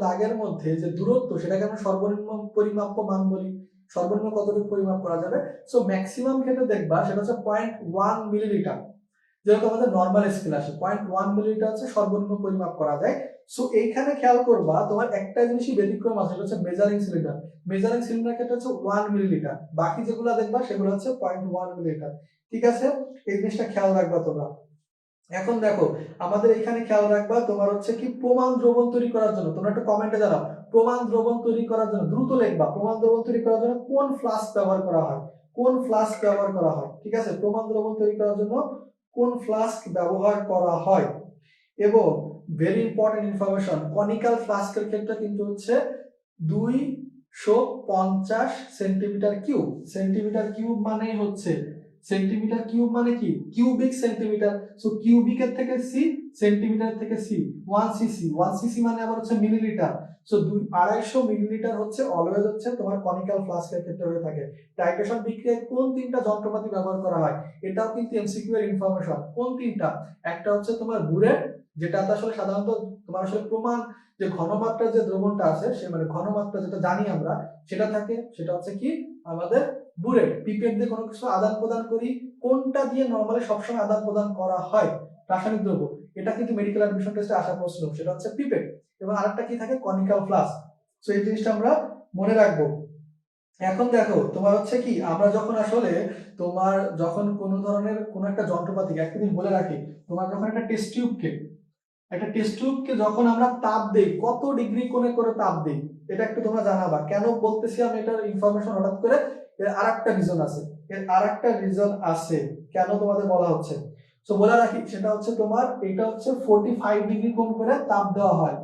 দাগের মধ্যে যে দূরত্ব, সেটাকে আমরা সর্বনিম্ন পরিমাপ্য মান বলি। সর্বনিম্ন কতটুকু পরিমাপ করা যাবে? সো ম্যাক্সিমাম ক্ষেত্রে দেখবা সেটা হচ্ছে 0.1 মিলিলিটার। যেরকম আমাদের নর্মাল স্কেল আসে 0.1 মিলিলিটার হচ্ছে সর্বনিম্ন পরিমাপ করা যায়। সো এইখানে খেয়াল করবা তোমার একটা জিনিসই ব্যতিক্রম আছে, সেটা হচ্ছে মেজারিং সিলিন্ডার। মেজারিং সিলিন্ডার ক্ষেত্রে হচ্ছে 1 মিলিলিটার, বাকি যেগুলো দেখবা সেগুলো হচ্ছে 0.1 মিলিলিটার। ঠিক আছে, এই জিনিসটা খেয়াল রাখবা তোমরা। এখন দেখো আমাদের এখানে খেয়াল রাখবা তোমার হচ্ছে কি, প্রমাণ দ্রবণ তৈরি করার জন্য তোমরা একটা কমেন্টে জানাও, প্রমাণ দ্রবণ তৈরি করার জন্য দ্রুত লিখবা, প্রমাণ দ্রবণ তৈরি করার জন্য কোন ফ্লাস্ক ব্যবহার করা হয়, কোন ফ্লাস্ক ব্যবহার করা হয়। ঠিক আছে, প্রমাণ দ্রবণ তৈরি করার জন্য কোন ফ্লাস্ক ব্যবহার করা হয়। এবং ভেরি ইম্পর্টেন্ট ইনফরমেশন, কনিক্যাল ফ্লাস্কের ক্ষেত্রে কিন্তু হচ্ছে 250 সেন্টিমিটার কিউব। সেন্টিমিটার কিউব মানেই হচ্ছে সেন্টিমিটার কিউব মানে কি কিউবিক সেন্টিমিটার, সো কিউবিকের থেকে সি, সেন্টিমিটার থেকে সি, 1 সিসি, 1 সিসি মানে আবার হচ্ছে মিলিলিটার, সো 250 মিলিলিটার হচ্ছে অলওয়েজ হচ্ছে তোমার কনিক্যাল ফ্লাস্কের ক্ষেত্রে হয়ে থাকে। টাইট্রেশন বিক্রিয়ায় কোন তিনটা যন্ত্রপাতি ব্যবহার করা হয়, এটাও কিন্তু এমসিকিউ এর ইনফরমেশন। কোন তিনটা? একটা হচ্ছে তোমার বুরেট, যেটা আসলে সাধারণত তোমার আসলে প্রমাণ যে ঘনমাত্রার যে দ্রবণটা আছে সে মানে ঘনমাত্রা যেটা জানি আমরা সেটা থাকে, সেটা হচ্ছে কি আমাদের বুরেট। পিপেট দিয়ে কোনো কিছু আদান প্রদান করি, কোনটা দিয়ে নরমালি সবসময় আদান প্রদান করা হয় রাসায়নিক দ্রব্য, এটা কিন্তু মেডিকেল অ্যাডমিশন টেস্টে আসা প্রশ্ন, সেটা হচ্ছে পিপেট। এবং আরেকটা কি থাকে কনিক্যাল ফ্লাস্ক। সো এই জিনিসটা আমরা মনে রাখবো। এখন দেখো তোমার হচ্ছে কি আমরা যখন আসলে তোমার যখন কোনো ধরনের কোনো একটা যন্ত্রপাতি একটা দিন বলে রাখি, তোমার যখন একটা টেস্ট টিউবকে যখন আমরা তাপ দেই কত ডিগ্রি কোণে করে তাপ দেই, এটা একটু তোমরা জানাবা। কেন বলতেছি আমি এটার ইনফরমেশন হঠাৎ করে, এর আরেকটা রিজন আছে কেন তোমাদের বলা হচ্ছে। সো বলে রাখি সেটা হচ্ছে তোমার এটা হচ্ছে 45 ডিগ্রি কোণ করে তাপ দেওয়া হয়।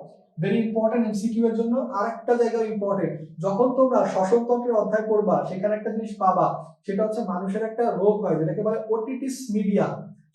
ভেরি ইম্পর্টেন্ট এমসিকিউ এর জন্য। আরেকটা জায়গায় ইম্পর্টেন্ট, যখন তোমরা শ্বসনতন্ত্রের অধ্যায় পড়বা সেখানে একটা জিনিস পাবা, সেটা হচ্ছে মানুষের একটা রোগ হয় যেটাকে বলে ওটিটিস মিডিয়া।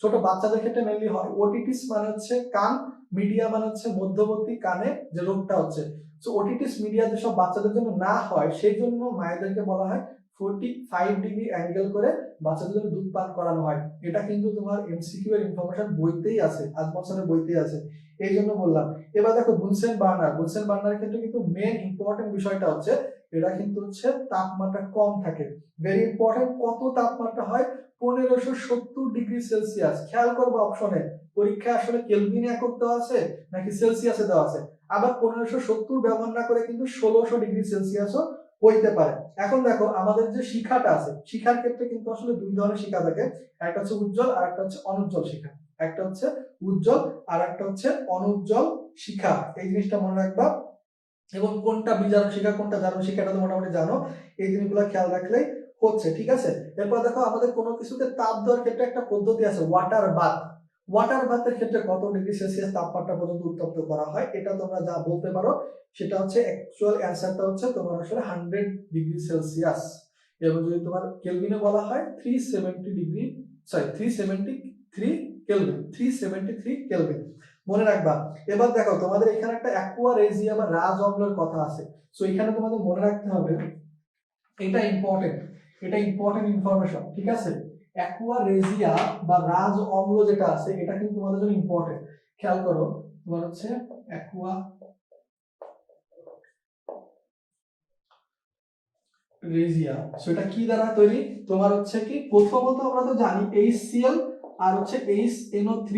ছোট বাচ্চাদের ক্ষেত্রে মেনলি হয়। ওটিটিস মানে হচ্ছে কান, মিডিয়া মানে হচ্ছে মধ্যবর্তী কানে যে রোগটা হচ্ছে। সো ওটিটিস মিডিয়া যেসব বাচ্চাদের জন্য না হয় সেই জন্য মায়েদেরকে বলা হয় 45 ডিগ্রি অ্যাঙ্গেল করে বাচ্চাদের জন্য দুধ পান করানো হয়। এটা কিন্তু তোমার এমসিকিউ এর ইনফরমেশন বইতেই আছে, আজমলসনের বইতেই আছে, এই জন্য বললাম। এবার দেখো বুনসেন বার্নার ক্ষেত্রে কিন্তু মেন ইম্পর্টেন্ট বিষয়টা হচ্ছে এটা কিন্তু হচ্ছে তাপমাত্রা কম থাকে। ভেরি ইম্পর্টেন্ট, কত তাপমাত্রা হয় 1570 ডিগ্রি সেলসিয়াস। খেয়াল করবো অপশনে পরীক্ষা আসলে কেলভিন একক দেওয়া আছে নাকি সেলসিয়াসে দেওয়া আছে। আবার 1570 ব্যবহার না করে কিন্তু 1600 ডিগ্রি সেলসিয়াসও হইতে পারে। এখন দেখো আমাদের যে শিখাটা আছে, শিখার ক্ষেত্রে কিন্তু আসলে দুই ধরনের শিখা থাকে, একটা হচ্ছে উজ্জ্বল আর একটা হচ্ছে অনুজ্জ্বল শিখা। একটা হচ্ছে উজ্জ্বল আর একটা হচ্ছে অনুজ্জ্বল শিখা, এই জিনিসটা মনে রাখবা। এবং কোনটা বীজাণু শিখা কোনটা জারণ শিখা এটা তো মোটামুটি জানো, এই জিনিসগুলো খেয়াল রাখলেই হচ্ছে, ঠিক আছে। এরপর দেখো আমাদের কোনো কিছুতে তাপ দেওয়ার ক্ষেত্রে একটা পদ্ধতি আছে ওয়াটার বাথ। ওয়াটার বাথের ক্ষেত্রে কত ডিগ্রি সেলসিয়াস তাপমাত্রা পর্যন্ত উত্তপ্ত করা হয় এটা তোমরা যা বলতে পারো সেটা হচ্ছে অ্যাকচুয়াল অ্যান্সারটা হচ্ছে তোমার আসলে 100 ডিগ্রি সেলসিয়াস। এবং যদি তোমার কেলভিনে বলা হয় 373 ডিগ্রি, সরি 373 কেলভিন, 373 কেলভিন মনে রাখবা। এবার দেখো তোমাদের এখানে একটা অ্যাকুয়ারেজিয়া বা রাজ অম্লের কথা আছে। সো এখানে তোমাদের মনে রাখতে হবে এটা ইম্পর্টেন্ট ইনফরমেশন, ঠিক আছে। অ্যাকুয়ারেজিয়া বা রাজ অম্ল যেটা আছে এটা কিন্তু তোমাদের জন্য ইম্পর্টেন্ট। খেয়াল করো তোমার হচ্ছে অ্যাকুয়ারেজিয়া, সেটা কি দ্বারা তৈরি? তোমার হচ্ছে কি প্রথমত আমরা তো জানি HCl আর হচ্ছে HNO3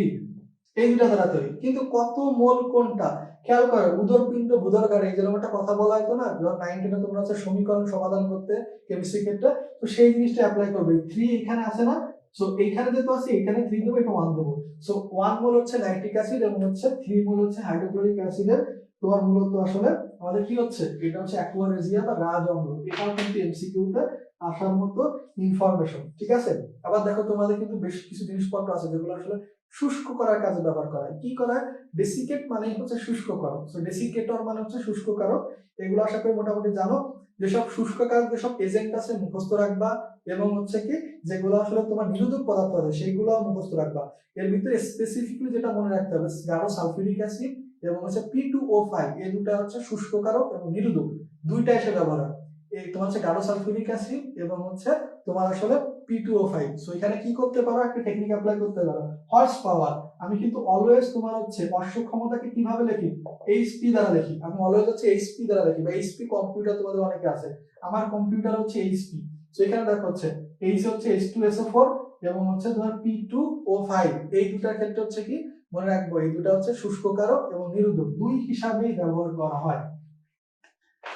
এই দুটা দ্বারা তৈরি, কিন্তু কত মোল কোনটা খেয়াল করো। উদরপিণ্ড ভূদরগাড়ে এই যেরকম একটা কথা বলা হতো না যখন 9-10 তোমরা হচ্ছে সমীকরণ সমাধান করতে কেমিস্ট্রি ক্ষেত্রে, তো সেই জিনিসটা অ্যাপ্লাই করবে। 3 এখানে আছে না, সো এইখানে যেহেতু আছে এখানে 3 দেবো, এটা 1 দেবো। সো 1 মোল হচ্ছে নাইট্রিক অ্যাসিড এবং হচ্ছে 3 মোল হচ্ছে হাইড্রোক্লোরিক অ্যাসিডের তোমার মূলত আসলে আমাদের কি হচ্ছে এটা হচ্ছে অ্যাকুয়ারেজিয়া বা রাজ অম্ল। এটাও কিন্তু এমসিকিউ তে আসার মতো ইনফরমেশন, ঠিক আছে। আবার দেখো তোমাদের কিন্তু বেশ কিছু জিনিসপত্র আছে যেগুলো আসলে শুষ্ক করার কাজে ব্যবহার করা হয়। কি করা হয়? ডেসিকেট মানে হচ্ছে শুষ্ক করো, সো ডেসিকেটর মানে হচ্ছে শুষ্ক করো। এগুলো আশা করি মোটামুটি জানো। যেসব শুষ্ককারক যেসব এজেন্ট আছে মুখস্থ রাখবা, এবং হচ্ছে কি যেগুলো আসলে তোমার নিরোধক পদার্থ আছে সেইগুলো মুখস্থ রাখবা। এর ভিতরে স্পেসিফিকলি যেটা মনে রাখতে হবে গাঢ় সালফিউরিক অ্যাসিড এবং হচ্ছে P2O5, এই দুটো হচ্ছে শুষ্ককারক এবং নিরোধক, দুইটা এসে ব্যবহার হয়। এই তোমার হচ্ছে গাঢ় সালফিউরিক অ্যাসিড এবং হচ্ছে তোমার আসলে P2O5। সো এখানে কি করতে পারো একটা টেকনিক অ্যাপ্লাই করতে পারো, হর্স পাওয়ার। আমি কিন্তু অলওয়েজ তোমার হচ্ছে অশ্ব ক্ষমতাকে কিভাবে লিখি? এইচপি দ্বারা লিখি। আমি অলওয়েজ হচ্ছে এইচপি দ্বারা লিখি, বা এইচপি কম্পিউটার তোমাদের অনেকে আছে, আমার কম্পিউটার হচ্ছে এইচপি। সো এখানে দেখো হচ্ছে এইচ হচ্ছে H2SO4 এবং হচ্ছে তোমার P2O5, এই দুটার ক্ষেত্রে হচ্ছে কি মনে রাখবো এই দুটা হচ্ছে শুষ্ককারক এবং নিরোধক, দুই হিসাবেই ব্যবহার করা হয়।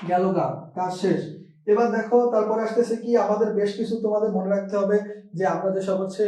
গেল গা, কাজ শেষ। এবার দেখো তারপরে আসতেছে কি আমাদের বেশ কিছু তোমাদের মনে রাখতে হবে যে আমরা যে সব হচ্ছে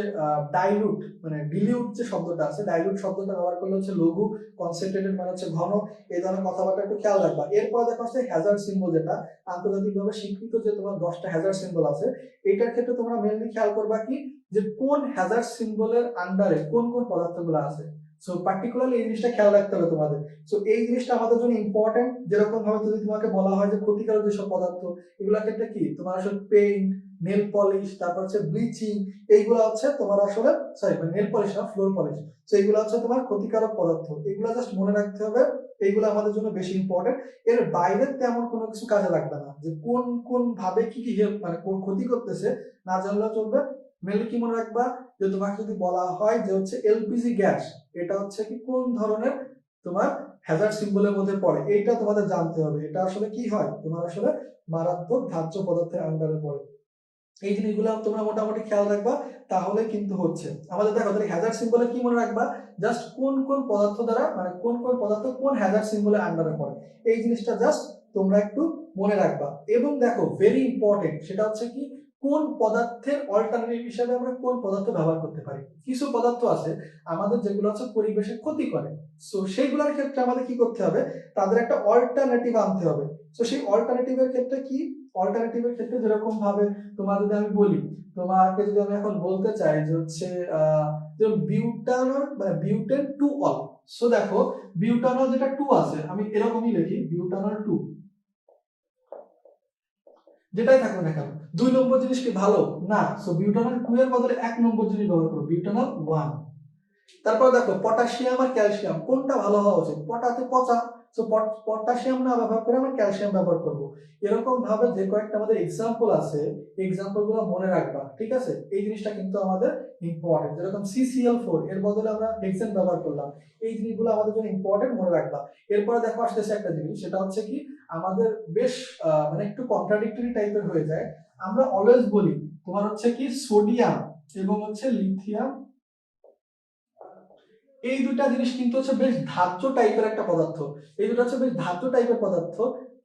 ডাইলুট মানে ডিলিউট যে শব্দটা আছে, ডাইলুট শব্দটা ব্যবহার করলে হচ্ছে লঘু, কনসেন্ট্রেটেড মানে হচ্ছে ঘন, এই ধরনের কথাবার্তা একটু খেয়াল রাখবা। এরপর দেখো হচ্ছে হ্যাজার্ড সিম্বল, যেটা আন্তর্জাতিকভাবে স্বীকৃত যে তোমার 10টা হ্যাজার্ড সিম্বল আছে, এইটার ক্ষেত্রে তোমরা মেইনলি খেয়াল করবা কি যে কোন হ্যাজার্ড সিম্বলের আন্ডারে কোন কোন পদার্থগুলো আছে। সো পার্টিকুলারলি এই জিনিসটা খেয়াল রাখতে হবে তোমাদের। সো এই জিনিসটা আমাদের জন্য ইম্পর্টেন্ট। যেরকম ভাবে যদি তোমাকে বলা হয় যে ক্ষতিকারক যেসব পদার্থ, এগুলোর ক্ষেত্রে কি তোমার আসলে পেইন্ট, নেল পলিশ, তারপর হচ্ছে ব্লিচিং, এইগুলো হচ্ছে তোমার আসলে সরি নেল পলিশ না, ফ্লোর পলিশ। তো এইগুলো হচ্ছে তোমার ক্ষতিকারক পদার্থ, এগুলো জাস্ট মনে রাখতে হবে, এইগুলো আমাদের জন্য বেশি ইম্পর্টেন্ট। এর বাইরে তেমন কোনো কিছু কাজে লাগবে না, যে কোন কোন ভাবে কি কি হেল্প মানে কোন ক্ষতি করতেছে না জানলেও চলবে। মেনলি কি মনে রাখবা, যে তোমাকে যদি বলা হয় যে হচ্ছে এলপিজি গ্যাস, এটা হচ্ছে কি কোন ধরনের তোমার হ্যাজার্ড সিম্বলের মধ্যে পড়ে, এইটা তোমাদের জানতে হবে। এটা আসলে কি হয়, তোমার আসলে মারাত্মক ধার্য পদার্থের আন্ডারে পড়ে। এই জিনিসগুলো তোমরা মোটামুটি খেয়াল রাখবা, তাহলে কিন্তু হচ্ছে আমাদের। দেখো তাহলে হ্যাজার্ড সিম্বলে কি মনে রাখবা, জাস্ট কোন কোন পদার্থ দ্বারা মানে কোন কোন পদার্থ কোন হ্যাজার্ড সিম্বলের আন্ডারে পড়ে, এই জিনিসটা জাস্ট তোমরা একটু মনে রাখবা। এবং দেখো ভেরি ইম্পর্টেন্ট, সেটা হচ্ছে কি কোন পদার্থের অল্টারনেটিভ হিসেবে আমরা কোন পদার্থ ব্যবহার করতে পারি। কিছু পদার্থ আছে আমাদের যেগুলো হচ্ছে পরিবেশে ক্ষতি করে, সো সেইগুলোর ক্ষেত্রে আমাদের কি করতে হবে, তাদের একটা অল্টারনেটিভ আনতে হবে। সো সেই অল্টারনেটিভের ক্ষেত্রে কি, অল্টারনেটিভের ক্ষেত্রে যেরকম ভাবে তোমার যদি আমি বলি, তোমাকে যদি আমি এখন বলতে চাই যে হচ্ছে যে বিউটানল মানে বিউটেন টু অল। সো দেখো বিউটানল যেটা টু আছে, আমি এরকমই লিখি বিউটানল টু, যেটাই থাকবে না কেন, 2 নম্বর জিনিস কি ভালো না, সো বিউটানল টু এর বদলে 1 নম্বর জিনিস ব্যবহার করো, বিউটানল ওয়ান। তারপর দেখো পটাশিয়াম আর ক্যালসিয়াম কোনটা ভালো হওয়া উচিত, পটাতে পচা, তো পটাশিয়াম না ব্যবহার করে আমরা ক্যালসিয়াম ব্যবহার করব। এরকম ভাবে যে কয়েকটা আমাদের এক্সাম্পল আছে, এক্সাম্পল গুলো মনে রাখবা, ঠিক আছে। এই জিনিসটা কিন্তু আমাদের ইম্পর্টেন্ট, যেরকম CCl4 এর বদলে আমরা হেক্সেন ব্যবহার করলাম, এই জিনিসগুলো আমাদের জন্য ইম্পর্টেন্ট, মনে রাখবা। এরপরে দেখো আসতেছে একটা জিনিস, সেটা হচ্ছে কি আমাদের বেশ মানে একটু কন্ট্রাডিক্টরি টাইপের হয়ে যায়। আমরা অলওয়েজ বলি তোমার হচ্ছে কি সোডিয়াম এবং হচ্ছে লিথিয়াম, এই দুটা জিনিস কিন্তু হচ্ছে বেশ ধার্য টাইপের একটা পদার্থ, এই দুটো হচ্ছে বেশ ধার্য টাইপের পদার্থ।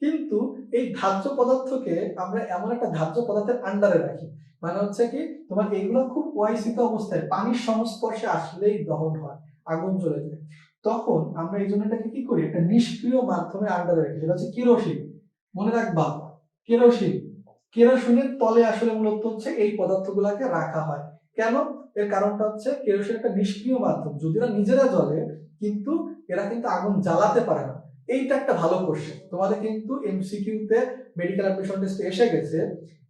কিন্তু এই ধার্য পদার্থকে আমরা এমন একটা ধার্য পদার্থের আন্ডারে রাখি, মানে হচ্ছে কি তোমার এইগুলো খুব অহিত অবস্থায় পানির সংস্পর্শে আসলেই দহন হয়, আগুন জ্বলে যায়। তখন আমরা এই জন্য এটাকে কি করি, একটা নিষ্ক্রিয় মাধ্যমে আন্ডারে রাখি, সেটা হচ্ছে কেরোসিন। মনে রাখবা কেরোসিন, কেরোসিনের তলে আসলে মূলত হচ্ছে এই পদার্থগুলোকে রাখা হয়। কেন, এর কারণটা হচ্ছে কেরোসিন একটা নিষ্ক্রিয় মাধ্যম, যদি এরা নিজেরা জ্বলে কিন্তু এরা কিন্তু আগুন জ্বালাতে পারে না। এইটা একটা ভালো কোশ্চেন, তোমাদের কিন্তু এমসিকিউ তে মেডিকেল অ্যাডমিশন টেস্টে এসে গেছে,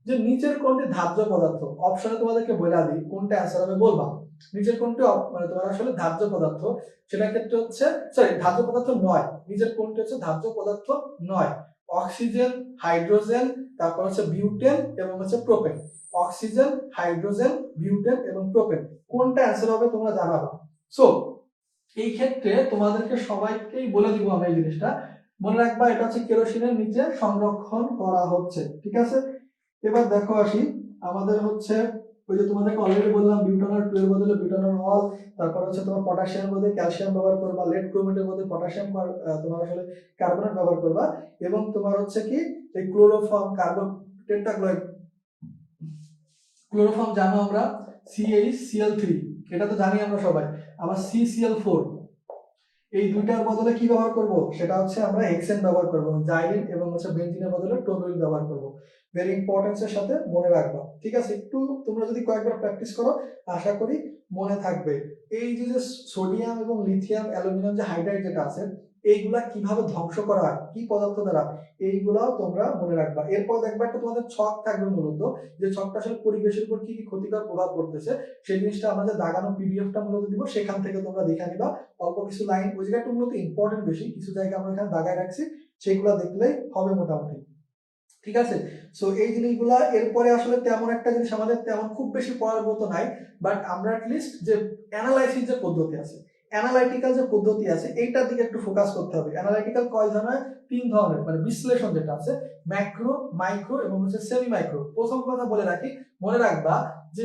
যে নিচের কোনটি ধার্য পদার্থ, অপশনে তোমাদেরকে বলে দিই কোনটা অ্যান্সার হবে বলবা। নিচের কোনটি মানে তোমার আসলে ধার্য পদার্থ, সেটা ক্ষেত্রে হচ্ছে সরি ধার্য পদার্থ নয়, নিচের কোনটি হচ্ছে ধার্য পদার্থ নয়, অক্সিজেন, হাইড্রোজেন, তারপর হচ্ছে বিউটেন এবং হচ্ছে প্রোপেন। অক্সিজেন, হাইড্রোজেন, বিউটেন এবং প্রোপেন, কোনটা অ্যান্সার হবে তোমরা জানাবা। সো এই ক্ষেত্রে তোমাদেরকে সবাইকেই বলে দিব আমরা এই জিনিসটা, মনে রাখবা এটা হচ্ছে কেরোসিনের নিচে সংরক্ষণ করা হচ্ছে, ঠিক আছে। এবার দেখো আসি, আমাদের হচ্ছে ওই যে তোমাদেরকে অলরেডি বললাম বিউটানল টু এর বদলে বিউটানল অল, তারপর হচ্ছে তোমার পটাশিয়াম বদলে ক্যালসিয়াম ব্যবহার করবা, লেড ক্রোমেটের বদলে পটাশিয়াম তোমার আসলে কার্বনেট ব্যবহার করবা, এবং তোমার হচ্ছে কি এই ক্লোরোফর্ম কার্বন টেট্রাক্লোরাইড, ক্লোরোফর্ম জানো আমরা CaCl3, এটা তো জানি আমরা সবাই। আবার CCl4, এই দুইটার বদলে কি ব্যবহার করব, সেটা হচ্ছে আমরা হেক্সেন ব্যবহার করব, জাইলিন এবং হচ্ছে বেনজিনের বদলে টোলুইন ব্যবহার করব। ভেরি ইম্পর্টেন্সের সাথে মনে রাখবা, ঠিক আছে। একটু তোমরা যদি কয়েকবার প্র্যাকটিস করো আশা করি মনে থাকবে। এই যে সোডিয়াম এবং লিথিয়াম অ্যালুমিনিয়াম যে হাইড্রাইড যেটা আছে, এইগুলা কিভাবে ধ্বংস করা হয় কি পদার্থ দ্বারা, এইগুলাও তোমরা মনে রাখবা। এরপর দেখবা একটা তোমাদের ছক থাকবে মূলত, যে ছকটা আসলে পরিবেশের উপর কি কি ক্ষতিকর প্রভাব পড়তেছে, সেই জিনিসটা আমরা যে দাগানো পিডিএফটা মূলত দিব, সেখান থেকে তোমরা দেখে নিবা। অল্প কিছু লাইন, ওই জায়গাটা মূলত ইম্পর্টেন্ট বেশি, কিছু জায়গা আমরা এখানে দাগায় রাখছি, সেইগুলো দেখলেই হবে মোটামুটি, ঠিক আছে। সো এই জিনিসগুলা এরপরে আসলে তেমন একটা জিনিস আমাদের তেমন খুব বেশি পড়ার মতো নাই, বাট আমরা অ্যাটলিস্ট যে অ্যানালাইসিস যে পদ্ধতি আছে, অ্যানালাইটিক্যাল যে পদ্ধতি আছে, এইটার দিকে একটু ফোকাস করতে হবে। অ্যানালাইটিক্যাল কয় ধরনের, 3 ধরনের, মানে বিশ্লেষণ যেটা আছে ম্যাক্রো, মাইক্রো এবং হচ্ছে সেমি মাইক্রো। প্রথম কথা বলে রাখি, মনে রাখবা যে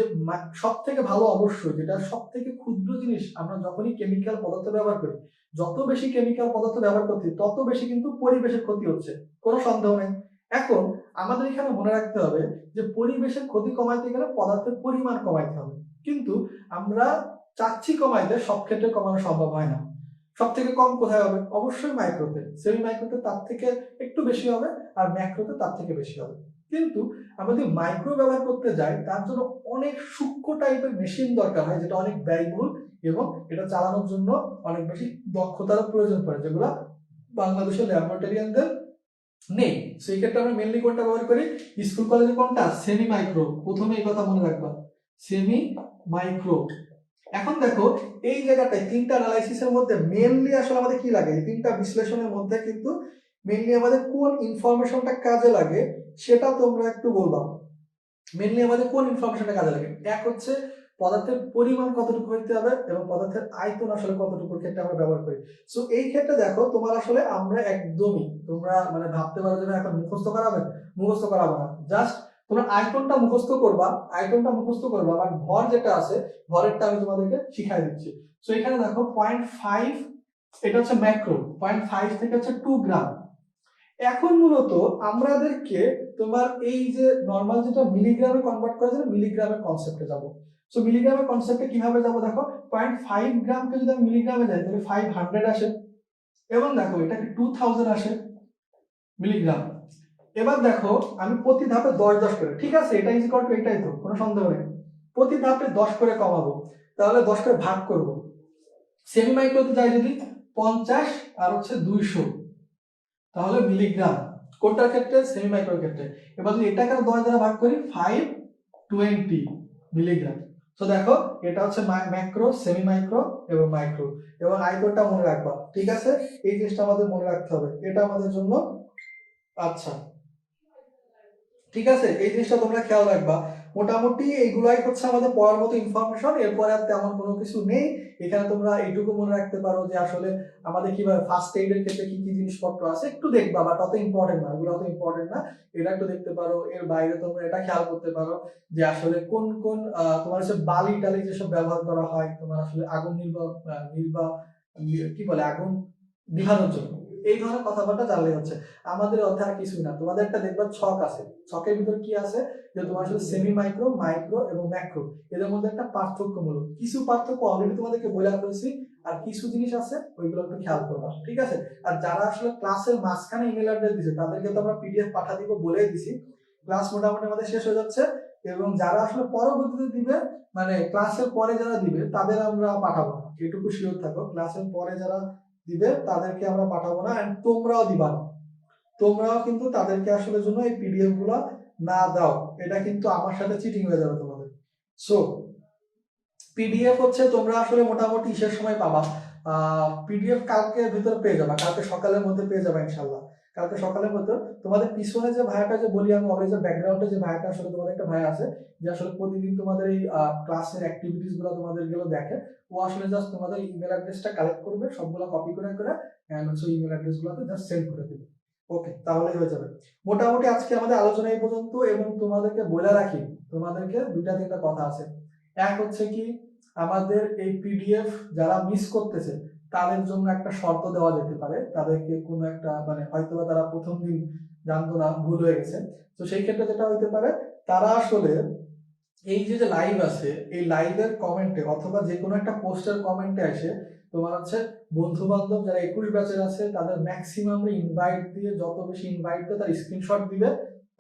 সব থেকে ভালো অবশ্যই যেটা সব থেকে ক্ষুদ্র জিনিস, আমরা যখনই কেমিক্যাল পদার্থ ব্যবহার করি, যত বেশি কেমিক্যাল পদার্থ ব্যবহার করছি তত বেশি কিন্তু পরিবেশের ক্ষতি হচ্ছে, কোনো সন্দেহ নেই। এখন আমাদের এখানে মনে রাখতে হবে যে পরিবেশের ক্ষতি কমাইতে গেলে পদার্থের পরিমাণ কমাইতে হবে, কিন্তু আমরা চাচ্ছি কমাইতে, সব ক্ষেত্রে কমানো সম্ভব হয় না। সব থেকে কম কোথায় হবে, অবশ্যই মাইক্রোতে, সেমি মাইক্রোতে তার থেকে একটু বেশি হবে, আর ম্যাক্রোতে তার থেকে বেশি হবে। কিন্তু আমরা যদি মাইক্রো ব্যবহার করতে যাই, তার জন্য অনেক সূক্ষ্ম টাইপের মেশিন দরকার হয়, যেটা অনেক ব্যয়বহুল এবং এটা চালানোর জন্য অনেক বেশি দক্ষতার প্রয়োজন পড়ে, যেগুলো বাংলাদেশের ল্যাবরেটরিয়ানদের নেই। সো এই ক্ষেত্রে আমরা মেনলি কোনটা ব্যবহার করি, স্কুল কলেজে কোনটা, সেমি মাইক্রো। প্রথমে এই কথা মনে রাখবা, সেমি মাইক্রো। এখন দেখো এই জায়গাটায় তিনটা অ্যানালাইসিসের মধ্যে মেনলি আসলে আমাদের কি লাগে, এই তিনটা বিশ্লেষণের মধ্যে কিন্তু মেনলি আমাদের কোন ইনফরমেশনটা কাজে লাগে সেটা তোমরা একটু বলবা। মেনলি আমাদের কোন ইনফরমেশনটা কাজে লাগে, এক হচ্ছে পদার্থের পরিমাণ কতটুকু হইতে হবে এবং পদার্থের আয়তন আসলে কতটুকুর ক্ষেত্রে আমরা ব্যবহার করি। সো এই ক্ষেত্রে দেখো তোমার আসলে আমরা একদমই, তোমরা মানে ভাবতে পারো যে এখন মুখস্থ করাবে, মুখস্থ করাবো না, জাস্ট তোমরা আয়তনটা মুখস্থ করবা, আয়তনটা মুখস্থ করবা, আর ভর যেটা আছে ভরেরটা আমি তোমাদেরকে শিখাই দিচ্ছি। সো এখানে দেখো 0.5, এটা হচ্ছে ম্যাক্রো, 0.5 থেকে হচ্ছে 2 গ্রাম। এখন মূলত আমাদেরকে তোমার এই যে নরমাল যেটা মিলিগ্রামে কনভার্ট করা যায়, মিলিগ্রামের কনসেপ্টে যাব। সো মিলিগ্রামের কনসেপ্টে কিভাবে যাব, দেখো 0.5 গ্রামকে যদি আমি মিলিগ্রামে যাই তাহলে 500 আসে, এবং দেখো এটাকে 2000 আসে মিলিগ্রাম। এবার দেখো আমি প্রতি ধাপে 10 করে, ঠিক আছে এটা ইজ ইকুয়াল টু এটাই তো, কোনো সন্দেহ নেই, প্রতি ধাপে 10 করে কমাবো, তাহলে 10 করে ভাগ করব। সেমি মাইক্রোতে যাই যদি 50 আর হচ্ছে 200, তাহলে মিলিগ্রাম কোনটার ক্ষেত্রে, সেমি মাইক্রোর ক্ষেত্রে। এবার যদি এটাকে 10 দ্বারা ভাগ করি 520 মিলিগ্রাম। তো দেখো এটা হচ্ছে ম্যাক্রো, সেমি মাইক্রো এবং মাইক্রো, এবং আয়তনটা মনে রাখবা, ঠিক আছে, এই জিনিসটা আমাদের মনে রাখতে হবে, এটা আমাদের জন্য। আচ্ছা ঠিক আছে, এই জিনিসটা তোমরা খেয়াল রাখবা। মোটামুটি এইগুলাই হচ্ছে আমাদের পড়ার মতো ইনফরমেশন, এরপরে আর তেমন কোনো কিছু নেই। এখানে তোমরা এইটুকু মনে রাখতে পারো যে আসলে আমাদের কিভাবে ফার্স্ট এইডের ক্ষেত্রে কি কি জিনিসপত্র আছে একটু দেখবা, বাট অত ইম্পর্টেন্ট না, এগুলো অত ইম্পর্টেন্ট না, এটা একটু দেখতে পারো। এর বাইরে তোমরা এটা খেয়াল করতে পারো যে আসলে কোন কোন তোমার হচ্ছে বালি টালি যেসব ব্যবহার করা হয় তোমার আসলে আগুন কি বলে আগুন নিভানোর জন্য, এই ধরনের কথাবার্তা জানলে হচ্ছে। আমাদের অধ্যায় আর কিছুই না, তোমাদের একটা দেখবা ছক আছে, ছকের ভিতর কি আছে যে তোমার আসলে সেমি মাইক্রো, মাইক্রো এবং ম্যাক্রো, এদের মধ্যে একটা পার্থক্যমূলক কিছু পার্থক্য অলরেডি তোমাদেরকে বলে ফেলেছি, আর কিছু জিনিস আছে ওইগুলো একটু খেয়াল করবা, ঠিক আছে। আর যারা আসলে ক্লাসের মাঝখানে ইমেল অ্যাড্রেস দিছে তাদেরকে তো আমরা পিডিএফ পাঠা দিব বলেই দিছি, ক্লাস মোটামুটি আমাদের শেষ হয়ে যাচ্ছে, এবং যারা আসলে পরবর্তীতে দিবে মানে ক্লাসের পরে যারা দিবে তাদের আমরা পাঠাবো না, এটুকু শিওর থাকো, ক্লাসের পরে যারা দিবে তাদেরকে আমরা পাঠাবো না, এন্ড তোমরাও দিবা না, তোমরাও কিন্তু তাদেরকে আসলে জন্য এই পিডিএফ গুলো না দাও, এটা কিন্তু আমার সাথে চিটিং হয়ে যাবে তোমাদের। সো পিডিএফ হচ্ছে তোমরা আসলে মোটামুটি ইসের সময় পাবা, পিডিএফ কালকে ভিতরে পেয়ে যাবা, কালকে সকালের মধ্যে পেয়ে যাবা ইনশাল্লাহ, কালকে সকালের মধ্যে। তোমাদের পিছনে যে ভাইয়াটা যে বলি আমি অলরেডি, যে ব্যাকগ্রাউন্ডে যে ভাইয়াটা আসলে তোমাদের একটা ভাই আছে যে আসলে প্রতিদিন তোমাদের এই ক্লাসের অ্যাক্টিভিটিস গুলো তোমাদের গুলো দেখে, ও আসলে জাস্ট তোমাদের ইমেল অ্যাড্রেসটা কালেক্ট করবে, সবগুলো কপি করে করে এন্ড হচ্ছে ইমেল অ্যাড্রেস গুলোতে জাস্ট সেন্ড করে দিবে, ওকে, তাহলেই হয়ে যাবে। মোটামুটি আজকে আমাদের আলোচনা এই পর্যন্ত, এবং তোমাদেরকে বলে রাখি, তোমাদেরকে দুইটা তিনটা কথা আছে। এক হচ্ছে কি, আমাদের এই পিডিএফ যারা মিস করতেছে তাদের জন্য একটা শর্ত দেওয়া যেতে পারে, তাদেরকে কোনো একটা মানে হয়তো তারা প্রথম দিন জানতো না, ভুল হয়ে গেছে, তো সেই ক্ষেত্রে যেটা হইতে পারে, তারা আসলে এই যে লাইভ আছে এই লাইভের কমেন্টে অথবা যে কোনো একটা পোস্টের কমেন্টে এসে তোমার হচ্ছে বন্ধু বান্ধব যারা 21 ব্যাচের আছে তাদের ম্যাক্সিমাম ইনভাইট দিয়ে, যত বেশি ইনভাইট দিয়ে তার স্ক্রিনশট দিবে,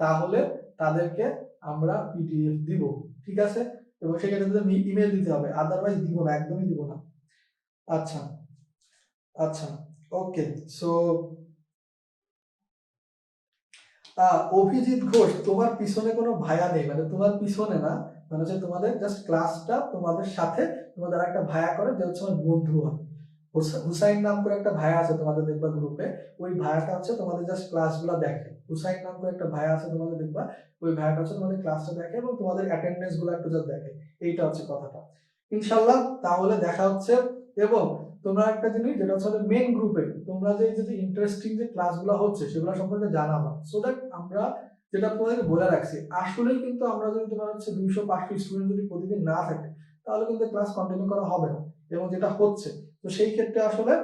তাহলে তাদেরকে আমরা পিডিএফ দিব, ঠিক আছে। এবং সেক্ষেত্রে ইমেল দিতে হবে, আদারওয়াইজ দিব না, একদমই দিব না। আচ্ছা আচ্ছা, ওকে। সো অভিজিৎ ঘোষ, তোমার পিছনে কোনো ভাইয়া নেই, মানে তোমার পিছনে না, মানে হচ্ছে তোমাদের জাস্ট ক্লাসটা তোমাদের সাথে তোমাদের একটা ভাইয়া করে যে হচ্ছে আমার বন্ধু হয়, হুসাইন নাম করে একটা ভাইয়া আছে তোমাদের দেখবা গ্রুপে, ওই ভাইয়াটা হচ্ছে তোমাদের জাস্ট ক্লাসগুলো দেখে, হুসাইন নাম করে একটা ভাইয়া আছে তোমাদের দেখবা, ওই ভাইয়াটা হচ্ছে তোমাদের ক্লাসটা দেখে এবং তোমাদের অ্যাটেন্ডেন্স গুলো একটু জাস্ট দেখে, এইটা হচ্ছে কথাটা। ইনশাল্লাহ তাহলে দেখা হচ্ছে। এবং তোমরা একটা জিনিস যেটা হচ্ছে মেন গ্রুপে তোমরা যে ইন্টারেস্টিং যে ক্লাসগুলো হচ্ছে সেগুলো সম্পর্কে জানাবা, সো দ্যাট আমরা যেটা তোমাদেরকে বলে রাখছি, আসলেই কিন্তু আমরা যদি তোমার হচ্ছে 200-500 স্টুডেন্ট যদি প্রতিদিন না থাকে তাহলে কিন্তু ক্লাস কন্টিনিউ করা হবে না, এবং যেটা হচ্ছে, তো সেই ক্ষেত্রে আসলে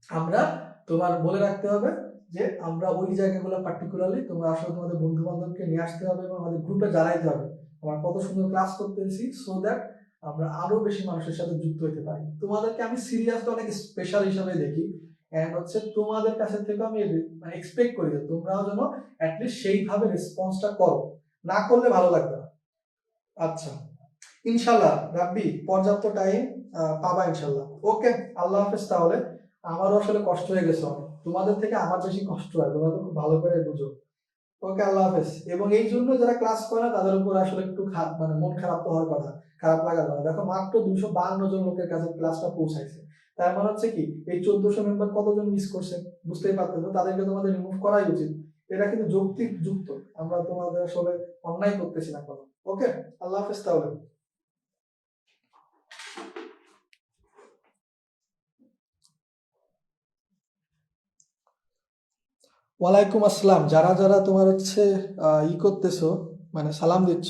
আমরা তোমার বলে রাখতে হবে যে আমরা ওই জায়গাগুলো পার্টিকুলারলি তোমরা আসলে তোমাদের বন্ধু বান্ধবকে নিয়ে আসতে হবে এবং আমাদের গ্রুপে জানাইতে হবে আমরা কত সুন্দর ক্লাস করতেছি, সো দ্যাট আমরা আরো বেশি মানুষের সাথে যুক্ত হতে পারি। তোমাদেরকে আমি সিরিয়াসলি অনেক স্পেশাল হিসাবে দেখি, এন্ড হচ্ছে তোমাদের কাছে থেকে আমি মানে এক্সপেক্ট করি যে তোমরাও যেন অ্যাটলিস্ট সেইভাবে রেসপন্সটা করো, না করলে ভালো লাগবে না। আচ্ছা, ইনশাল্লাহ রাব্বি পর্যাপ্ত টাইম পাবা ইনশাল্লাহ, ওকে, আল্লাহ হাফেজ। তাহলে আমারও আসলে কষ্ট হয়ে গেছে অনেক। তোমাদের থেকে আমার বেশি কষ্ট হয়, তোমরা তো খুব ভালো করে বুঝো। ওকে, আল্লাহ হাফেজ। এবং এই জন্য যারা ক্লাস করে না তাদের উপর আসলে একটু মানে মন খারাপ তো হওয়ার কথা, খারাপ লাগার কথা। দেখো মাত্র 252 জন লোকের কাছে ক্লাসটা পৌঁছাইছে, তার মানে হচ্ছে কি এই 1400 মেম্বার কতজন মিস করছে বুঝতেই পারতেছো। তাদেরকে তোমাদের রিমুভ করাই উচিত। এটা কিন্তু যৌক্তিক যুক্ত, আমরা তোমাদের আসলে অন্যায় করতেছি না কোনো। ওকে, আল্লাহ হাফেজ তাহলে। ওয়ালাইকুম আসসালাম। যারা যারা তোমার হচ্ছে ই করতেছো, মানে সালাম দিচ্ছ,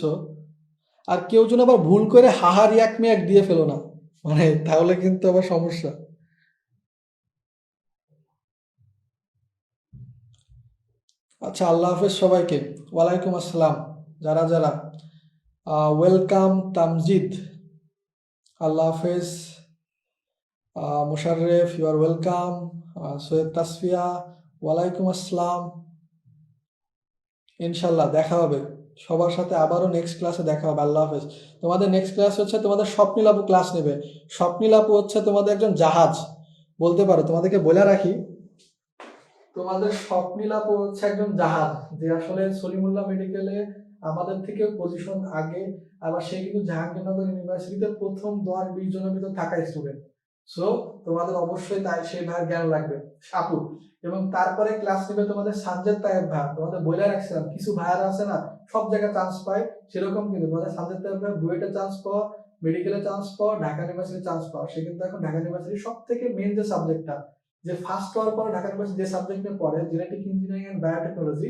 আর কেউ যেন আবার ভুল করে হাহা রিয়াক মিয়াক দিয়ে ফেলো না, মানে তাহলে কিন্তু আবার সমস্যা। আচ্ছা, আল্লাহ হাফেজ সবাইকে। ওয়ালাইকুম আসসালাম। যারা যারা ওয়েলকাম তামজিদ, আল্লাহ হাফেজ। Musharraf, you are welcome. Syed Tasfia, ওয়ালাইকুম আসসালাম। ইনশাল্লাহ দেখা হবে সবার সাথে, আবারও নেক্সট ক্লাসে দেখা হবে। আল্লাহ হাফেজ। তোমাদের নেক্সট ক্লাস হচ্ছে তোমাদের স্বপ্নীল আপু ক্লাস নেবে। স্বপ্নীল আপু হচ্ছে তোমাদের একজন জাহাজ বলতে পারো। তোমাদেরকে বলে রাখি, তোমাদের স্বপ্নীল আপু হচ্ছে একজন জাহাজ, যে আসলে সলিমুল্লাহ মেডিকেলে আমাদের থেকে পজিশন আগে। আবার সে কিন্তু জাহাঙ্গীরনগর ইউনিভার্সিটিতে প্রথম 10-20 জনের ভিতর থাকা স্টুডেন্ট। সো তোমাদের অবশ্যই তাই সেই ভাইয়ের জ্ঞান লাগবে, আপু। এবং তারপরে ক্লাস নেবে তোমাদের সাজ্জাদ তায়েব ভাই। তোমাদের বলে রাখছিলাম কিছু ভাইয়ারা আছে না সব জায়গায় চান্স পায়, সেরকম কিন্তু তোমাদের সাজ্জাদ তায়েব ভাই বুয়েটে চান্স পাওয়া, মেডিকেলে চান্স পাওয়া, ঢাকা ইউনিভার্সিটি চান্স পাওয়া। সে কিন্তু এখন ঢাকা ইউনিভার্সিটির সব থেকে মেন যে সাবজেক্টটা, যে ফার্স্ট হওয়ার পর ঢাকা ইউনিভার্সিটি যে সাবজেক্ট নিয়ে পড়ে, জেনেটিক ইঞ্জিনিয়ারিং এন্ড বায়োটেকনোলজি,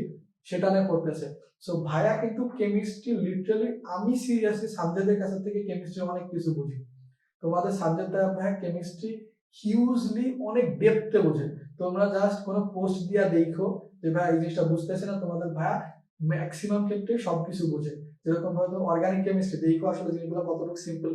সেটা নিয়ে পড়তেছে। সো ভাইয়া কিন্তু কেমিস্ট্রি লিটারালি, আমি সিরিয়াসলি সাবজেক্টের কাছে থেকে কেমিস্ট্রি অনেক কিছু বুঝি। তোমাদের সাবজেক্টটা ভাইয়া কেমিস্ট্রি হিউজলি অনেক ডেপথে বোঝে। তোমরা জাস্ট কোনো পোস্ট দিয়া দেখো যে ভাই এই জিনিসটা বুঝতেছে না, তোমাদের ভাইয়া ম্যাক্সিমাম ক্ষেত্রে সবকিছু বোঝে। যেরকম হয়তো অর্গানিক কেমিস্ট্রি দেখো আসলে জিনিসগুলো কতটুকু সিম্পল।